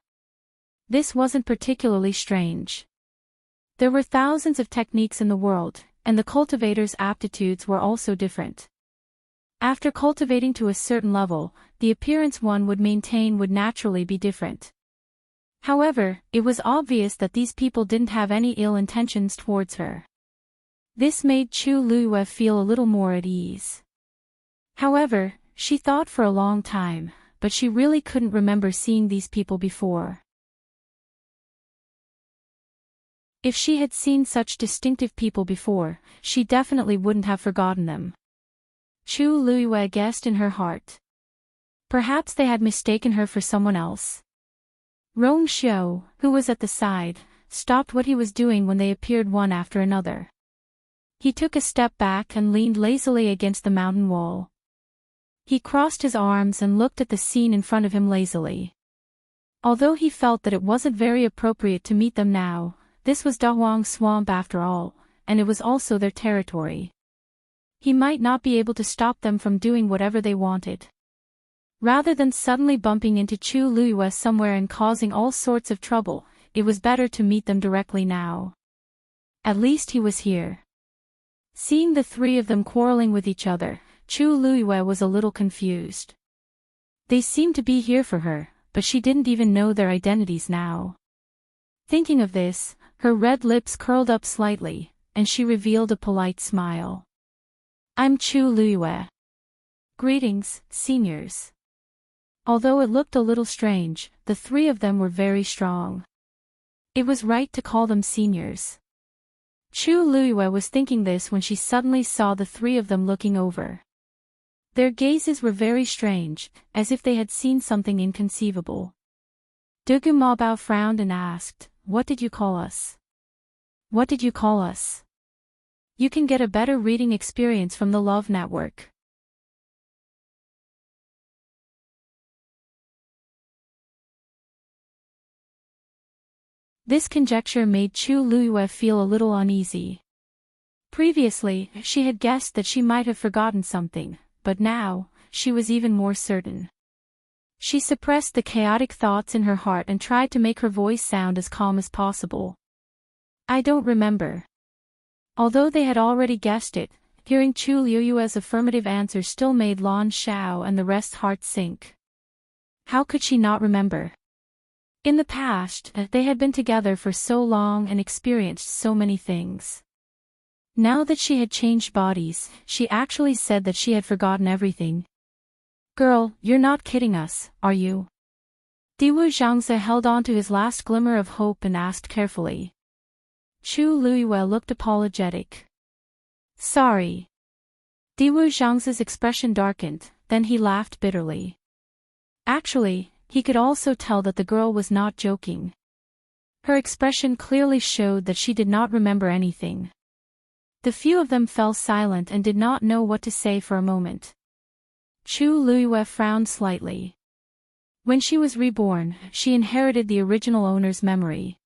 This wasn't particularly strange. There were thousands of techniques in the world, and the cultivators' aptitudes were also different. After cultivating to a certain level, the appearance one would maintain would naturally be different. However, it was obvious that these people didn't have any ill intentions towards her. This made Chu Luiyue feel a little more at ease. However, she thought for a long time, but she really couldn't remember seeing these people before. If she had seen such distinctive people before, she definitely wouldn't have forgotten them. Chu Luiyue guessed in her heart. Perhaps they had mistaken her for someone else. Rong Xiu, who was at the side, stopped what he was doing when they appeared one after another. He took a step back and leaned lazily against the mountain wall. He crossed his arms and looked at the scene in front of him lazily. Although he felt that it wasn't very appropriate to meet them now, this was Dahuang Swamp after all, and it was also their territory. He might not be able to stop them from doing whatever they wanted. Rather than suddenly bumping into Chu Luiyue somewhere and causing all sorts of trouble, it was better to meet them directly now. At least he was here. Seeing the three of them quarreling with each other, Chu Luiyue was a little confused. They seemed to be here for her, but she didn't even know their identities now. Thinking of this, her red lips curled up slightly, and she revealed a polite smile. I'm Chu Luyue. Greetings, seniors. Although it looked a little strange, the three of them were very strong. It was right to call them seniors. Chu Luyue was thinking this when she suddenly saw the three of them looking over. Their gazes were very strange, as if they had seen something inconceivable. Dugu Mabao frowned and asked, "What did you call us?" "What did you call us?" You can get a better reading experience from the Love Network. This conjecture made Chu Luyue feel a little uneasy. Previously, she had guessed that she might have forgotten something, but now, she was even more certain. She suppressed the chaotic thoughts in her heart and tried to make her voice sound as calm as possible. I don't remember. Although they had already guessed it, hearing Chu Luyue's affirmative answer still made Lan Xiao and the rest's hearts sink. How could she not remember? In the past, they had been together for so long and experienced so many things. Now that she had changed bodies, she actually said that she had forgotten everything. Girl, you're not kidding us, are you? Diwu Zhangze held on to his last glimmer of hope and asked carefully. Chu Luyue looked apologetic. Sorry. Diwu Zhangze's expression darkened, then he laughed bitterly. Actually, he could also tell that the girl was not joking. Her expression clearly showed that she did not remember anything. The few of them fell silent and did not know what to say for a moment. Chu Luyue frowned slightly. When she was reborn, she inherited the original owner's memory.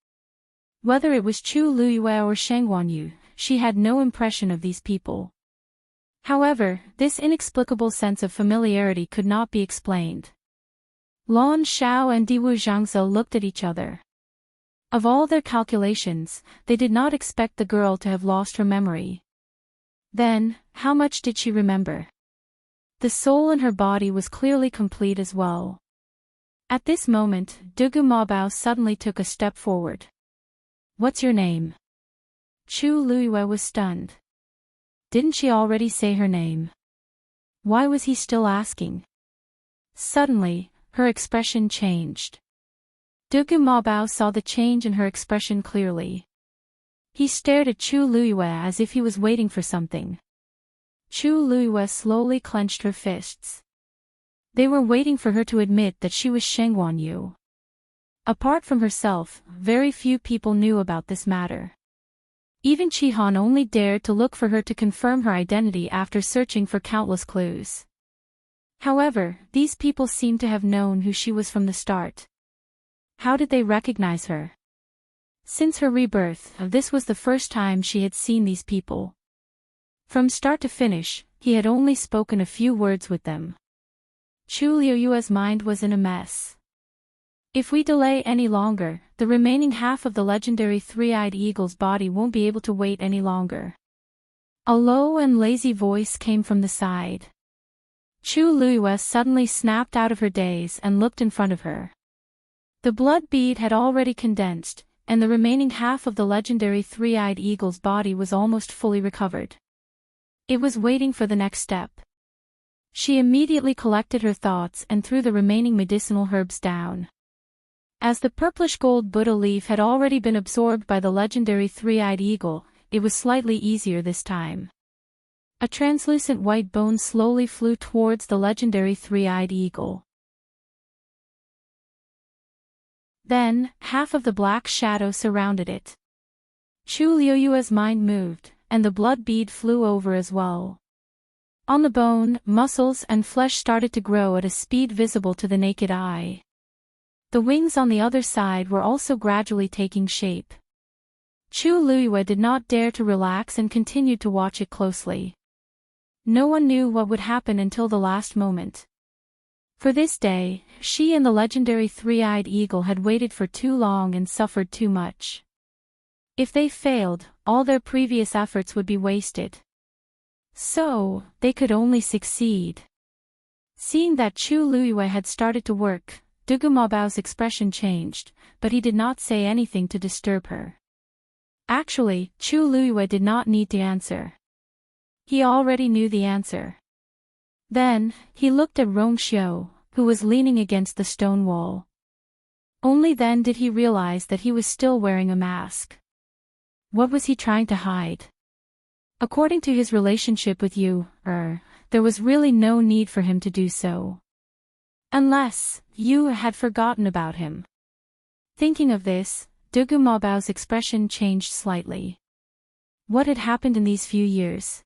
Whether it was Chu Luyue or Sheng Guanyu, she had no impression of these people. However, this inexplicable sense of familiarity could not be explained. Lan Xiao and Diwu Zhangze looked at each other. Of all their calculations, they did not expect the girl to have lost her memory. Then, how much did she remember? The soul in her body was clearly complete as well. At this moment, Dugu Mabao suddenly took a step forward. What's your name? Chu Luyue was stunned. Didn't she already say her name? Why was he still asking? Suddenly, her expression changed. Dugu Mabao saw the change in her expression clearly. He stared at Chu Luyue as if he was waiting for something. Chu Luyue slowly clenched her fists. They were waiting for her to admit that she was Sheng Guanyu. Apart from herself, very few people knew about this matter. Even Chihan only dared to look for her to confirm her identity after searching for countless clues. However, these people seemed to have known who she was from the start. How did they recognize her? Since her rebirth, this was the first time she had seen these people. From start to finish, he had only spoken a few words with them. Chu Luyue's mind was in a mess. If we delay any longer, the remaining half of the legendary three-eyed eagle's body won't be able to wait any longer. A low and lazy voice came from the side. Chu Luyue suddenly snapped out of her daze and looked in front of her. The blood bead had already condensed, and the remaining half of the legendary three-eyed eagle's body was almost fully recovered. It was waiting for the next step. She immediately collected her thoughts and threw the remaining medicinal herbs down. As the purplish gold Buddha leaf had already been absorbed by the legendary three-eyed eagle, it was slightly easier this time. A translucent white bone slowly flew towards the legendary three-eyed eagle. Then, half of the black shadow surrounded it. Chu Luyue's mind moved, and the blood bead flew over as well. On the bone, muscles and flesh started to grow at a speed visible to the naked eye. The wings on the other side were also gradually taking shape. Chu Luyue did not dare to relax and continued to watch it closely. No one knew what would happen until the last moment. For this day, she and the legendary three-eyed eagle had waited for too long and suffered too much. If they failed, all their previous efforts would be wasted. So, they could only succeed. Seeing that Chu Luyue had started to work, Dugumabao's expression changed, but he did not say anything to disturb her. Actually, Chu Luiyue did not need to answer. He already knew the answer. Then, he looked at Rongxiu, who was leaning against the stone wall. Only then did he realize that he was still wearing a mask. What was he trying to hide? According to his relationship with you, there was really no need for him to do so. Unless, you had forgotten about him. Thinking of this, Dugumabao's expression changed slightly. What had happened in these few years?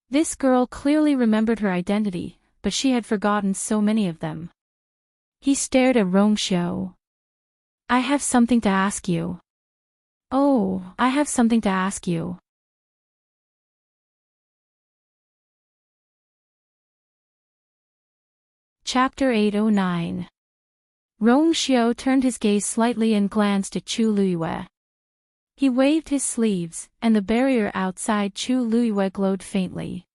This girl clearly remembered her identity, but she had forgotten so many of them. He stared at Rongxiu. I have something to ask you. Oh, I have something to ask you. Chapter 809. Rongxiu turned his gaze slightly and glanced at Chu Luiyue. He waved his sleeves, and the barrier outside Chu Luiyue glowed faintly.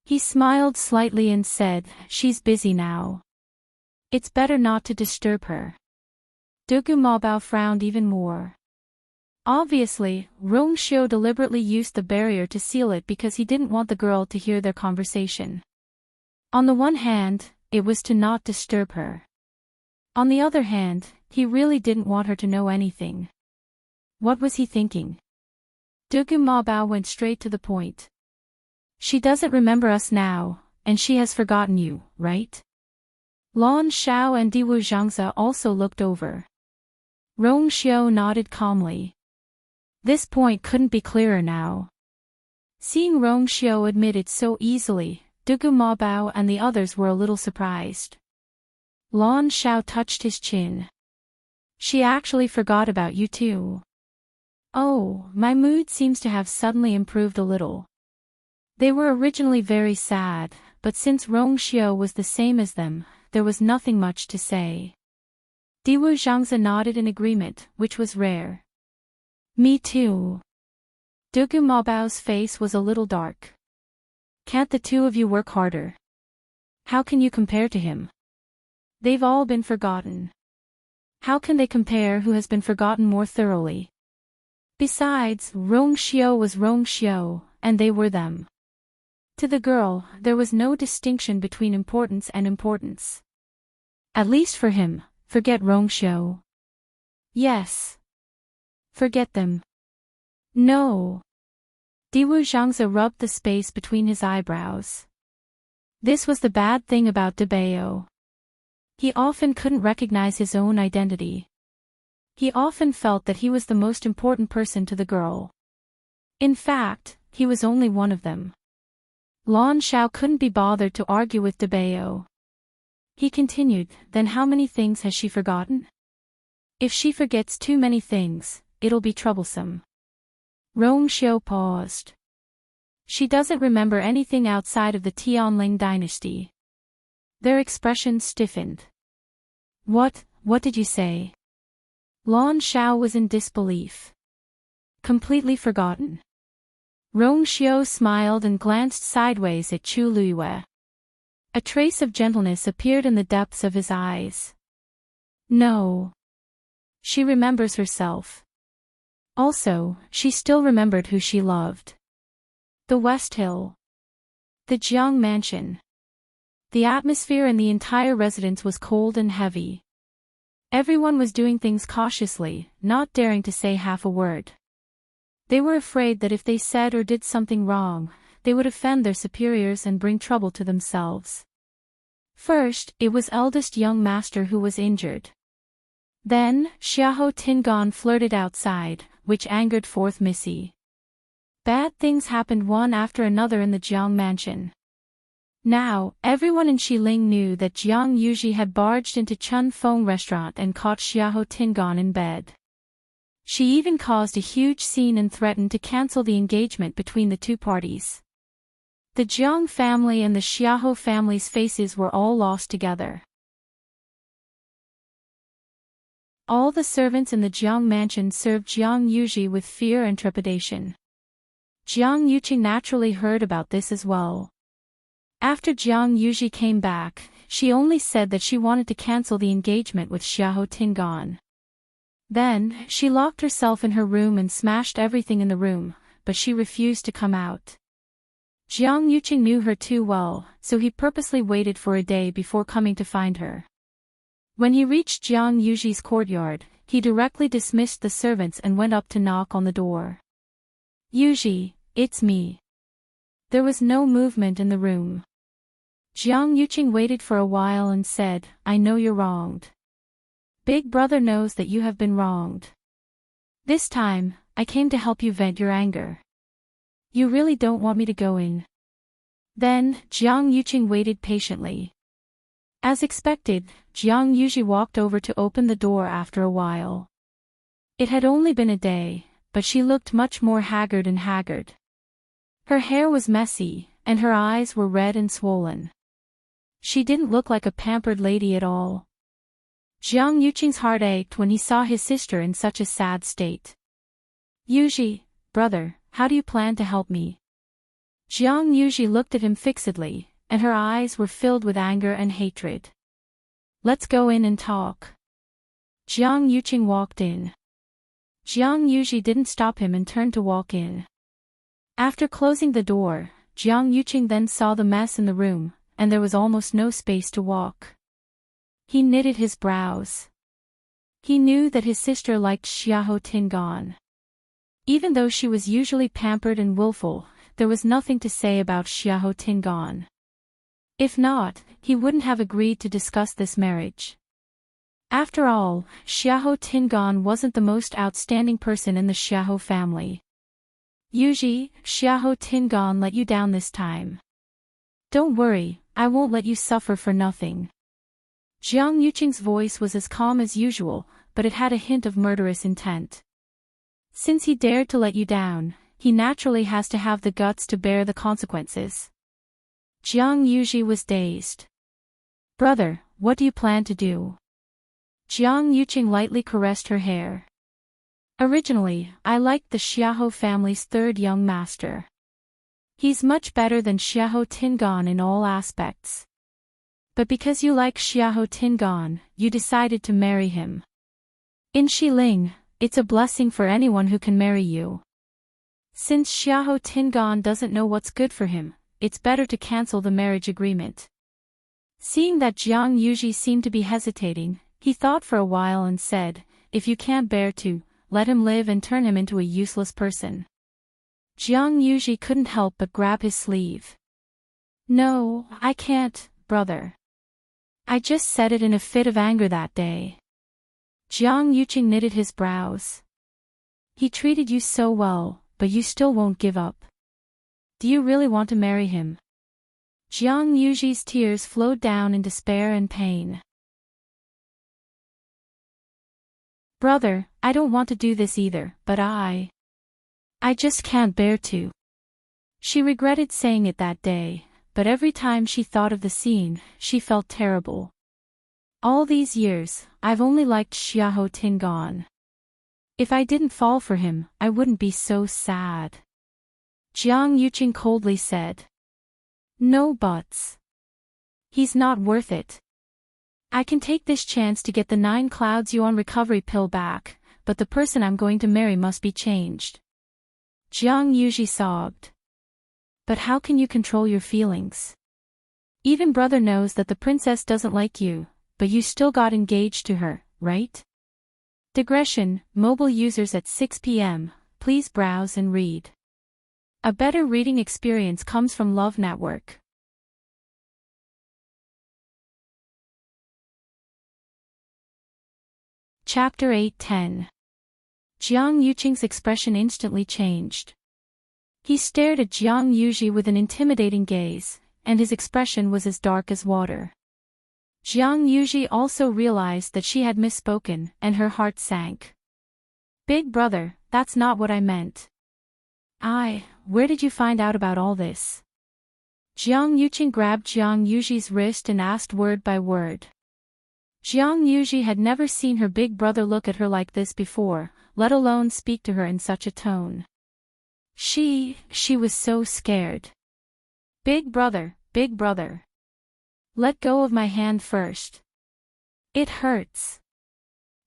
He smiled slightly and said, "She's busy now. It's better not to disturb her." Dugumabao frowned even more. Obviously, Rongxiu deliberately used the barrier to seal it because he didn't want the girl to hear their conversation. On the one hand, it was to not disturb her. On the other hand, he really didn't want her to know anything. What was he thinking? Dugumabao went straight to the point. She doesn't remember us now, and she has forgotten you, right? Lan Xiao and Diwu Zhangze also looked over. Rongxiu nodded calmly. This point couldn't be clearer now. Seeing Rongxiu admit it so easily, Dugumabao and the others were a little surprised. Lan Xiao touched his chin. She actually forgot about you too. Oh, my mood seems to have suddenly improved a little. They were originally very sad, but since Rongxiu was the same as them, there was nothing much to say. Diwu Zhangze nodded in agreement, which was rare. Me too. Dugumabao's face was a little dark. Can't the two of you work harder? How can you compare to him? They've all been forgotten. How can they compare who has been forgotten more thoroughly? Besides, Rongxiu was Rongxiu, and they were them. To the girl, there was no distinction between importance and importance. At least for him, forget Rongxiu. Yes. Forget them. No. Diwu Zhangze rubbed the space between his eyebrows. This was the bad thing about Debao. He often couldn't recognize his own identity. He often felt that he was the most important person to the girl. In fact, he was only one of them. Lan Xiao couldn't be bothered to argue with Debao. He continued, then how many things has she forgotten? If she forgets too many things, it'll be troublesome. Rongxiu paused. She doesn't remember anything outside of the Tianling dynasty. Their expressions stiffened. What did you say? Lan Xiao was in disbelief. Completely forgotten. Rongxiu smiled and glanced sideways at Chu Luiyue. A trace of gentleness appeared in the depths of his eyes. No. She remembers herself. Also, she still remembered who she loved. The West Hill. The Jiang Mansion. The atmosphere in the entire residence was cold and heavy. Everyone was doing things cautiously, not daring to say half a word. They were afraid that if they said or did something wrong, they would offend their superiors and bring trouble to themselves. First, it was eldest young master who was injured. Then, Xiahou Tingan flirted outside, which angered fourth Missy. Bad things happened one after another in the Jiang mansion. Now, everyone in Xiling knew that Jiang Yuji had barged into Chun Feng restaurant and caught Xiahou Tingan in bed. She even caused a huge scene and threatened to cancel the engagement between the two parties. The Jiang family and the Xiahou family's faces were all lost together. All the servants in the Jiang mansion served Jiang Yuji with fear and trepidation. Jiang Yuqing naturally heard about this as well. After Jiang Yuji came back, she only said that she wanted to cancel the engagement with Xiahou Tingan. Then, she locked herself in her room and smashed everything in the room, but she refused to come out. Jiang Yuqing knew her too well, so he purposely waited for a day before coming to find her. When he reached Jiang Yuji's courtyard, he directly dismissed the servants and went up to knock on the door. "Yuji, it's me." There was no movement in the room. Jiang Yuqing waited for a while and said, "I know you're wronged. Big brother knows that you have been wronged. This time, I came to help you vent your anger. You really don't want me to go in?" Then, Jiang Yuqing waited patiently. As expected, Jiang Yuji walked over to open the door after a while. It had only been a day, but she looked much more haggard and haggard. Her hair was messy, and her eyes were red and swollen. She didn't look like a pampered lady at all. Jiang Yuqing's heart ached when he saw his sister in such a sad state. "Yuji, brother, how do you plan to help me?" Jiang Yuji looked at him fixedly, and her eyes were filled with anger and hatred. "Let's go in and talk." Jiang Yuqing walked in. Jiang Yuji didn't stop him and turned to walk in. After closing the door, Jiang Yuqing then saw the mess in the room, and there was almost no space to walk. He knitted his brows. He knew that his sister liked Xiahou Tingan. Even though she was usually pampered and willful, there was nothing to say about Xiahou Tingan. If not, he wouldn't have agreed to discuss this marriage. After all, Xiahou Tingan wasn't the most outstanding person in the Xiahou family. "Yuji, Xiahou Tingan let you down this time. Don't worry, I won't let you suffer for nothing." Jiang Yuqing's voice was as calm as usual, but it had a hint of murderous intent. "Since he dared to let you down, he naturally has to have the guts to bear the consequences." Jiang Yuji was dazed. "Brother, what do you plan to do?" Jiang Yuqing lightly caressed her hair. "Originally, I liked the Xiahou family's third young master. He's much better than Xiahou Tingan in all aspects. But because you like Xiahou Tingan, you decided to marry him. In Xiling, it's a blessing for anyone who can marry you. Since Xiahou Tingan doesn't know what's good for him, it's better to cancel the marriage agreement." Seeing that Jiang Yuji seemed to be hesitating, he thought for a while and said, "If you can't bear to, let him live and turn him into a useless person." Jiang Yuji couldn't help but grab his sleeve. "No, I can't, brother. I just said it in a fit of anger that day." Jiang Yuqing knitted his brows. "He treated you so well, but you still won't give up. Do you really want to marry him?" Jiang Yuji's tears flowed down in despair and pain. "Brother, I don't want to do this either, but I just can't bear to." She regretted saying it that day, but every time she thought of the scene, she felt terrible. "All these years, I've only liked Xiahou Tingan. If I didn't fall for him, I wouldn't be so sad." Jiang Yuqing coldly said. "No buts. He's not worth it. I can take this chance to get the 9 Clouds Yuan recovery pill back, but the person I'm going to marry must be changed." Jiang Yuji sobbed. "But how can you control your feelings? Even brother knows that the princess doesn't like you, but you still got engaged to her, right?" Digression, mobile users at 6 p.m., please browse and read. A better reading experience comes from Love Network. Chapter 8:10. Jiang Yuqing's expression instantly changed. He stared at Jiang Yuji with an intimidating gaze, and his expression was as dark as water. Jiang Yuji also realized that she had misspoken, and her heart sank. "Big brother, that's not what I meant." Where did you find out about all this?" Jiang Yuqing grabbed Jiang Yuji's wrist and asked word by word. Jiang Yuji had never seen her big brother look at her like this before, let alone speak to her in such a tone. She was so scared. Big brother, big brother. Let go of my hand first. It hurts.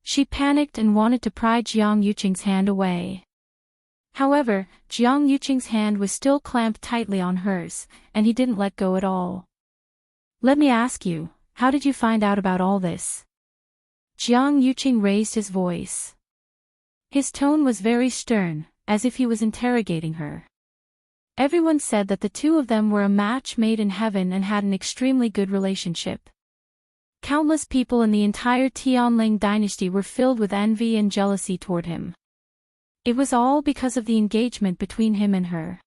She panicked and wanted to pry Jiang Yuqing's hand away. However, Jiang Yuqing's hand was still clamped tightly on hers, and he didn't let go at all. Let me ask you, how did you find out about all this? Jiang Yuqing raised his voice. His tone was very stern, as if he was interrogating her. Everyone said that the two of them were a match made in heaven and had an extremely good relationship. Countless people in the entire Tianling dynasty were filled with envy and jealousy toward him. It was all because of the engagement between him and her.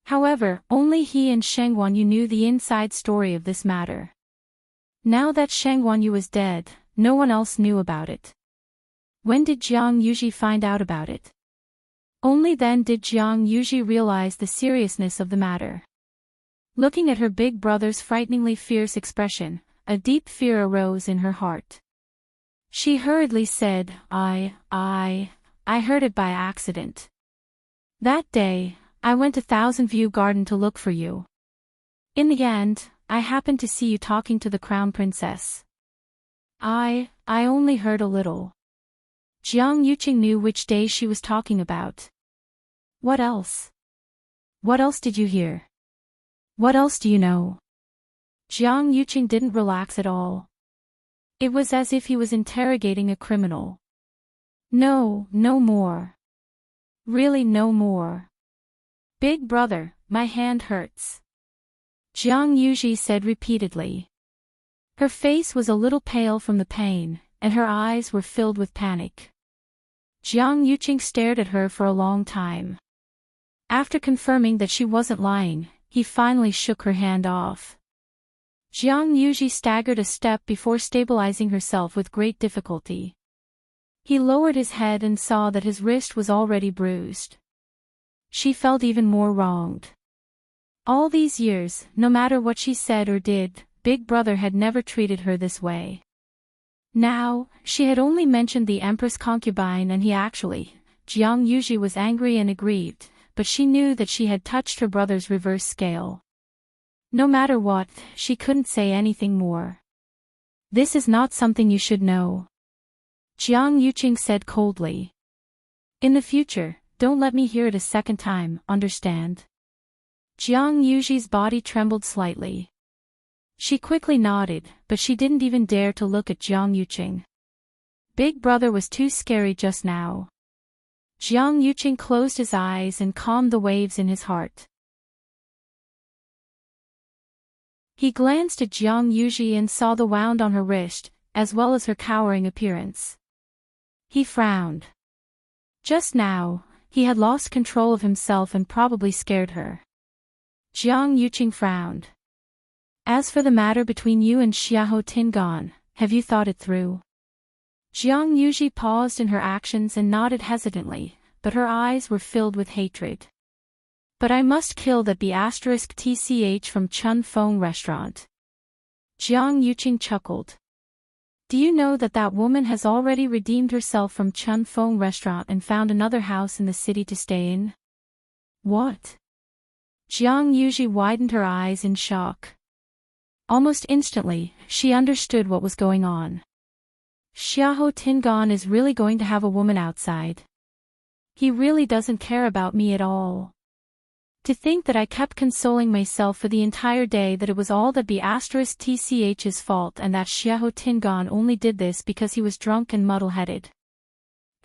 However, only he and Sheng Wanyu knew the inside story of this matter. Now that Sheng Wanyu was dead, no one else knew about it. When did Jiang Yuji find out about it? Only then did Jiang Yuji realize the seriousness of the matter. Looking at her big brother's frighteningly fierce expression, a deep fear arose in her heart. She hurriedly said, I heard it by accident. That day, I went to Thousand View Garden to look for you. In the end, I happened to see you talking to the crown princess. I only heard a little. Jiang Yuqing knew which day she was talking about. What else? What else did you hear? What else do you know? Jiang Yuqing didn't relax at all. It was as if he was interrogating a criminal. No more. Really no more. Big brother, my hand hurts. Jiang Yuji said repeatedly. Her face was a little pale from the pain, and her eyes were filled with panic. Jiang Yuqing stared at her for a long time. After confirming that she wasn't lying, he finally shook her hand off. Jiang Yuji staggered a step before stabilizing herself with great difficulty. He lowered his head and saw that his wrist was already bruised. She felt even more wronged. All these years, no matter what she said or did, Big Brother had never treated her this way. Now, she had only mentioned the Empress concubine and Jiang Yuji was angry and aggrieved, but she knew that she had touched her brother's reverse scale. No matter what, she couldn't say anything more. This is not something you should know. Jiang Yuqing said coldly. In the future, don't let me hear it a second time, understand? Jiang Yuji's body trembled slightly. She quickly nodded, but she didn't even dare to look at Jiang Yuqing. Big Brother was too scary just now. Jiang Yuqing closed his eyes and calmed the waves in his heart. He glanced at Jiang Yuji and saw the wound on her wrist, as well as her cowering appearance. He frowned. Just now, he had lost control of himself and probably scared her. Jiang Yuqing frowned. As for the matter between you and Xiahou Tingan, have you thought it through? Jiang Yuji paused in her actions and nodded hesitantly, but her eyes were filled with hatred. But I must kill that B*TCH from Chun Fong restaurant. Jiang Yuqing chuckled. Do you know that that woman has already redeemed herself from Chun Fong restaurant and found another house in the city to stay in? What? Jiang Yuji widened her eyes in shock. Almost instantly, she understood what was going on. Xiahou Tingan is really going to have a woman outside. He really doesn't care about me at all. To think that I kept consoling myself for the entire day that it was all that B*TCH's fault and that Xiahou Tingan only did this because he was drunk and muddle-headed.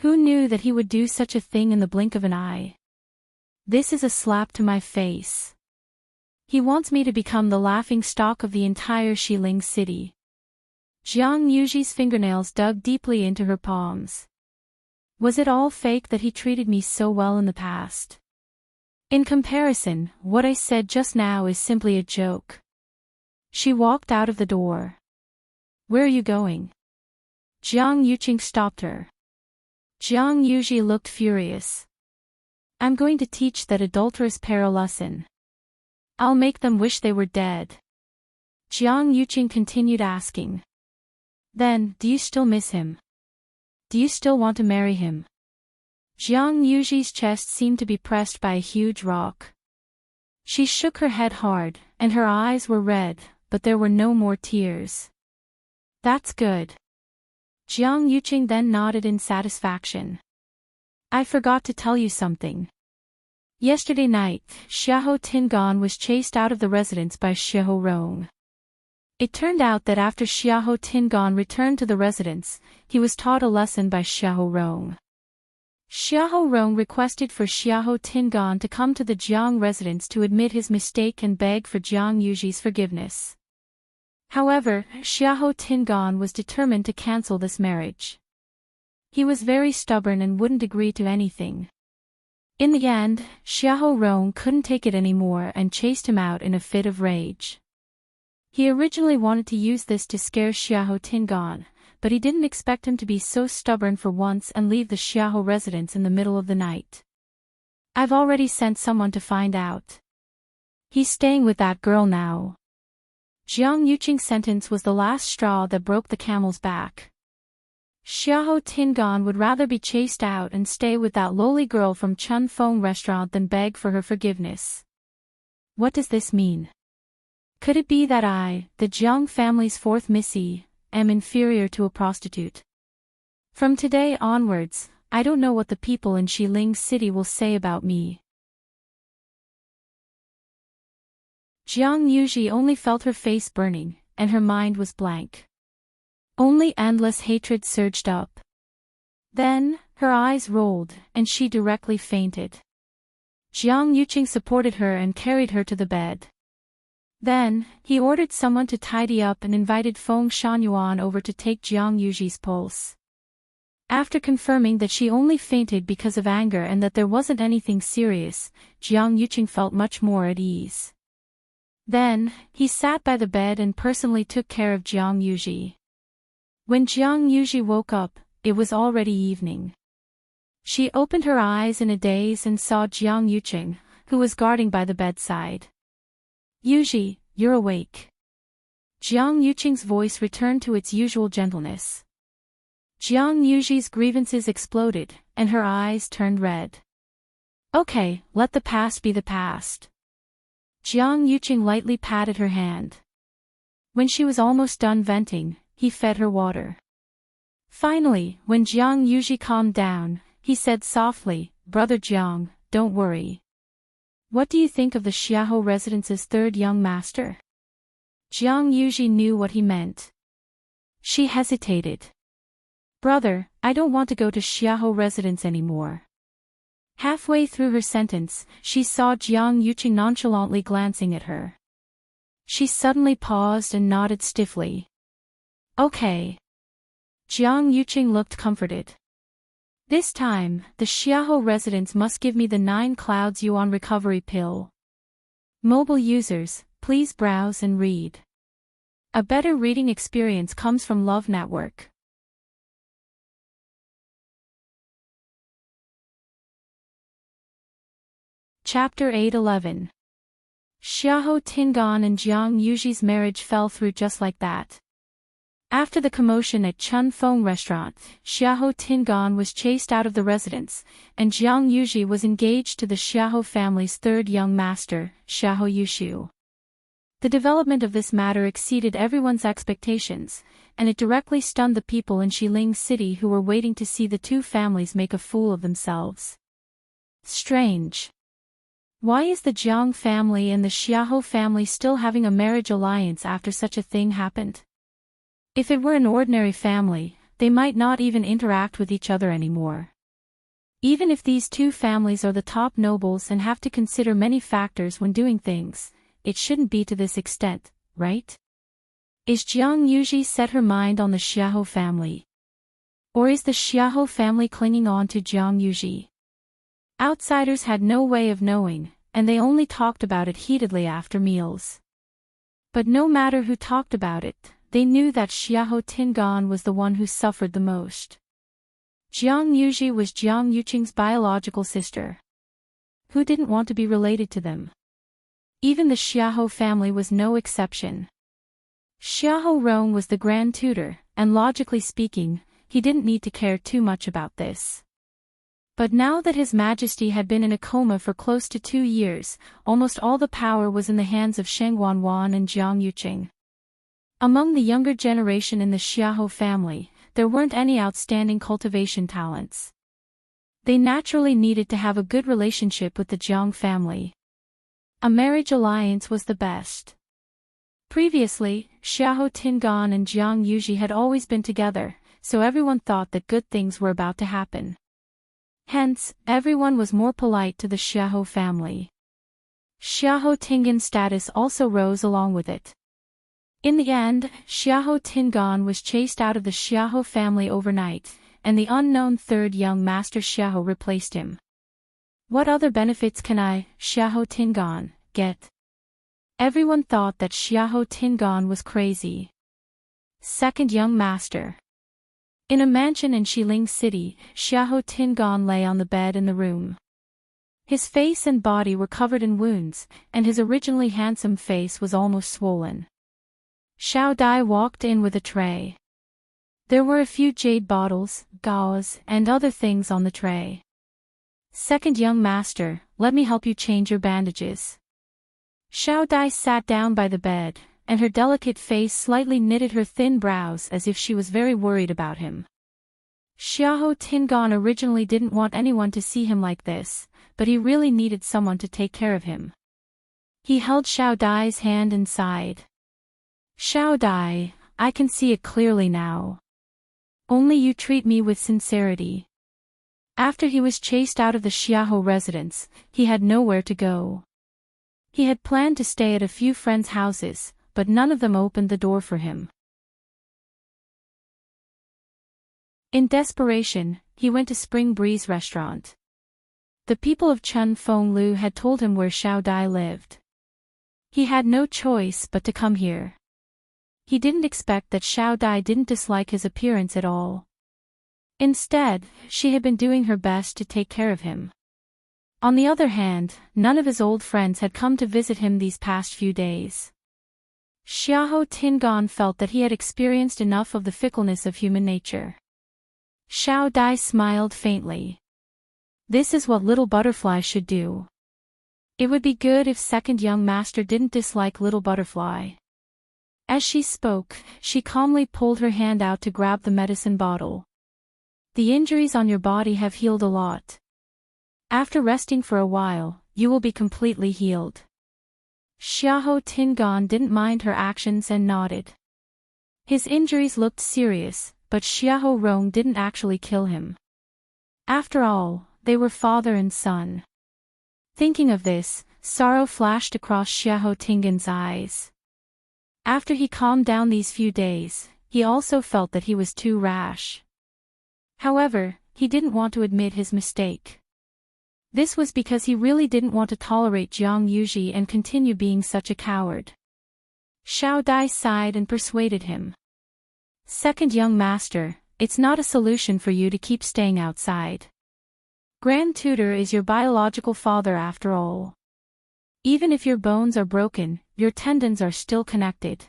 Who knew that he would do such a thing in the blink of an eye? This is a slap to my face. He wants me to become the laughing stock of the entire Xiling city. Jiang Yuji's fingernails dug deeply into her palms. Was it all fake that he treated me so well in the past? In comparison, what I said just now is simply a joke. She walked out of the door. Where are you going? Jiang Yuqing stopped her. Jiang Yuji looked furious. I'm going to teach that adulterous pair a lesson. I'll make them wish they were dead. Jiang Yuqing continued asking. Then, do you still miss him? Do you still want to marry him? Jiang Yuji's chest seemed to be pressed by a huge rock. She shook her head hard, and her eyes were red, but there were no more tears. That's good. Jiang Yuqing then nodded in satisfaction. I forgot to tell you something. Yesterday night, Xiahou Tingan was chased out of the residence by Xiahou Rong. It turned out that after Xiahou Tingan returned to the residence, he was taught a lesson by Xiahou Rong. Xiahou Rong requested for Xiahou Tingan to come to the Jiang residence to admit his mistake and beg for Jiang Yuji's forgiveness. However, Xiahou Tingan was determined to cancel this marriage. He was very stubborn and wouldn't agree to anything. In the end, Xiahou Rong couldn't take it anymore and chased him out in a fit of rage. He originally wanted to use this to scare Xiahou Tingan, but he didn't expect him to be so stubborn for once and leave the Xiahou residence in the middle of the night. I've already sent someone to find out. He's staying with that girl now. Jiang Yuqing's sentence was the last straw that broke the camel's back. Xiahou Tingan would rather be chased out and stay with that lowly girl from Chun Fong restaurant than beg for her forgiveness. What does this mean? Could it be that I, the Jiang family's fourth Missy, am inferior to a prostitute? From today onwards, I don't know what the people in Xiling City will say about me. Jiang Yuji only felt her face burning, and her mind was blank. Only endless hatred surged up. Then, her eyes rolled, and she directly fainted. Jiang Yuqing supported her and carried her to the bed. Then, he ordered someone to tidy up and invited Feng Shangyuan over to take Jiang Yuji's pulse. After confirming that she only fainted because of anger and that there wasn't anything serious, Jiang Yuqing felt much more at ease. Then, he sat by the bed and personally took care of Jiang Yuji. When Jiang Yuji woke up, it was already evening. She opened her eyes in a daze and saw Jiang Yuqing, who was guarding by the bedside. Yuji, you're awake. Jiang Yuqing's voice returned to its usual gentleness. Jiang Yuji's grievances exploded, and her eyes turned red. Okay, let the past be the past. Jiang Yuqing lightly patted her hand. When she was almost done venting, he fed her water. Finally, when Jiang Yuji calmed down, he said softly, Brother Jiang, don't worry. What do you think of the Xiahou residence's third young master? Jiang Yuji knew what he meant. She hesitated. Brother, I don't want to go to Xiahou residence anymore. Halfway through her sentence, she saw Jiang Yuqing nonchalantly glancing at her. She suddenly paused and nodded stiffly. Okay. Jiang Yuqing looked comforted. This time, the Xiahou residence must give me the 9 Clouds Yuan recovery pill. Mobile users, please browse and read. A better reading experience comes from Love Network. Chapter 811. Xiahou Tingan and Jiang Yuji's marriage fell through just like that. After the commotion at Chun Fong restaurant, Xiahou Tingan was chased out of the residence, and Jiang Yuji was engaged to the Xiahou family's third young master, Xiahou Yushu. The development of this matter exceeded everyone's expectations, and it directly stunned the people in Xiling City who were waiting to see the two families make a fool of themselves. Strange. Why is the Jiang family and the Xiahou family still having a marriage alliance after such a thing happened? If it were an ordinary family, they might not even interact with each other anymore. Even if these two families are the top nobles and have to consider many factors when doing things, it shouldn't be to this extent, right? Is Jiang Yuji set her mind on the Xiahou family? Or is the Xiahou family clinging on to Jiang Yuji? Outsiders had no way of knowing, and they only talked about it heatedly after meals. But no matter who talked about it, they knew that Xiahou Tingan was the one who suffered the most. Jiang Yuji was Jiang Yuqing's biological sister. Who didn't want to be related to them? Even the Xiahou family was no exception. Xiahou Rong was the grand tutor, and logically speaking, he didn't need to care too much about this. But now that His Majesty had been in a coma for close to 2 years, almost all the power was in the hands of Sheng Wanwan and Jiang Yuqing. Among the younger generation in the Xiahou family, there weren't any outstanding cultivation talents. They naturally needed to have a good relationship with the Jiang family. A marriage alliance was the best. Previously, Xiahou Tingan and Jiang Yuji had always been together, so everyone thought that good things were about to happen. Hence, everyone was more polite to the Xiahou family. Xiahou Tingan's status also rose along with it. In the end, Xiahou Tingan was chased out of the Xiahou family overnight, and the unknown third young master Xiahou replaced him. What other benefits can I, Xiahou Tingan, get? Everyone thought that Xiahou Tingan was crazy. Second young master. In a mansion in Xiling City, Xiahou Tingan lay on the bed in the room. His face and body were covered in wounds, and his originally handsome face was almost swollen. Xiao Dai walked in with a tray. There were a few jade bottles, gauze, and other things on the tray. Second young master, let me help you change your bandages. Xiao Dai sat down by the bed, and her delicate face slightly knitted her thin brows as if she was very worried about him. Xiahou Tingan originally didn't want anyone to see him like this, but he really needed someone to take care of him. He held Xiao Dai's hand and sighed. Xiao Dai, I can see it clearly now. Only you treat me with sincerity. After he was chased out of the Xiahou residence, he had nowhere to go. He had planned to stay at a few friends' houses, but none of them opened the door for him. In desperation, he went to Spring Breeze restaurant. The people of Chun Feng Lu had told him where Xiao Dai lived. He had no choice but to come here. He didn't expect that Xiao Dai didn't dislike his appearance at all. Instead, she had been doing her best to take care of him. On the other hand, none of his old friends had come to visit him these past few days. Xiahou Tingan felt that he had experienced enough of the fickleness of human nature. Xiao Dai smiled faintly. This is what little butterfly should do. It would be good if second young master didn't dislike little butterfly. As she spoke, she calmly pulled her hand out to grab the medicine bottle. The injuries on your body have healed a lot. After resting for a while, you will be completely healed. Xiahou Tingan didn't mind her actions and nodded. His injuries looked serious, but Xiahou Rong didn't actually kill him. After all, they were father and son. Thinking of this, sorrow flashed across Xiahou Tingan's eyes. After he calmed down these few days, he also felt that he was too rash. However, he didn't want to admit his mistake. This was because he really didn't want to tolerate Jiang Yuji and continue being such a coward. Xiao Dai sighed and persuaded him. Second young master, it's not a solution for you to keep staying outside. Grand Tutor is your biological father after all. Even if your bones are broken, your tendons are still connected.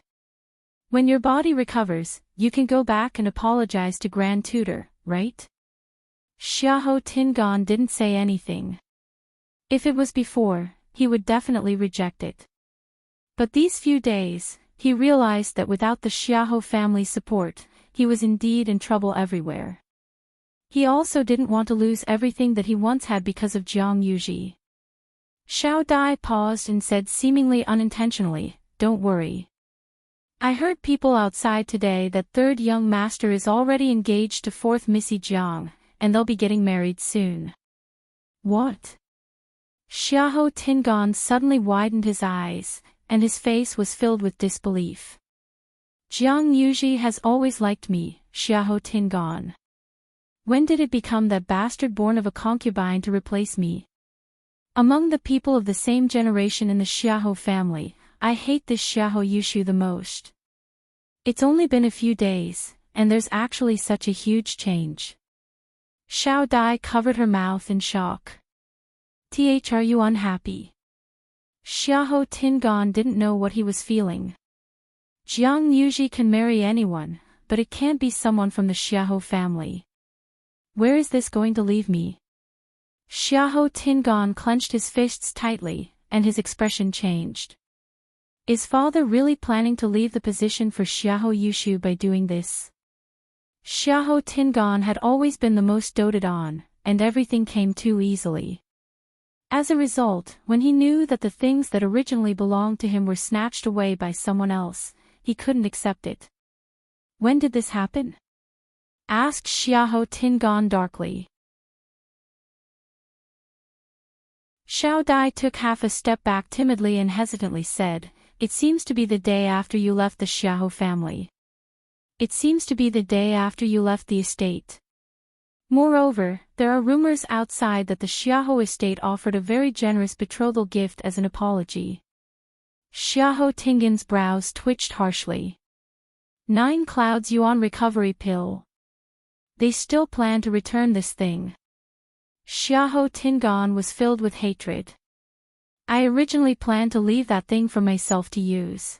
When your body recovers, you can go back and apologize to Grand Tutor, right? Xiahou Tingan didn't say anything. If it was before, he would definitely reject it. But these few days, he realized that without the Xiahou family's support, he was indeed in trouble everywhere. He also didn't want to lose everything that he once had because of Jiang Yuji. Xiao Dai paused and said seemingly unintentionally, "Don't worry. I heard people outside today that third young master is already engaged to fourth Missy Jiang, and they'll be getting married soon." What? Xiahou Tingan suddenly widened his eyes, and his face was filled with disbelief. Jiang Yuji has always liked me, Xiahou Tingan. When did it become that bastard born of a concubine to replace me? Among the people of the same generation in the Xiahou family, I hate this Xiahou Yushu the most. It's only been a few days, and there's actually such a huge change. Xiao Dai covered her mouth in shock. Are you unhappy? Xiahou Tingan didn't know what he was feeling. Jiang Yuji can marry anyone, but it can't be someone from the Xiahou family. Where is this going to leave me? Xiahou Tingan clenched his fists tightly, and his expression changed. Is father really planning to leave the position for Xiahou Yushu by doing this? Xiahou Tingan had always been the most doted on, and everything came too easily. As a result, when he knew that the things that originally belonged to him were snatched away by someone else, he couldn't accept it. When did this happen? Asked Xiahou Tingan darkly. Xiao Dai took half a step back timidly and hesitantly said, "It seems to be the day after you left the Xiahou family. It seems to be the day after you left the estate. Moreover, there are rumors outside that the Xiahou estate offered a very generous betrothal gift as an apology." Xiahou Tingan's brows twitched harshly. 9 clouds yuan recovery pill. They still plan to return this thing. Xiahou Tingan was filled with hatred. I originally planned to leave that thing for myself to use.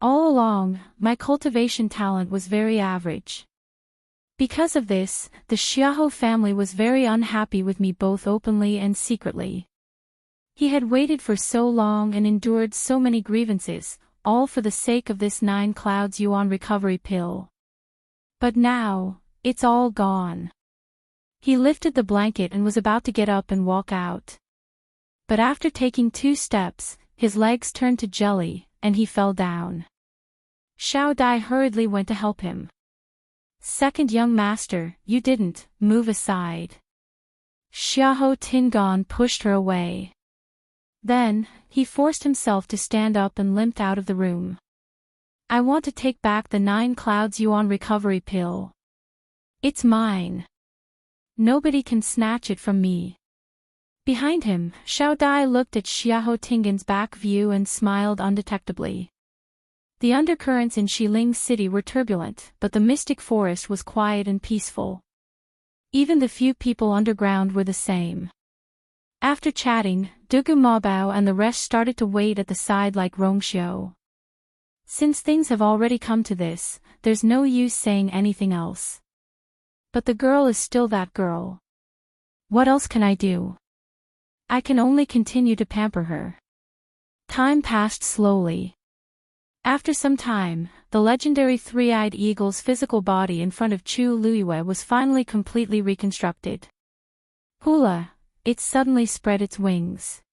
All along, my cultivation talent was very average. Because of this, the Xiahou family was very unhappy with me both openly and secretly. He had waited for so long and endured so many grievances, all for the sake of this 9 clouds yuan recovery pill. But now, it's all gone. He lifted the blanket and was about to get up and walk out. But after taking 2 steps, his legs turned to jelly, and he fell down. Xiao Dai hurriedly went to help him. "Second young master, you didn't, move aside." Xiahou Tingan pushed her away. Then, he forced himself to stand up and limped out of the room. "I want to take back the 9 clouds yuan recovery pill. It's mine. Nobody can snatch it from me." Behind him, Xiao Dai looked at Xiahou Tingan's back view and smiled undetectably. The undercurrents in Xiling City were turbulent, but the mystic forest was quiet and peaceful. Even the few people underground were the same. After chatting, Dugu Mabao and the rest started to wait at the side like Rongxiu. Since things have already come to this, there's no use saying anything else. But the girl is still that girl. What else can I do? I can only continue to pamper her. Time passed slowly. After some time, the legendary 3-eyed eagle's physical body in front of Chu Luiyue was finally completely reconstructed. Hula! It suddenly spread its wings.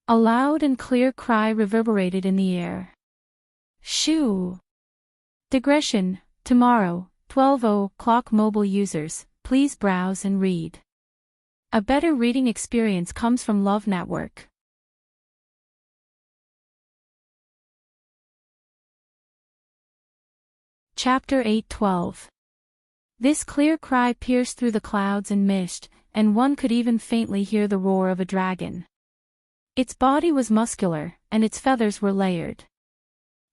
A loud and clear cry reverberated in the air. Shoo! Digression, tomorrow, 12:00 mobile users, please browse and read. A better reading experience comes from Love Network. Chapter 8:12. This clear cry pierced through the clouds and mist, and one could even faintly hear the roar of a dragon. Its body was muscular, and its feathers were layered.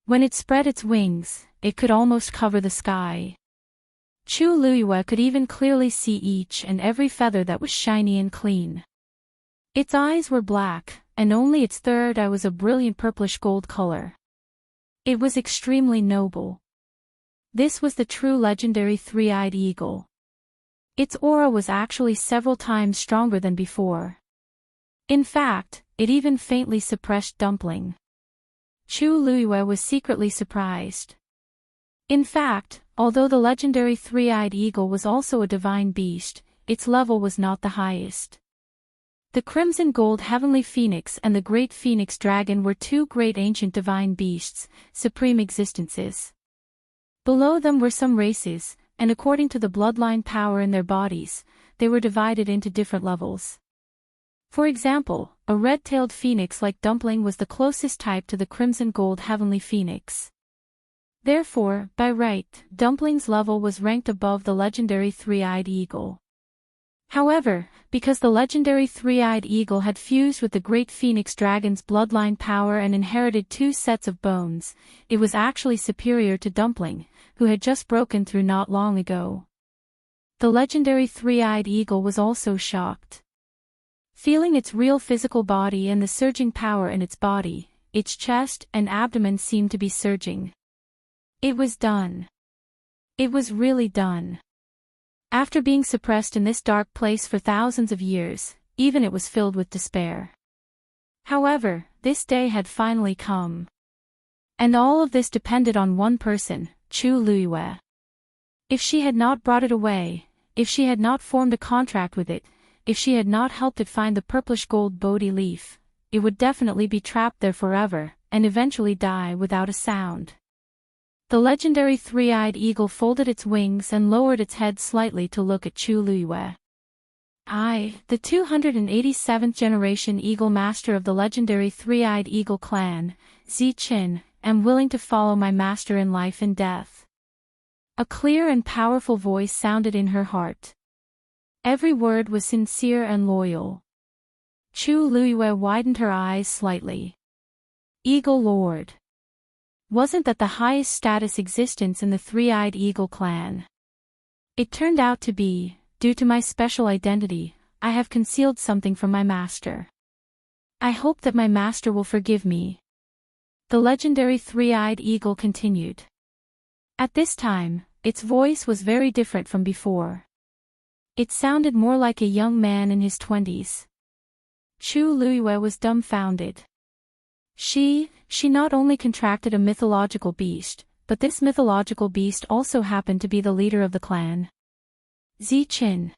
When it spread its wings, it could almost cover the sky. Chu Luiyue could even clearly see each and every feather that was shiny and clean. Its eyes were black, and only its third eye was a brilliant purplish gold color. It was extremely noble. This was the true legendary 3-eyed eagle. Its aura was actually several times stronger than before. In fact, it even faintly suppressed Dumpling. Chu Luiyue was secretly surprised. In fact, although the legendary 3-eyed eagle was also a divine beast, its level was not the highest. The crimson gold heavenly phoenix and the great phoenix dragon were 2 great ancient divine beasts, supreme existences. Below them were some races, and according to the bloodline power in their bodies, they were divided into different levels. For example, a red-tailed phoenix like Dumpling was the closest type to the crimson gold heavenly phoenix. Therefore, by right, Dumpling's level was ranked above the legendary 3-eyed eagle. However, because the legendary 3-eyed eagle had fused with the great phoenix dragon's bloodline power and inherited 2 sets of bones, it was actually superior to Dumpling, who had just broken through not long ago. The legendary 3-eyed eagle was also shocked. Feeling its real physical body and the surging power in its body, its chest and abdomen seemed to be surging. It was done. It was really done. After being suppressed in this dark place for thousands of years, even it was filled with despair. However, this day had finally come. And all of this depended on one person, Chu Luiyue. If she had not brought it away, if she had not formed a contract with it, if she had not helped it find the purplish gold Bodhi leaf, it would definitely be trapped there forever, and eventually die without a sound. The legendary three-eyed eagle folded its wings and lowered its head slightly to look at Chu Luiyue. I, the 287th generation Eagle Master of the legendary Three-Eyed Eagle clan, Zi Qin, am willing to follow my master in life and death. A clear and powerful voice sounded in her heart. Every word was sincere and loyal. Chu Luiyue widened her eyes slightly. Eagle Lord. Wasn't that the highest status existence in the Three-Eyed Eagle clan? It turned out to be, due to my special identity, I have concealed something from my master. I hope that my master will forgive me. The legendary Three-Eyed Eagle continued. At this time, its voice was very different from before. It sounded more like a young man in his 20s. Chu Luiyue was dumbfounded. She not only contracted a mythological beast, but this mythological beast also happened to be the leader of the clan. Zi Qin.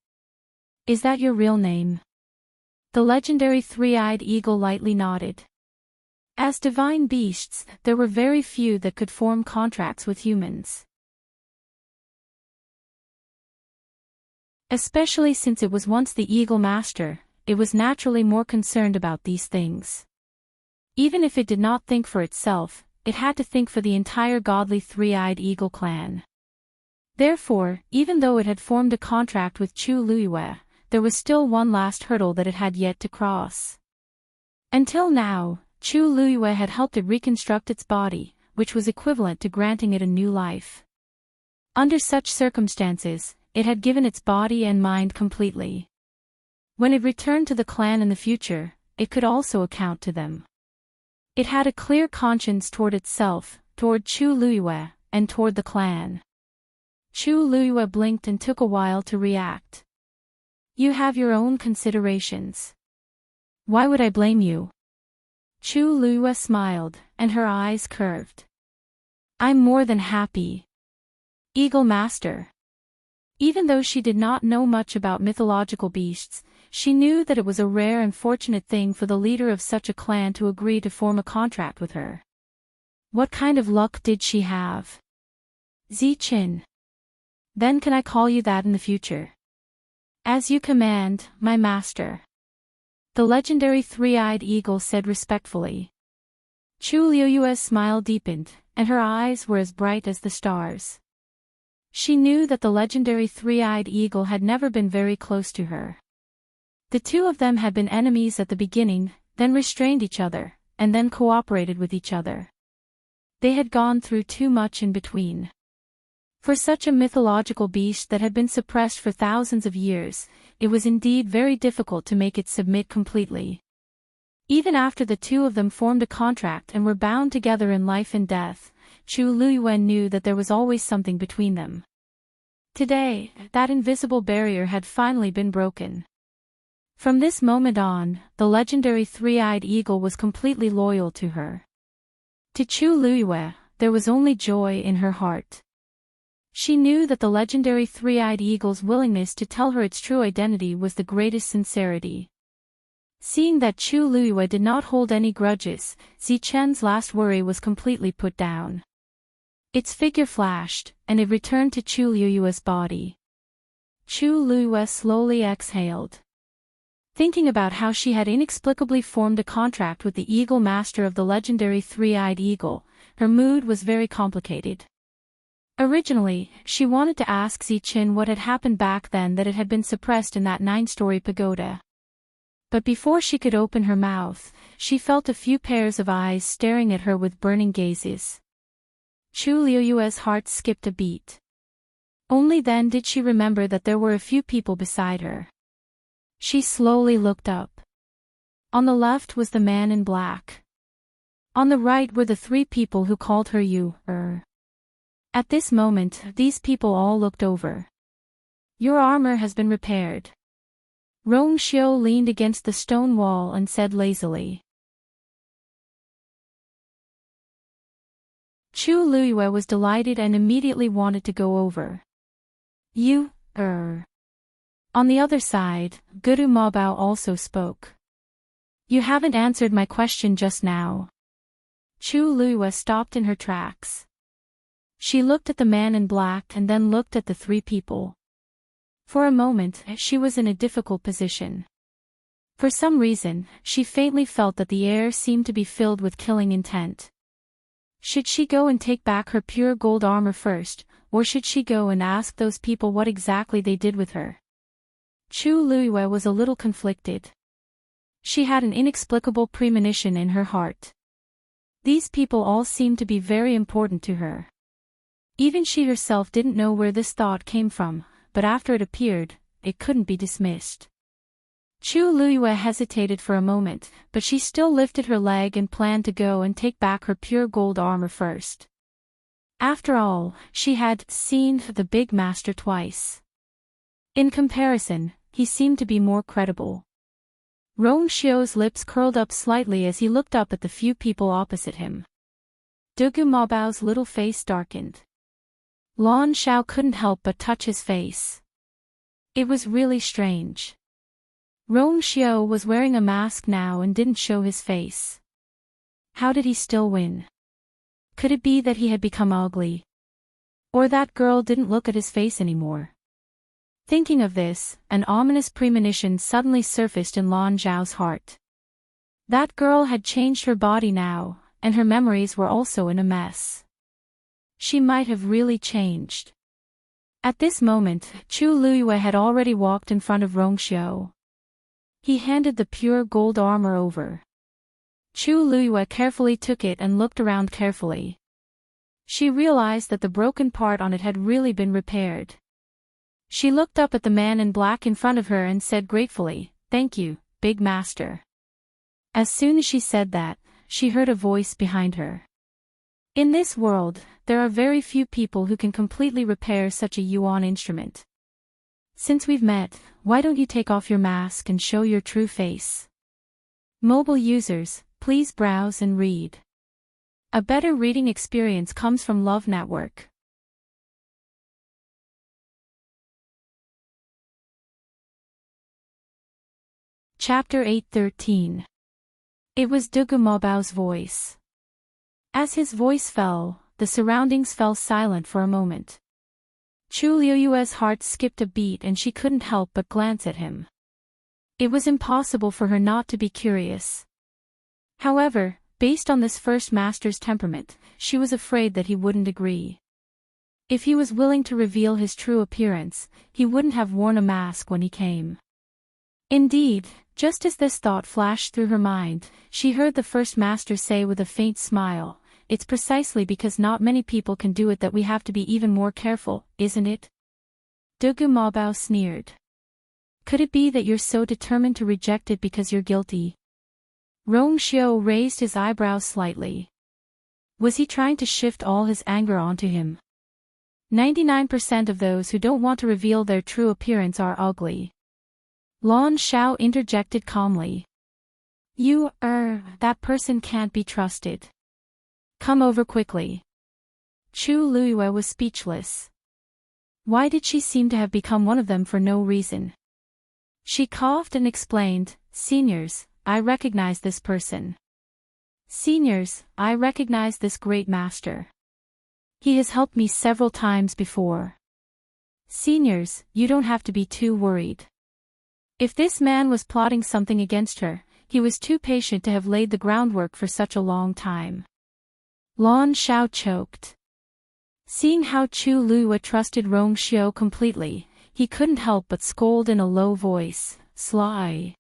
Is that your real name? The legendary Three-Eyed Eagle lightly nodded. As divine beasts, there were very few that could form contracts with humans. Especially since it was once the Eagle Master, it was naturally more concerned about these things. Even if it did not think for itself, it had to think for the entire godly Three-Eyed Eagle clan. Therefore, even though it had formed a contract with Chu Luiyue, there was still one last hurdle that it had yet to cross. Until now, Chu Luiyue had helped it reconstruct its body, which was equivalent to granting it a new life. Under such circumstances, it had given its body and mind completely. When it returned to the clan in the future, it could also account to them. It had a clear conscience toward itself, toward Chu Luiyue, and toward the clan. Chu Luiyue blinked and took a while to react. You have your own considerations. Why would I blame you? Chu Luiyue smiled, and her eyes curved. I'm more than happy. Eagle Master. Even though she did not know much about mythological beasts, she knew that it was a rare and fortunate thing for the leader of such a clan to agree to form a contract with her. What kind of luck did she have? Zi Qin. Then can I call you that in the future? As you command, my master. The legendary Three-Eyed Eagle said respectfully. Chu Luiyue's smile deepened, and her eyes were as bright as the stars. She knew that the legendary Three-Eyed Eagle had never been very close to her. The two of them had been enemies at the beginning, then restrained each other, and then cooperated with each other. They had gone through too much in between. For such a mythological beast that had been suppressed for thousands of years, it was indeed very difficult to make it submit completely. Even after the two of them formed a contract and were bound together in life and death, Chu Luiyue knew that there was always something between them. Today, that invisible barrier had finally been broken. From this moment on, the legendary Three-Eyed Eagle was completely loyal to her. To Chu Luiyue, there was only joy in her heart. She knew that the legendary Three-Eyed Eagle's willingness to tell her its true identity was the greatest sincerity. Seeing that Chu Luiyue did not hold any grudges, Zi Qin's last worry was completely put down. Its figure flashed, and it returned to Chu Luiyue's body. Chu Luiyue slowly exhaled. Thinking about how she had inexplicably formed a contract with the Eagle Master of the legendary Three-Eyed Eagle, her mood was very complicated. Originally, she wanted to ask Zi Qin what had happened back then that it had been suppressed in that 9-story pagoda. But before she could open her mouth, she felt a few pairs of eyes staring at her with burning gazes. Chu Luiyue's heart skipped a beat. Only then did she remember that there were a few people beside her. She slowly looked up. On the left was the man in black. On the right were the three people who called her you-er. At this moment, these people all looked over. Your armor has been repaired. Rong Xiu leaned against the stone wall and said lazily. Chu Luiyue was delighted and immediately wanted to go over. On the other side, Guru Mabao also spoke. You haven't answered my question just now. Chu Luiyue stopped in her tracks. She looked at the man in black and then looked at the three people. For a moment, she was in a difficult position. For some reason, she faintly felt that the air seemed to be filled with killing intent. Should she go and take back her pure gold armor first, or should she go and ask those people what exactly they did with her? Chu Luiyue was a little conflicted. She had an inexplicable premonition in her heart. These people all seemed to be very important to her. Even she herself didn't know where this thought came from, but after it appeared, it couldn't be dismissed. Chu Luiyue hesitated for a moment, but she still lifted her leg and planned to go and take back her pure gold armor first. After all, she had seen the big master twice. In comparison, he seemed to be more credible. Rong Xiu's lips curled up slightly as he looked up at the few people opposite him. Dugu Mabao's little face darkened. Lan Xiao couldn't help but touch his face. It was really strange. Rong Xiu was wearing a mask now and didn't show his face. How did he still win? Could it be that he had become ugly? Or that girl didn't look at his face anymore? Thinking of this, an ominous premonition suddenly surfaced in Lan Zhao's heart. That girl had changed her body now, and her memories were also in a mess. She might have really changed. At this moment, Chu Luiyue had already walked in front of Rong Xiu. He handed the pure gold armor over. Chu Luiyue carefully took it and looked around carefully. She realized that the broken part on it had really been repaired. She looked up at the man in black in front of her and said gratefully, "Thank you, Big Master." As soon as she said that, she heard a voice behind her. In this world, there are very few people who can completely repair such a yuan instrument. Since we've met, why don't you take off your mask and show your true face? Mobile users, please browse and read. A better reading experience comes from Love Network. Chapter 8:13. It was Dugu Mabao's voice. As his voice fell, the surroundings fell silent for a moment. Chu Luiyue's heart skipped a beat and she couldn't help but glance at him. It was impossible for her not to be curious. However, based on this first master's temperament, she was afraid that he wouldn't agree. If he was willing to reveal his true appearance, he wouldn't have worn a mask when he came. Indeed, just as this thought flashed through her mind, she heard the first master say with a faint smile, "It's precisely because not many people can do it that we have to be even more careful, isn't it?" Dugu Mabao sneered. "Could it be that you're so determined to reject it because you're guilty?" Rong Xiu raised his eyebrows slightly. Was he trying to shift all his anger onto him? 99% of those who don't want to reveal their true appearance are ugly. Lan Xiao interjected calmly. That person can't be trusted. Come over quickly." Chu Luiyue was speechless. Why did she seem to have become one of them for no reason? She coughed and explained, "Seniors, I recognize this person. Seniors, I recognize this great master. He has helped me several times before. Seniors, you don't have to be too worried. If this man was plotting something against her, he was too patient to have laid the groundwork for such a long time." Lan Xiao choked. Seeing how Chu Luiyue trusted Rong Xiu completely, he couldn't help but scold in a low voice, "Sly."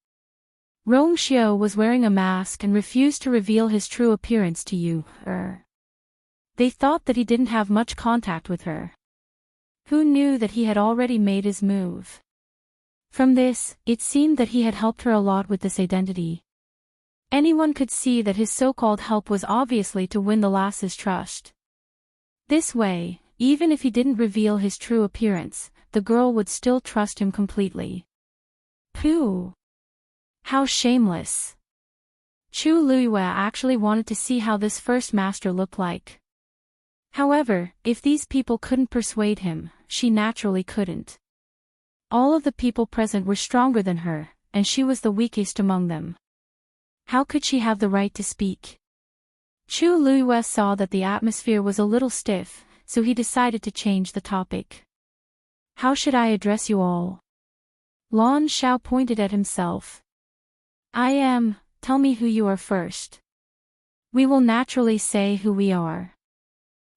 Rong Xiu was wearing a mask and refused to reveal his true appearance to you. They thought that he didn't have much contact with her. Who knew that he had already made his move? From this, it seemed that he had helped her a lot with this identity. Anyone could see that his so-called help was obviously to win the lass's trust. This way, even if he didn't reveal his true appearance, the girl would still trust him completely. Pooh! How shameless! Chu Luiyue actually wanted to see how this first master looked like. However, if these people couldn't persuade him, she naturally couldn't. All of the people present were stronger than her, and she was the weakest among them. How could she have the right to speak? Chu Luiyue saw that the atmosphere was a little stiff, so he decided to change the topic. How should I address you all? Lan Xiao pointed at himself. Tell me who you are first. We will naturally say who we are.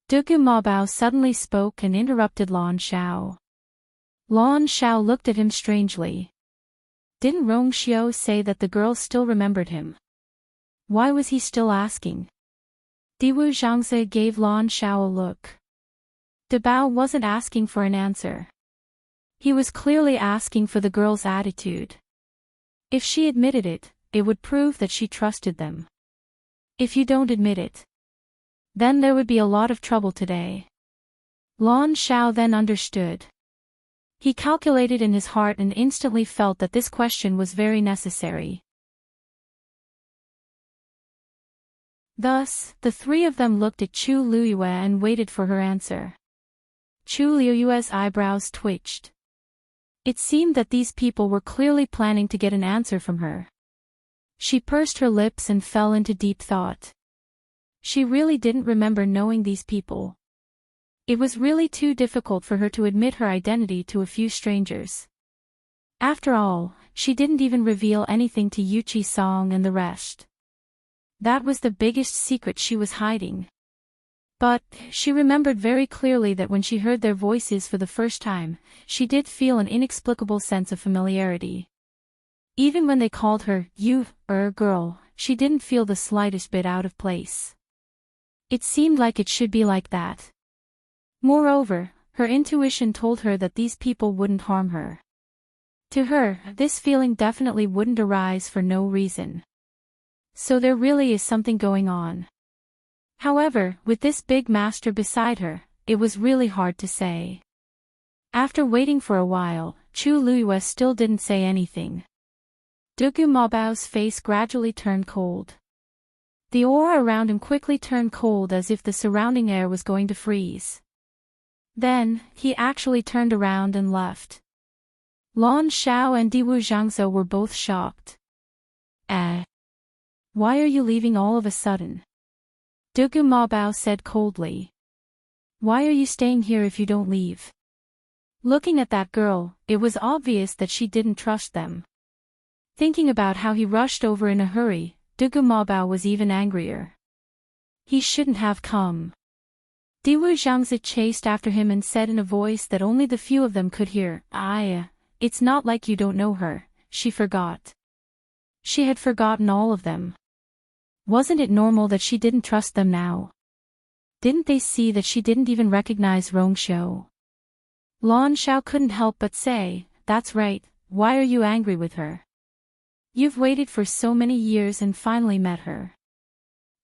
Dugu Mabao suddenly spoke and interrupted Lan Xiao. Lan Xiao looked at him strangely. Didn't Rong Xiao say that the girl still remembered him? Why was he still asking? Diwu Zhangzi gave Lan Xiao a look. Dabao wasn't asking for an answer. He was clearly asking for the girl's attitude. If she admitted it, it would prove that she trusted them. If you don't admit it, then there would be a lot of trouble today. Lan Xiao then understood. He calculated in his heart and instantly felt that this question was very necessary. Thus, the three of them looked at Chu Luiyue and waited for her answer. Chu Luiyue's eyebrows twitched. It seemed that these people were clearly planning to get an answer from her. She pursed her lips and fell into deep thought. She really didn't remember knowing these people. It was really too difficult for her to admit her identity to a few strangers. After all, she didn't even reveal anything to Yuchi Song and the rest. That was the biggest secret she was hiding. But, she remembered very clearly that when she heard their voices for the first time, she did feel an inexplicable sense of familiarity. Even when they called her, girl, she didn't feel the slightest bit out of place. It seemed like it should be like that. Moreover, her intuition told her that these people wouldn't harm her. To her, this feeling definitely wouldn't arise for no reason. So there really is something going on. However, with this big master beside her, it was really hard to say. After waiting for a while, Chu Luiyue still didn't say anything. Dugu Mabao's face gradually turned cold. The aura around him quickly turned cold as if the surrounding air was going to freeze. Then, he actually turned around and left. Lan Xiao and Diwu Zhangzi were both shocked. Why are you leaving all of a sudden? Dugu Mabao said coldly. Why are you staying here if you don't leave? Looking at that girl, it was obvious that she didn't trust them. Thinking about how he rushed over in a hurry, Dugu Mabao was even angrier. He shouldn't have come. Diwu Zhangzi chased after him and said in a voice that only the few of them could hear, it's not like you don't know her, she forgot. She had forgotten all of them. Wasn't it normal that she didn't trust them now? Didn't they see that she didn't even recognize Rong Xiao? Lan Xiao couldn't help but say, that's right, why are you angry with her? You've waited for so many years and finally met her.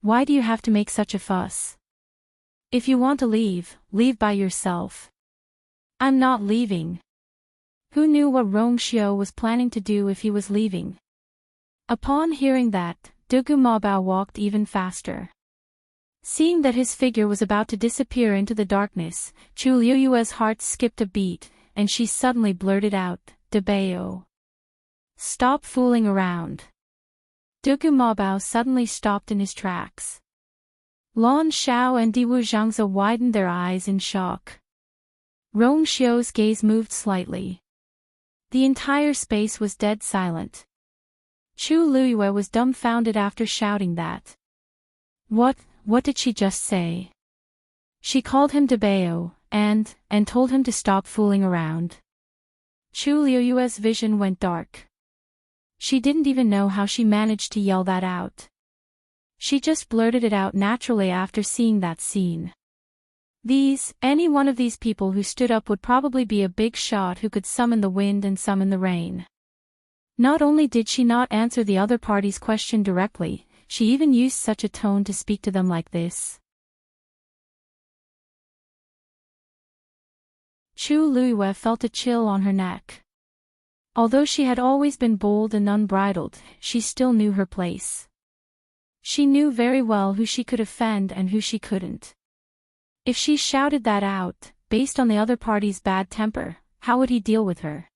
Why do you have to make such a fuss? If you want to leave, leave by yourself. I'm not leaving. Who knew what Rong Xiao was planning to do if he was leaving? Upon hearing that, Dugu Mabao walked even faster. Seeing that his figure was about to disappear into the darkness, Chu Luiyue's heart skipped a beat, and she suddenly blurted out, Dabao. Stop fooling around. Dugu Mabao suddenly stopped in his tracks. Lan Xiao and Diwu Zhangzi widened their eyes in shock. Rong Xiao's gaze moved slightly. The entire space was dead silent. Chu Luiyue was dumbfounded after shouting that. What did she just say? She called him Dabao, and told him to stop fooling around. Chu Luiyue's vision went dark. She didn't even know how she managed to yell that out. She just blurted it out naturally after seeing that scene. Any one of these people who stood up would probably be a big shot who could summon the wind and summon the rain. Not only did she not answer the other party's question directly, she even used such a tone to speak to them like this. Chu Luiyue felt a chill on her neck. Although she had always been bold and unbridled, she still knew her place. She knew very well who she could offend and who she couldn't. If she shouted that out, based on the other party's bad temper, how would he deal with her?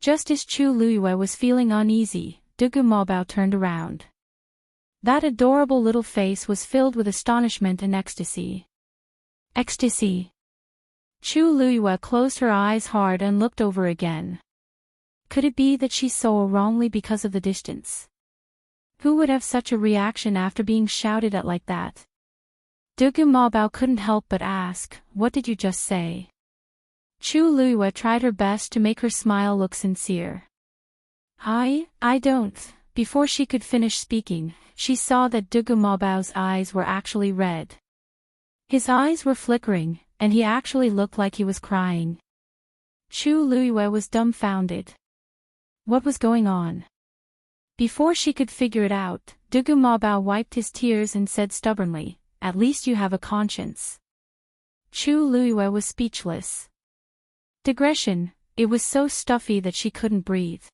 Just as Chu Luiyue was feeling uneasy, Dugu Maobao turned around. That adorable little face was filled with astonishment and ecstasy. Ecstasy. Chu Luiyue closed her eyes hard and looked over again. Could it be that she saw wrongly because of the distance? Who would have such a reaction after being shouted at like that? Dugu Maobao couldn't help but ask, "What did you just say?" Chu Luiyue tried her best to make her smile look sincere. I don't." Before she could finish speaking, she saw that Dugu Maobao's eyes were actually red. His eyes were flickering, and he actually looked like he was crying. Chu Luiyue was dumbfounded. What was going on? Before she could figure it out, Dugu Maobao wiped his tears and said stubbornly, "At least you have a conscience." Chu Luiyue was speechless. Digression, it was so stuffy that she couldn't breathe.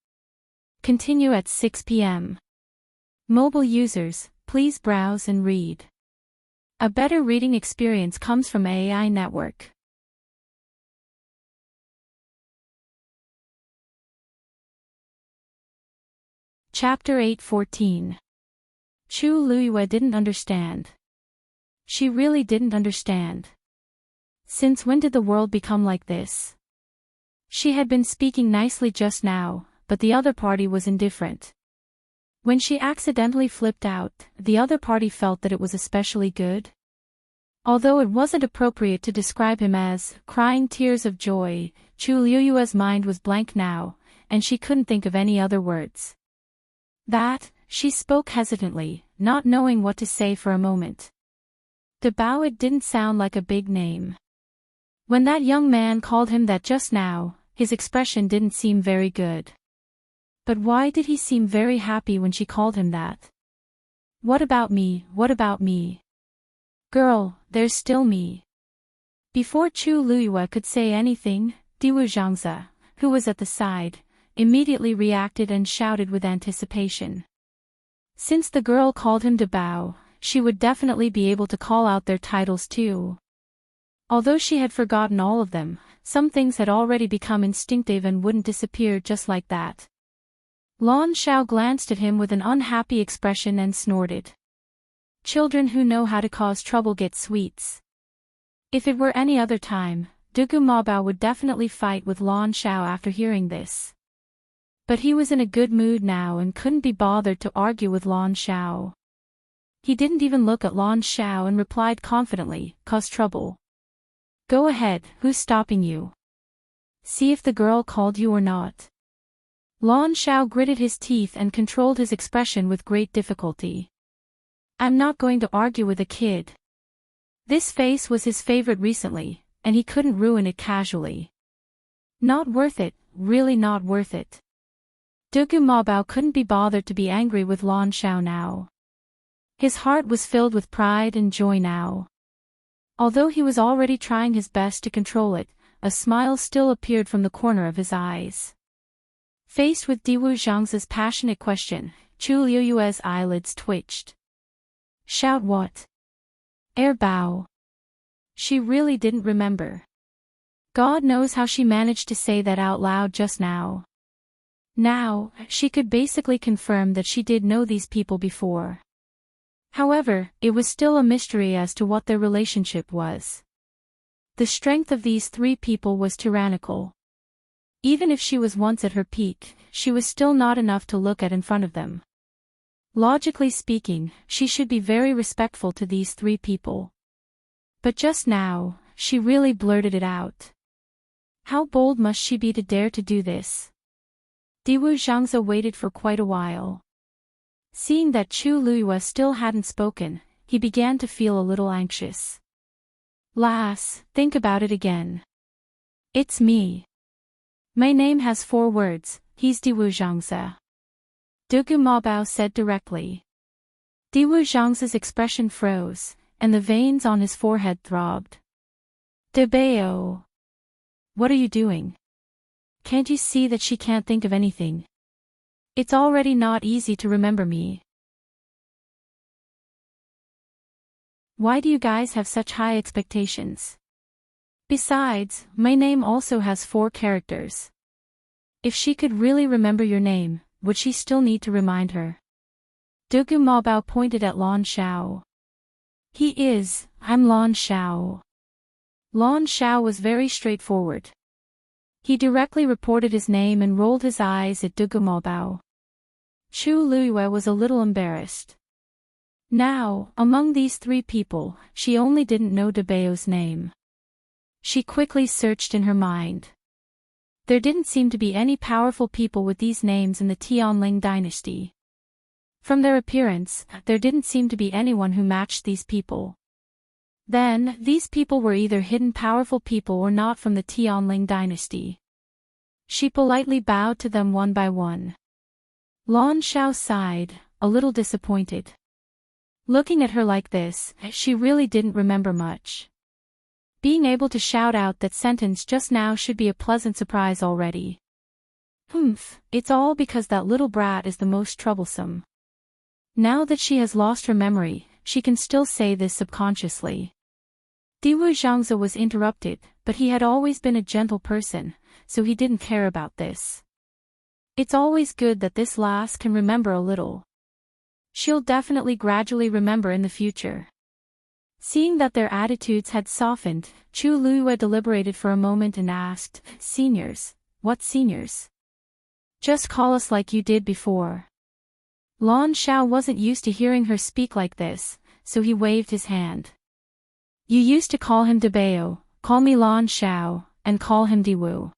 Continue at 6 p.m. Mobile users, please browse and read. A better reading experience comes from AI Network. Chapter 8:14. Chu Luiyue didn't understand. She really didn't understand. Since when did the world become like this? She had been speaking nicely just now, but the other party was indifferent. When she accidentally flipped out, the other party felt that it was especially good. Although it wasn't appropriate to describe him as crying tears of joy, Chu Luiyue's mind was blank now, and she couldn't think of any other words. She spoke hesitantly, not knowing what to say for a moment. De Bao, it didn't sound like a big name. When that young man called him that just now, his expression didn't seem very good. But why did he seem very happy when she called him that? What about me? What about me? Girl, there's still me. Before Chu Luiyue could say anything, Diwu Zhangzi, who was at the side, immediately reacted and shouted with anticipation. Since the girl called him De Bao, she would definitely be able to call out their titles too. Although she had forgotten all of them, some things had already become instinctive and wouldn't disappear just like that. Lan Xiao glanced at him with an unhappy expression and snorted. Children who know how to cause trouble get sweets. If it were any other time, Dugu Maobao would definitely fight with Lan Xiao after hearing this. But he was in a good mood now and couldn't be bothered to argue with Lan Xiao. He didn't even look at Lan Xiao and replied confidently, "Cause trouble. Go ahead, who's stopping you? See if the girl called you or not." Lan Xiao gritted his teeth and controlled his expression with great difficulty. "I'm not going to argue with a kid." This face was his favorite recently, and he couldn't ruin it casually. Not worth it, really not worth it. Dugu Maobao couldn't be bothered to be angry with Lan Xiao now. His heart was filled with pride and joy now. Although he was already trying his best to control it, a smile still appeared from the corner of his eyes. Faced with Diwu Zhangzi's passionate question, Chu Luiyue's eyelids twitched. Shout what? Bao. She really didn't remember. God knows how she managed to say that out loud just now. Now, she could basically confirm that she did know these people before. However, it was still a mystery as to what their relationship was. The strength of these three people was tyrannical. Even if she was once at her peak, she was still not enough to look at in front of them. Logically speaking, she should be very respectful to these three people. But just now, she really blurted it out. How bold must she be to dare to do this? Diwu Zhangzi waited for quite a while. Seeing that Chu Luiyue still hadn't spoken, he began to feel a little anxious. Lass, think about it again. It's me. My name has 4 words, he's Diwu Zhangzi. Dugu Maobao said directly. Diwu Zhangzi's expression froze, and the veins on his forehead throbbed. De Bao. What are you doing? Can't you see that she can't think of anything? It's already not easy to remember me. Why do you guys have such high expectations? Besides, my name also has 4 characters. If she could really remember your name, would she still need to remind her? Dugu Maobao pointed at Lan Shao. I'm Lan Shao. Lan Shao was very straightforward. He directly reported his name and rolled his eyes at Dugu Maobao. Chu Luiyue was a little embarrassed. Now, among these 3 people, she only didn't know Dabeo's name. She quickly searched in her mind. There didn't seem to be any powerful people with these names in the Tianling dynasty. From their appearance, there didn't seem to be anyone who matched these people. Then, these people were either hidden powerful people or not from the Tianling dynasty. She politely bowed to them one by one. Lan Shao sighed, a little disappointed. Looking at her like this, she really didn't remember much. Being able to shout out that sentence just now should be a pleasant surprise already. It's all because that little brat is the most troublesome. Now that she has lost her memory, she can still say this subconsciously. Diwu Zhangze was interrupted, but he had always been a gentle person, so he didn't care about this. It's always good that this lass can remember a little. She'll definitely gradually remember in the future. Seeing that their attitudes had softened, Chu Luiyue deliberated for a moment and asked, "Seniors? What seniors? Just call us like you did before." Lan Shao wasn't used to hearing her speak like this, so he waved his hand. "You used to call him Dabeo, call me Lan Shao, and call him Diwu."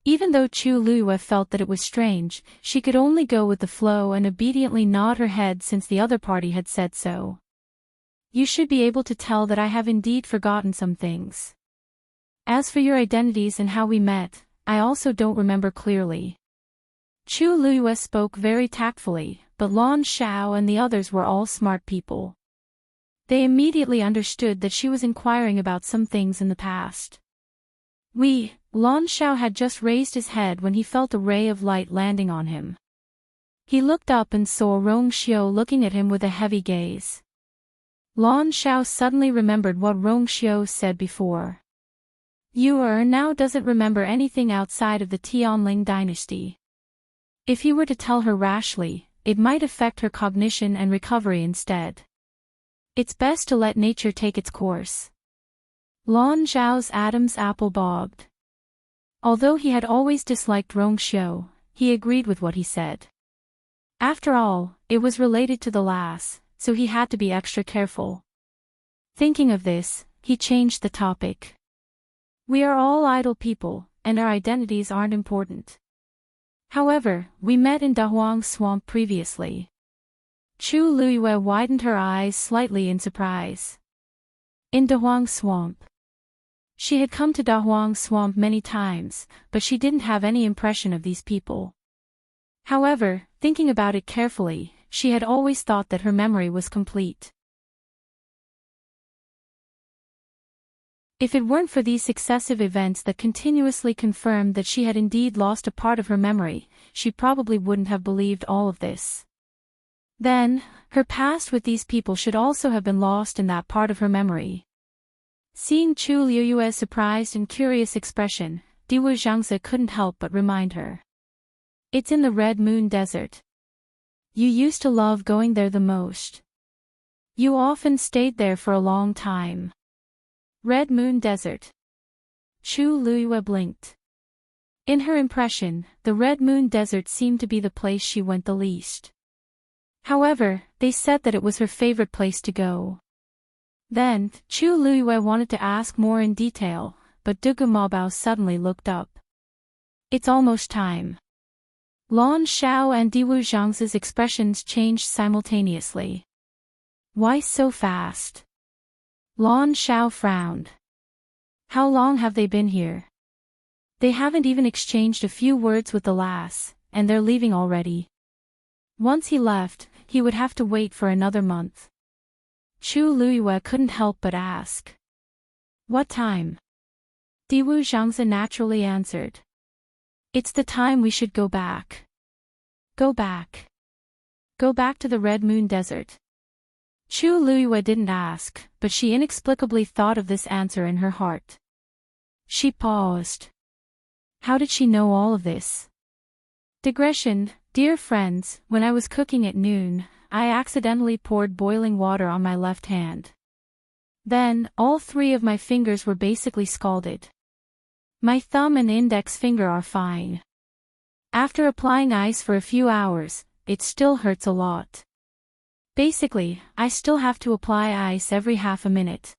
Even though Chu Luiyue felt that it was strange, she could only go with the flow and obediently nod her head since the other party had said so. "You should be able to tell that I have indeed forgotten some things. As for your identities and how we met, I also don't remember clearly." Chu Luiyue spoke very tactfully, but Lan Shao and the others were all smart people. They immediately understood that she was inquiring about some things in the past. Lan Shao had just raised his head when he felt a ray of light landing on him. He looked up and saw Rong Xiu looking at him with a heavy gaze. Lan Shao suddenly remembered what Rong Xiu said before. "You now doesn't remember anything outside of the Tianling dynasty." If he were to tell her rashly, it might affect her cognition and recovery instead. It's best to let nature take its course. Lan Zhao's Adam's apple bobbed. Although he had always disliked Rong Xiu, he agreed with what he said. After all, it was related to the lass, so he had to be extra careful. Thinking of this, he changed the topic. "We are all idle people, and our identities aren't important. However, we met in Dahuang Swamp previously." Chu Luiyue widened her eyes slightly in surprise. In Dahuang Swamp. She had come to Dahuang Swamp many times, but she didn't have any impression of these people. However, thinking about it carefully, she had always thought that her memory was complete. If it weren't for these successive events that continuously confirmed that she had indeed lost a part of her memory, she probably wouldn't have believed all of this. Then, her past with these people should also have been lost in that part of her memory. Seeing Chu Luiyue's surprised and curious expression, Diwu Zhangze couldn't help but remind her. "It's in the Red Moon Desert. You used to love going there the most. You often stayed there for a long time." Red Moon Desert. Chu Luiyue blinked. In her impression, the Red Moon Desert seemed to be the place she went the least. However, they said that it was her favorite place to go. Then, Chu Luiyue wanted to ask more in detail, but Dugu Maobao suddenly looked up. "It's almost time." Lan Shao and Diwu Zhangze's expressions changed simultaneously. "Why so fast?" Lan Shao frowned. "How long have they been here? They haven't even exchanged a few words with the lass, and they're leaving already." Once he left, he would have to wait for another month. Chu Luiyue couldn't help but ask. "What time?" Diwu Zhangze naturally answered. "It's the time we should go back." "Go back? Go back to the Red Moon Desert?" Chu Luiyue didn't ask, but she inexplicably thought of this answer in her heart. She paused. How did she know all of this? Digression, dear friends, when I was cooking at noon, I accidentally poured boiling water on my left hand. Then, all 3 of my fingers were basically scalded. My thumb and index finger are fine. After applying ice for a few hours, it still hurts a lot. Basically, I still have to apply ice every half a minute.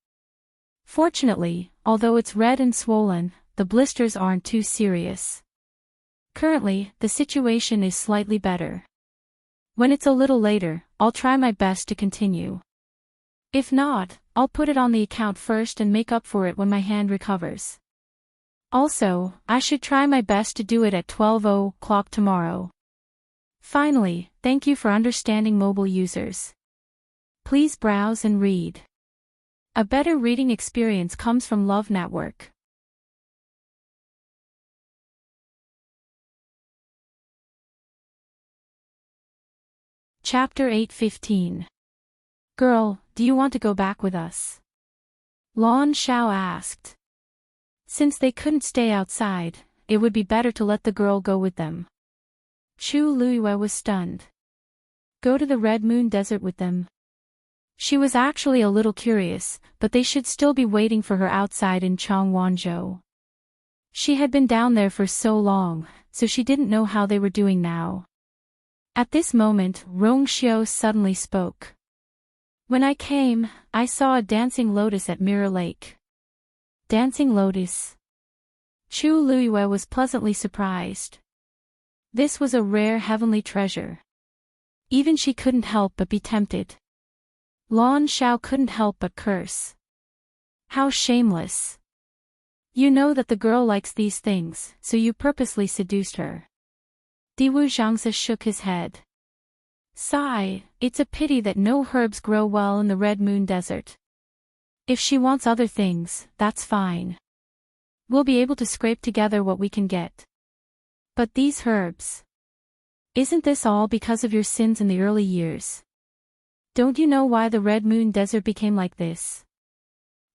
Fortunately, although it's red and swollen, the blisters aren't too serious. Currently, the situation is slightly better. When it's a little later, I'll try my best to continue. If not, I'll put it on the account first and make up for it when my hand recovers. Also, I should try my best to do it at 12:00 tomorrow. Finally, thank you for understanding mobile users. Please browse and read. A better reading experience comes from Love Network. Chapter 8:15. Girl, do you want to go back with us? Lan Xiao asked. Since they couldn't stay outside, it would be better to let the girl go with them. Chu Luiyue was stunned. Go to the Red Moon Desert with them? She was actually a little curious, but they should still be waiting for her outside in Changwonzhou. She had been down there for so long, so she didn't know how they were doing now. At this moment, Rong Xiao suddenly spoke. When I came, I saw a dancing lotus at Mirror Lake. Dancing lotus? Chu Luiyue was pleasantly surprised. This was a rare heavenly treasure. Even she couldn't help but be tempted. Lan Xiao couldn't help but curse. How shameless. You know that the girl likes these things, so you purposely seduced her. Diwu Zhangzi shook his head. Sigh, it's a pity that no herbs grow well in the Red Moon Desert. If she wants other things, that's fine. We'll be able to scrape together what we can get. But these herbs. Isn't this all because of your sins in the early years? Don't you know why the Red Moon Desert became like this?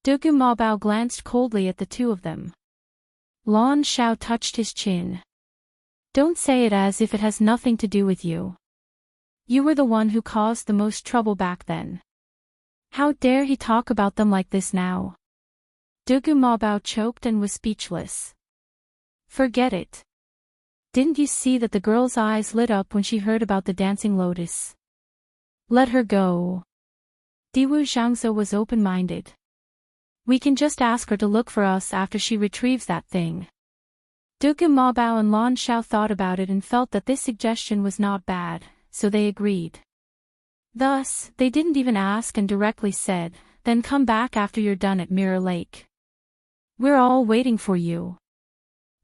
Dugu Mabao glanced coldly at the 2 of them. Lan Xiao touched his chin. Don't say it as if it has nothing to do with you. You were the one who caused the most trouble back then. How dare he talk about them like this now? Dugu Mabao choked and was speechless. Forget it. Didn't you see that the girl's eyes lit up when she heard about the dancing lotus? Let her go. Diwu Zhangzi was open-minded. We can just ask her to look for us after she retrieves that thing. Dugu Mabao and Lan Xiao thought about it and felt that this suggestion was not bad, so they agreed. Thus, they didn't even ask and directly said, then come back after you're done at Mirror Lake. We're all waiting for you.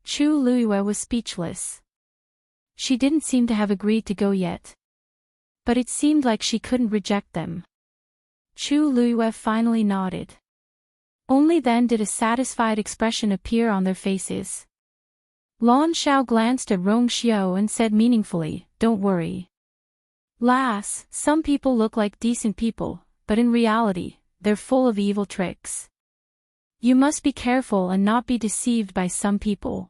Chu Luiyue was speechless. She didn't seem to have agreed to go yet. But it seemed like she couldn't reject them. Chu Luiyue finally nodded. Only then did a satisfied expression appear on their faces. Lan Xiao glanced at Rong Xiao and said meaningfully, don't worry. Lass, some people look like decent people, but in reality, they're full of evil tricks. You must be careful and not be deceived by some people.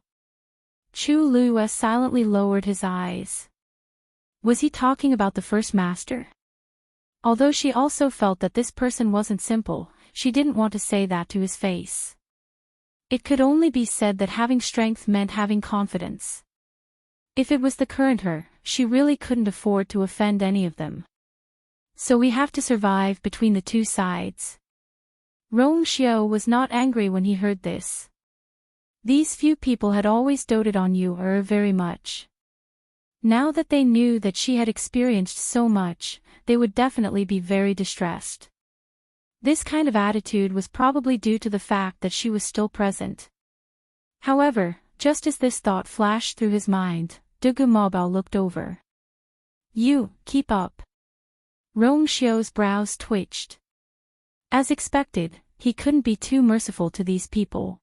Chu Luiyue silently lowered his eyes. Was he talking about the first master? Although she also felt that this person wasn't simple, she didn't want to say that to his face. It could only be said that having strength meant having confidence. If it was the current her, she really couldn't afford to offend any of them. So we have to survive between the 2 sides. Rong Xiao was not angry when he heard this. These few people had always doted on you very much. Now that they knew that she had experienced so much, they would definitely be very distressed. This kind of attitude was probably due to the fact that she was still present. However, just as this thought flashed through his mind, Dugu Mabao looked over. You, keep up. Rong Xiao's brows twitched. As expected, he couldn't be too merciful to these people.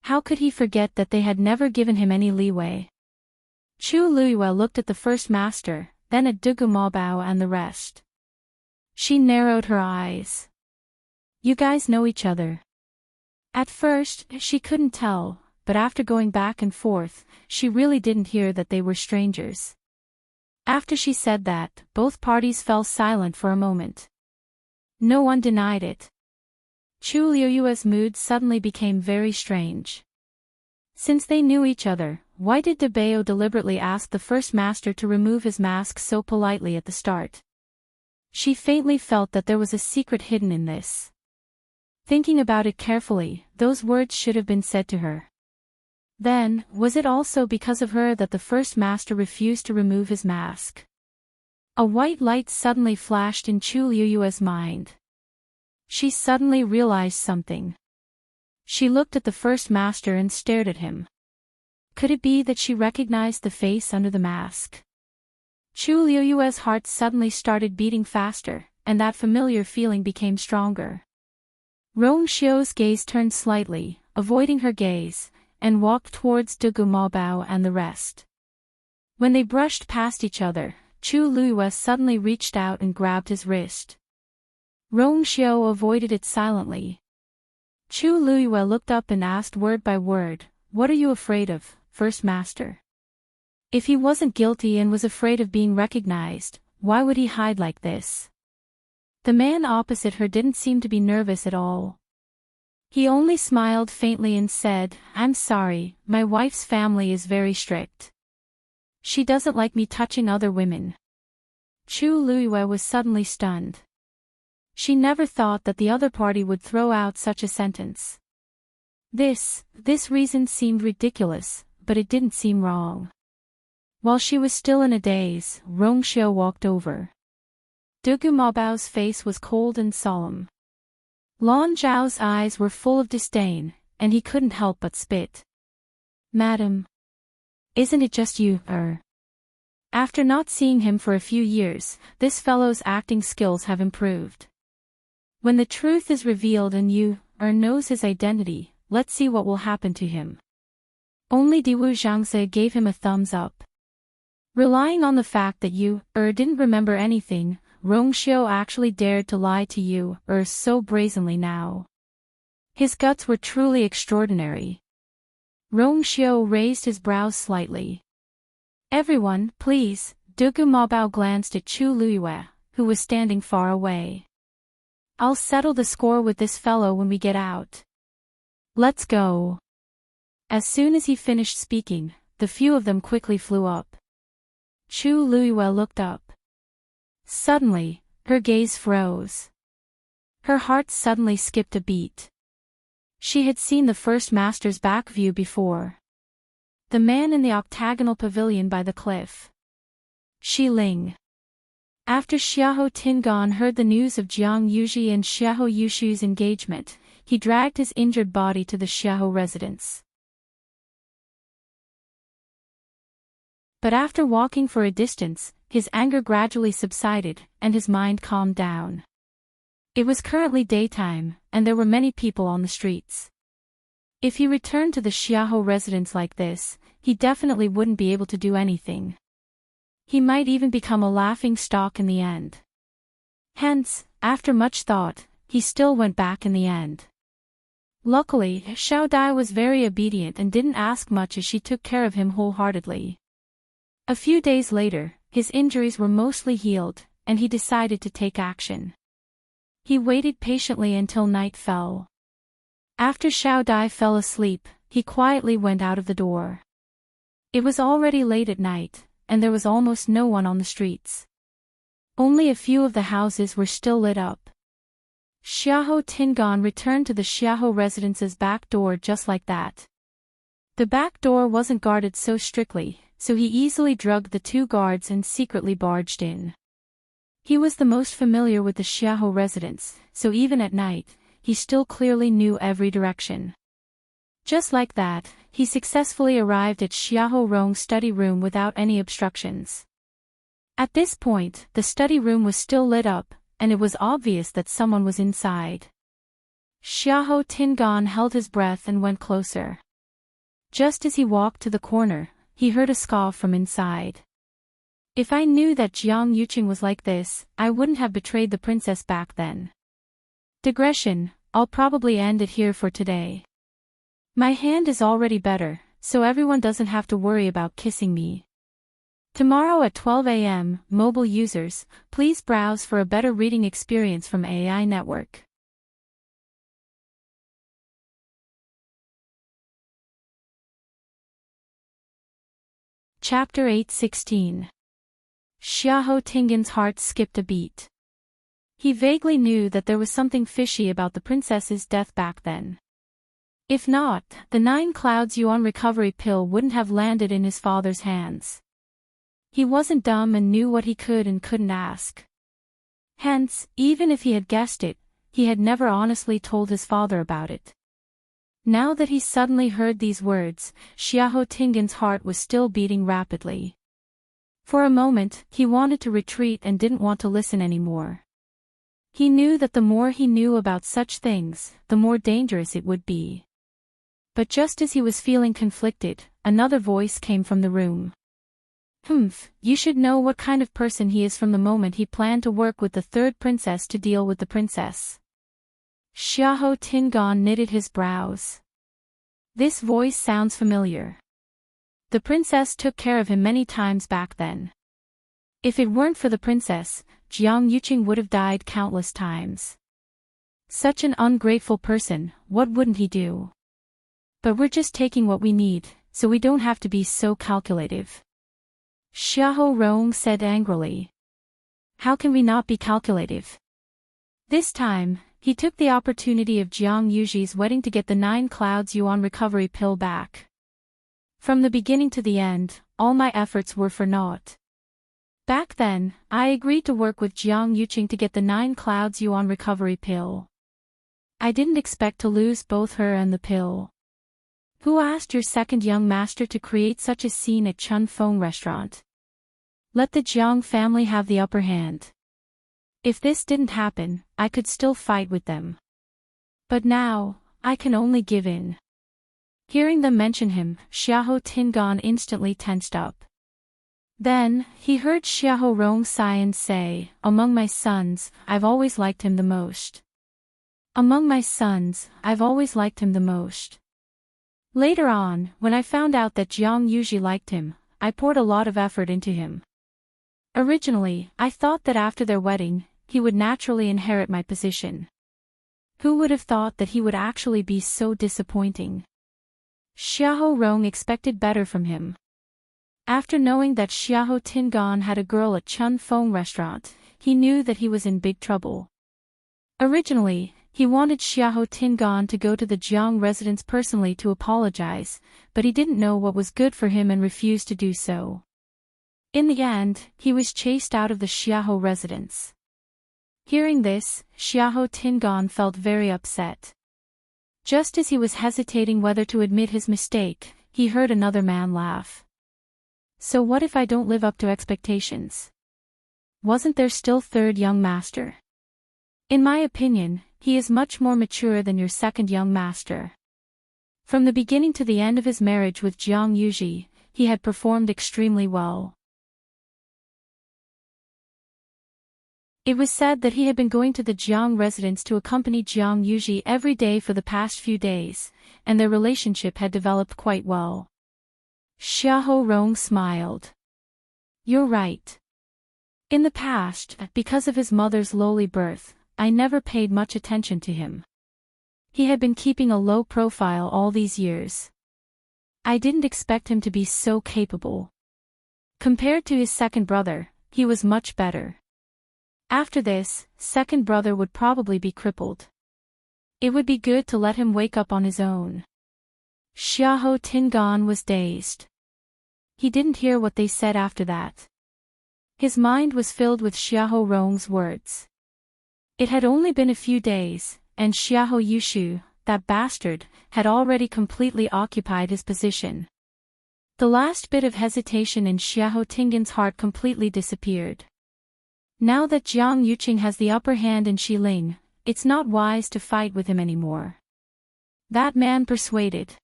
How could he forget that they had never given him any leeway? Chu Luiyue looked at the first master, then at Dugu Mabao and the rest. She narrowed her eyes. You guys know each other? At first, she couldn't tell, but after going back and forth, she really didn't hear that they were strangers. After she said that, both parties fell silent for a moment. No one denied it. Chu Liuyue's mood suddenly became very strange. Since they knew each other, why did De Bao deliberately ask the first master to remove his mask so politely at the start? She faintly felt that there was a secret hidden in this. Thinking about it carefully, those words should have been said to her. Then, was it also because of her that the first master refused to remove his mask? A white light suddenly flashed in Chu Liuyue's mind. She suddenly realized something. She looked at the first master and stared at him. Could it be that she recognized the face under the mask? Chu Liuyue's heart suddenly started beating faster, and that familiar feeling became stronger. Rong Xiu's gaze turned slightly, avoiding her gaze, and walked towards De Bao and the rest. When they brushed past each other, Chu Liyue suddenly reached out and grabbed his wrist. Rong Xiu avoided it silently. Chu Liyue looked up and asked word by word, "What are you afraid of, First Master?" If he wasn't guilty and was afraid of being recognized, why would he hide like this? The man opposite her didn't seem to be nervous at all. He only smiled faintly and said, "I'm sorry, my wife's family is very strict. She doesn't like me touching other women." Chu Liyue was suddenly stunned. She never thought that the other party would throw out such a sentence. This reason seemed ridiculous, but it didn't seem wrong. While she was still in a daze, Rong Xiu walked over. De Bao's face was cold and solemn. Lan Zhao's eyes were full of disdain, and he couldn't help but spit. "Madam, isn't it just you, After not seeing him for a few years, this fellow's acting skills have improved. When the truth is revealed and you, knows his identity, let's see what will happen to him." Only Diwu Zhangze gave him a thumbs up. Relying on the fact that you, didn't remember anything, Rong Xiu actually dared to lie to you, so brazenly now. His guts were truly extraordinary. Rong Xiu raised his brows slightly. "Everyone, please," De Bao glanced at Chu Liyue, who was standing far away. "I'll settle the score with this fellow when we get out. Let's go." As soon as he finished speaking, the few of them quickly flew up. Chu Liyue looked up. Suddenly, her gaze froze. Her heart suddenly skipped a beat. She had seen the first master's back view before. The man in the octagonal pavilion by the cliff. Shi Ling. After Xiahou Tingan heard the news of Jiang Yuji and Xiahou Yushu's engagement, he dragged his injured body to the Xiahou residence. But after walking for a distance, his anger gradually subsided, and his mind calmed down. It was currently daytime, and there were many people on the streets. If he returned to the Xiahou residence like this, he definitely wouldn't be able to do anything. He might even become a laughing stock in the end. Hence, after much thought, he still went back in the end. Luckily, Xiao Dai was very obedient and didn't ask much as she took care of him wholeheartedly. A few days later, his injuries were mostly healed, and he decided to take action. He waited patiently until night fell. After Xiao Dai fell asleep, he quietly went out of the door. It was already late at night, and there was almost no one on the streets. Only a few of the houses were still lit up. Xiahou Tingan returned to the Xiahou residence's back door just like that. The back door wasn't guarded so strictly, so he easily drugged the two guards and secretly barged in. He was the most familiar with the Xiahou residence, so even at night, he still clearly knew every direction. Just like that, he successfully arrived at Xiahou Rong's study room without any obstructions. At this point, the study room was still lit up, and it was obvious that someone was inside. Xiahou Tingan held his breath and went closer. Just as he walked to the corner, he heard a scoff from inside. If I knew that Jiang Yuqing was like this, I wouldn't have betrayed the princess back then. Digression, I'll probably end it here for today. My hand is already better, so everyone doesn't have to worry about kissing me. Tomorrow at 12 a.m., mobile users, please browse for a better reading experience from AI Network. Chapter 8:16. Xiahou Tingan's heart skipped a beat. He vaguely knew that there was something fishy about the princess's death back then. If not, the 9 Clouds Yuan recovery pill wouldn't have landed in his father's hands. He wasn't dumb and knew what he could and couldn't ask. Hence, even if he had guessed it, he had never honestly told his father about it. Now that he suddenly heard these words, Xiahou Tingan's heart was still beating rapidly. For a moment, he wanted to retreat and didn't want to listen anymore. He knew that the more he knew about such things, the more dangerous it would be. But just as he was feeling conflicted, another voice came from the room. You should know what kind of person he is from the moment he planned to work with the third princess to deal with the princess. Xiahou Tingan knitted his brows. This voice sounds familiar. The princess took care of him many times back then. If it weren't for the princess, Jiang Yuqing would have died countless times. Such an ungrateful person, what wouldn't he do? But we're just taking what we need, so we don't have to be so calculative. Xiahou Rong said angrily. How can we not be calculative? This time, he took the opportunity of Jiang Yuji's wedding to get the 9 Clouds Yuan recovery pill back. From the beginning to the end, all my efforts were for naught. Back then, I agreed to work with Jiang Yuqing to get the 9 Clouds Yuan recovery pill. I didn't expect to lose both her and the pill. Who asked your second young master to create such a scene at Chun Feng restaurant? Let the Jiang family have the upper hand. If this didn't happen, I could still fight with them. But now, I can only give in. Hearing them mention him, Xiahou Tingan instantly tensed up. Then, he heard Xiahou Rong sigh and say, Among my sons, I've always liked him the most. Among my sons, I've always liked him the most. Later on, when I found out that Jiang Yuji liked him, I poured a lot of effort into him. Originally, I thought that after their wedding, he would naturally inherit my position. Who would have thought that he would actually be so disappointing? Xiahou Rong expected better from him. After knowing that Xiahou Tingan had a girl at Chun Feng restaurant, he knew that he was in big trouble. Originally, he wanted Xiahou Tingan to go to the Jiang residence personally to apologize, but he didn't know what was good for him and refused to do so. In the end, he was chased out of the Xiahou residence. Hearing this, Xiahou Tingan felt very upset. Just as he was hesitating whether to admit his mistake, he heard another man laugh. So what if I don't live up to expectations? Wasn't there still third young master? In my opinion, he is much more mature than your second young master. From the beginning to the end of his marriage with Jiang Yuji, he had performed extremely well. It was said that he had been going to the Jiang residence to accompany Jiang Yuji every day for the past few days, and their relationship had developed quite well. Xiahou Rong smiled. You're right. In the past, because of his mother's lowly birth, I never paid much attention to him. He had been keeping a low profile all these years. I didn't expect him to be so capable. Compared to his second brother, he was much better. After this, second brother would probably be crippled. It would be good to let him wake up on his own. Xiahou Tingan was dazed. He didn't hear what they said after that. His mind was filled with Xiahou Rong's words. It had only been a few days, and Xiahou Yushu, that bastard, had already completely occupied his position. The last bit of hesitation in Xiahou Tingan's heart completely disappeared. Now that Jiang Yuqing has the upper hand in Xiling, it's not wise to fight with him anymore. That man persuaded.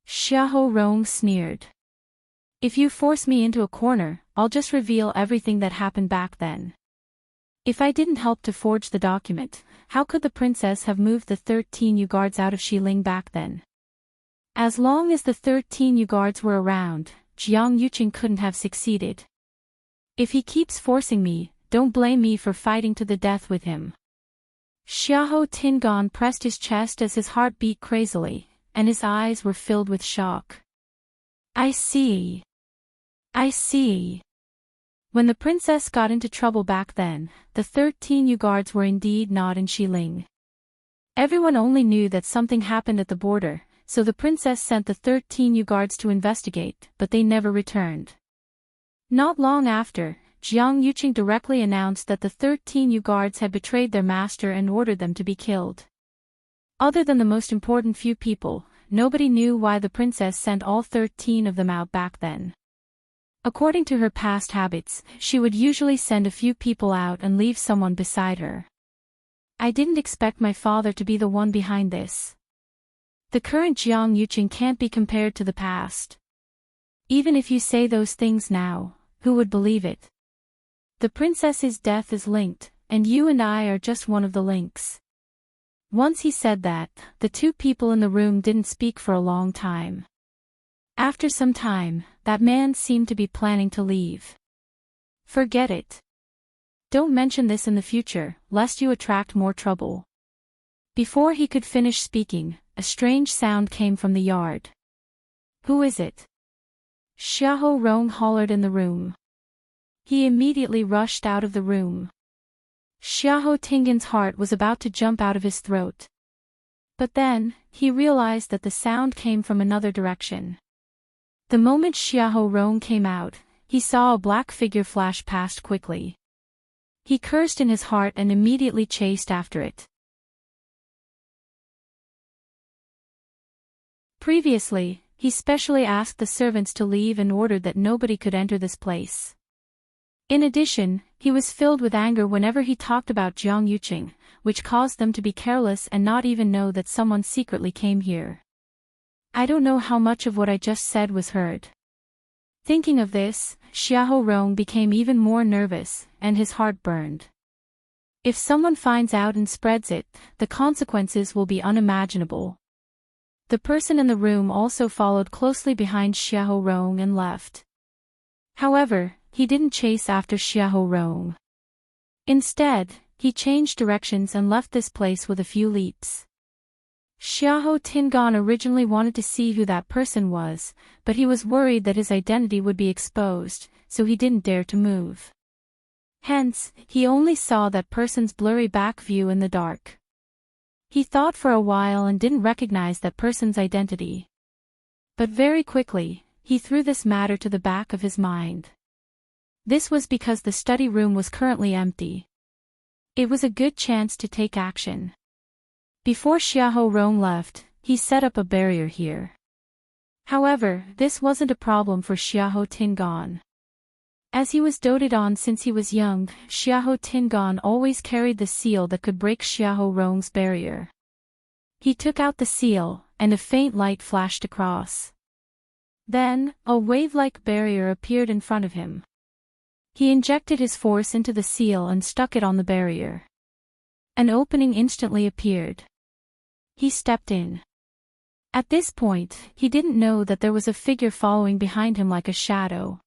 Xiahou Rong sneered. If you force me into a corner, I'll just reveal everything that happened back then. If I didn't help to forge the document, how could the princess have moved the 13 Yu guards out of Xiling back then? As long as the 13 Yu guards were around, Jiang Yuqing couldn't have succeeded. If he keeps forcing me, don't blame me for fighting to the death with him. Xiahou Tingan pressed his chest as his heart beat crazily, and his eyes were filled with shock. I see. I see. When the princess got into trouble back then, the 13 Yu guards were indeed not in Xiling. Everyone only knew that something happened at the border, so the princess sent the 13 Yu guards to investigate, but they never returned. Not long after, Jiang Yuqing directly announced that the 13 Yu guards had betrayed their master and ordered them to be killed. Other than the most important few people, nobody knew why the princess sent all 13 of them out back then. According to her past habits, she would usually send a few people out and leave someone beside her. I didn't expect my father to be the one behind this. The current Jiang Yuqing can't be compared to the past. Even if you say those things now, who would believe it? The princess's death is linked, and you and I are just one of the links. Once he said that, the two people in the room didn't speak for a long time. After some time, that man seemed to be planning to leave. Forget it. Don't mention this in the future, lest you attract more trouble. Before he could finish speaking, a strange sound came from the yard. Who is it? Xiahou Rong hollered in the room. He immediately rushed out of the room. Xiahou Tingan's heart was about to jump out of his throat. But then, he realized that the sound came from another direction. The moment Xiahou Rong came out, he saw a black figure flash past quickly. He cursed in his heart and immediately chased after it. Previously, he specially asked the servants to leave and ordered that nobody could enter this place. In addition, he was filled with anger whenever he talked about Jiang Yuqing, which caused them to be careless and not even know that someone secretly came here. I don't know how much of what I just said was heard. Thinking of this, Xiahou Rong became even more nervous, and his heart burned. If someone finds out and spreads it, the consequences will be unimaginable. The person in the room also followed closely behind Xiahou Rong and left. However, he didn't chase after Xiahou Rong. Instead, he changed directions and left this place with a few leaps. Xiahou Tingan originally wanted to see who that person was, but he was worried that his identity would be exposed, so he didn't dare to move. Hence, he only saw that person's blurry back view in the dark. He thought for a while and didn't recognize that person's identity. But very quickly, he threw this matter to the back of his mind. This was because the study room was currently empty. It was a good chance to take action. Before Xiahou Rong left, he set up a barrier here. However, this wasn't a problem for Xiahou Tingan. As he was doted on since he was young, Xiahou Tingan always carried the seal that could break Xiahou Rong's barrier. He took out the seal, and a faint light flashed across. Then, a wave-like barrier appeared in front of him. He injected his force into the seal and stuck it on the barrier. An opening instantly appeared. He stepped in. At this point, he didn't know that there was a figure following behind him like a shadow.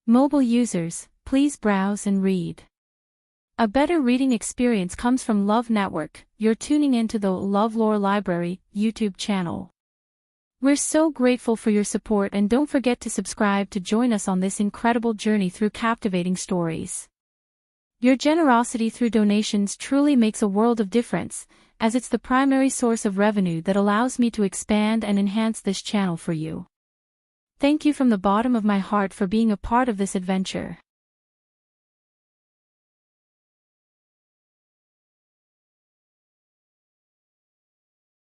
Mobile users, please browse and read. A better reading experience comes from Love Network. You're tuning into the LoveLore Library YouTube channel. We're so grateful for your support, and don't forget to subscribe to join us on this incredible journey through captivating stories. Your generosity through donations truly makes a world of difference, as it's the primary source of revenue that allows me to expand and enhance this channel for you. Thank you from the bottom of my heart for being a part of this adventure.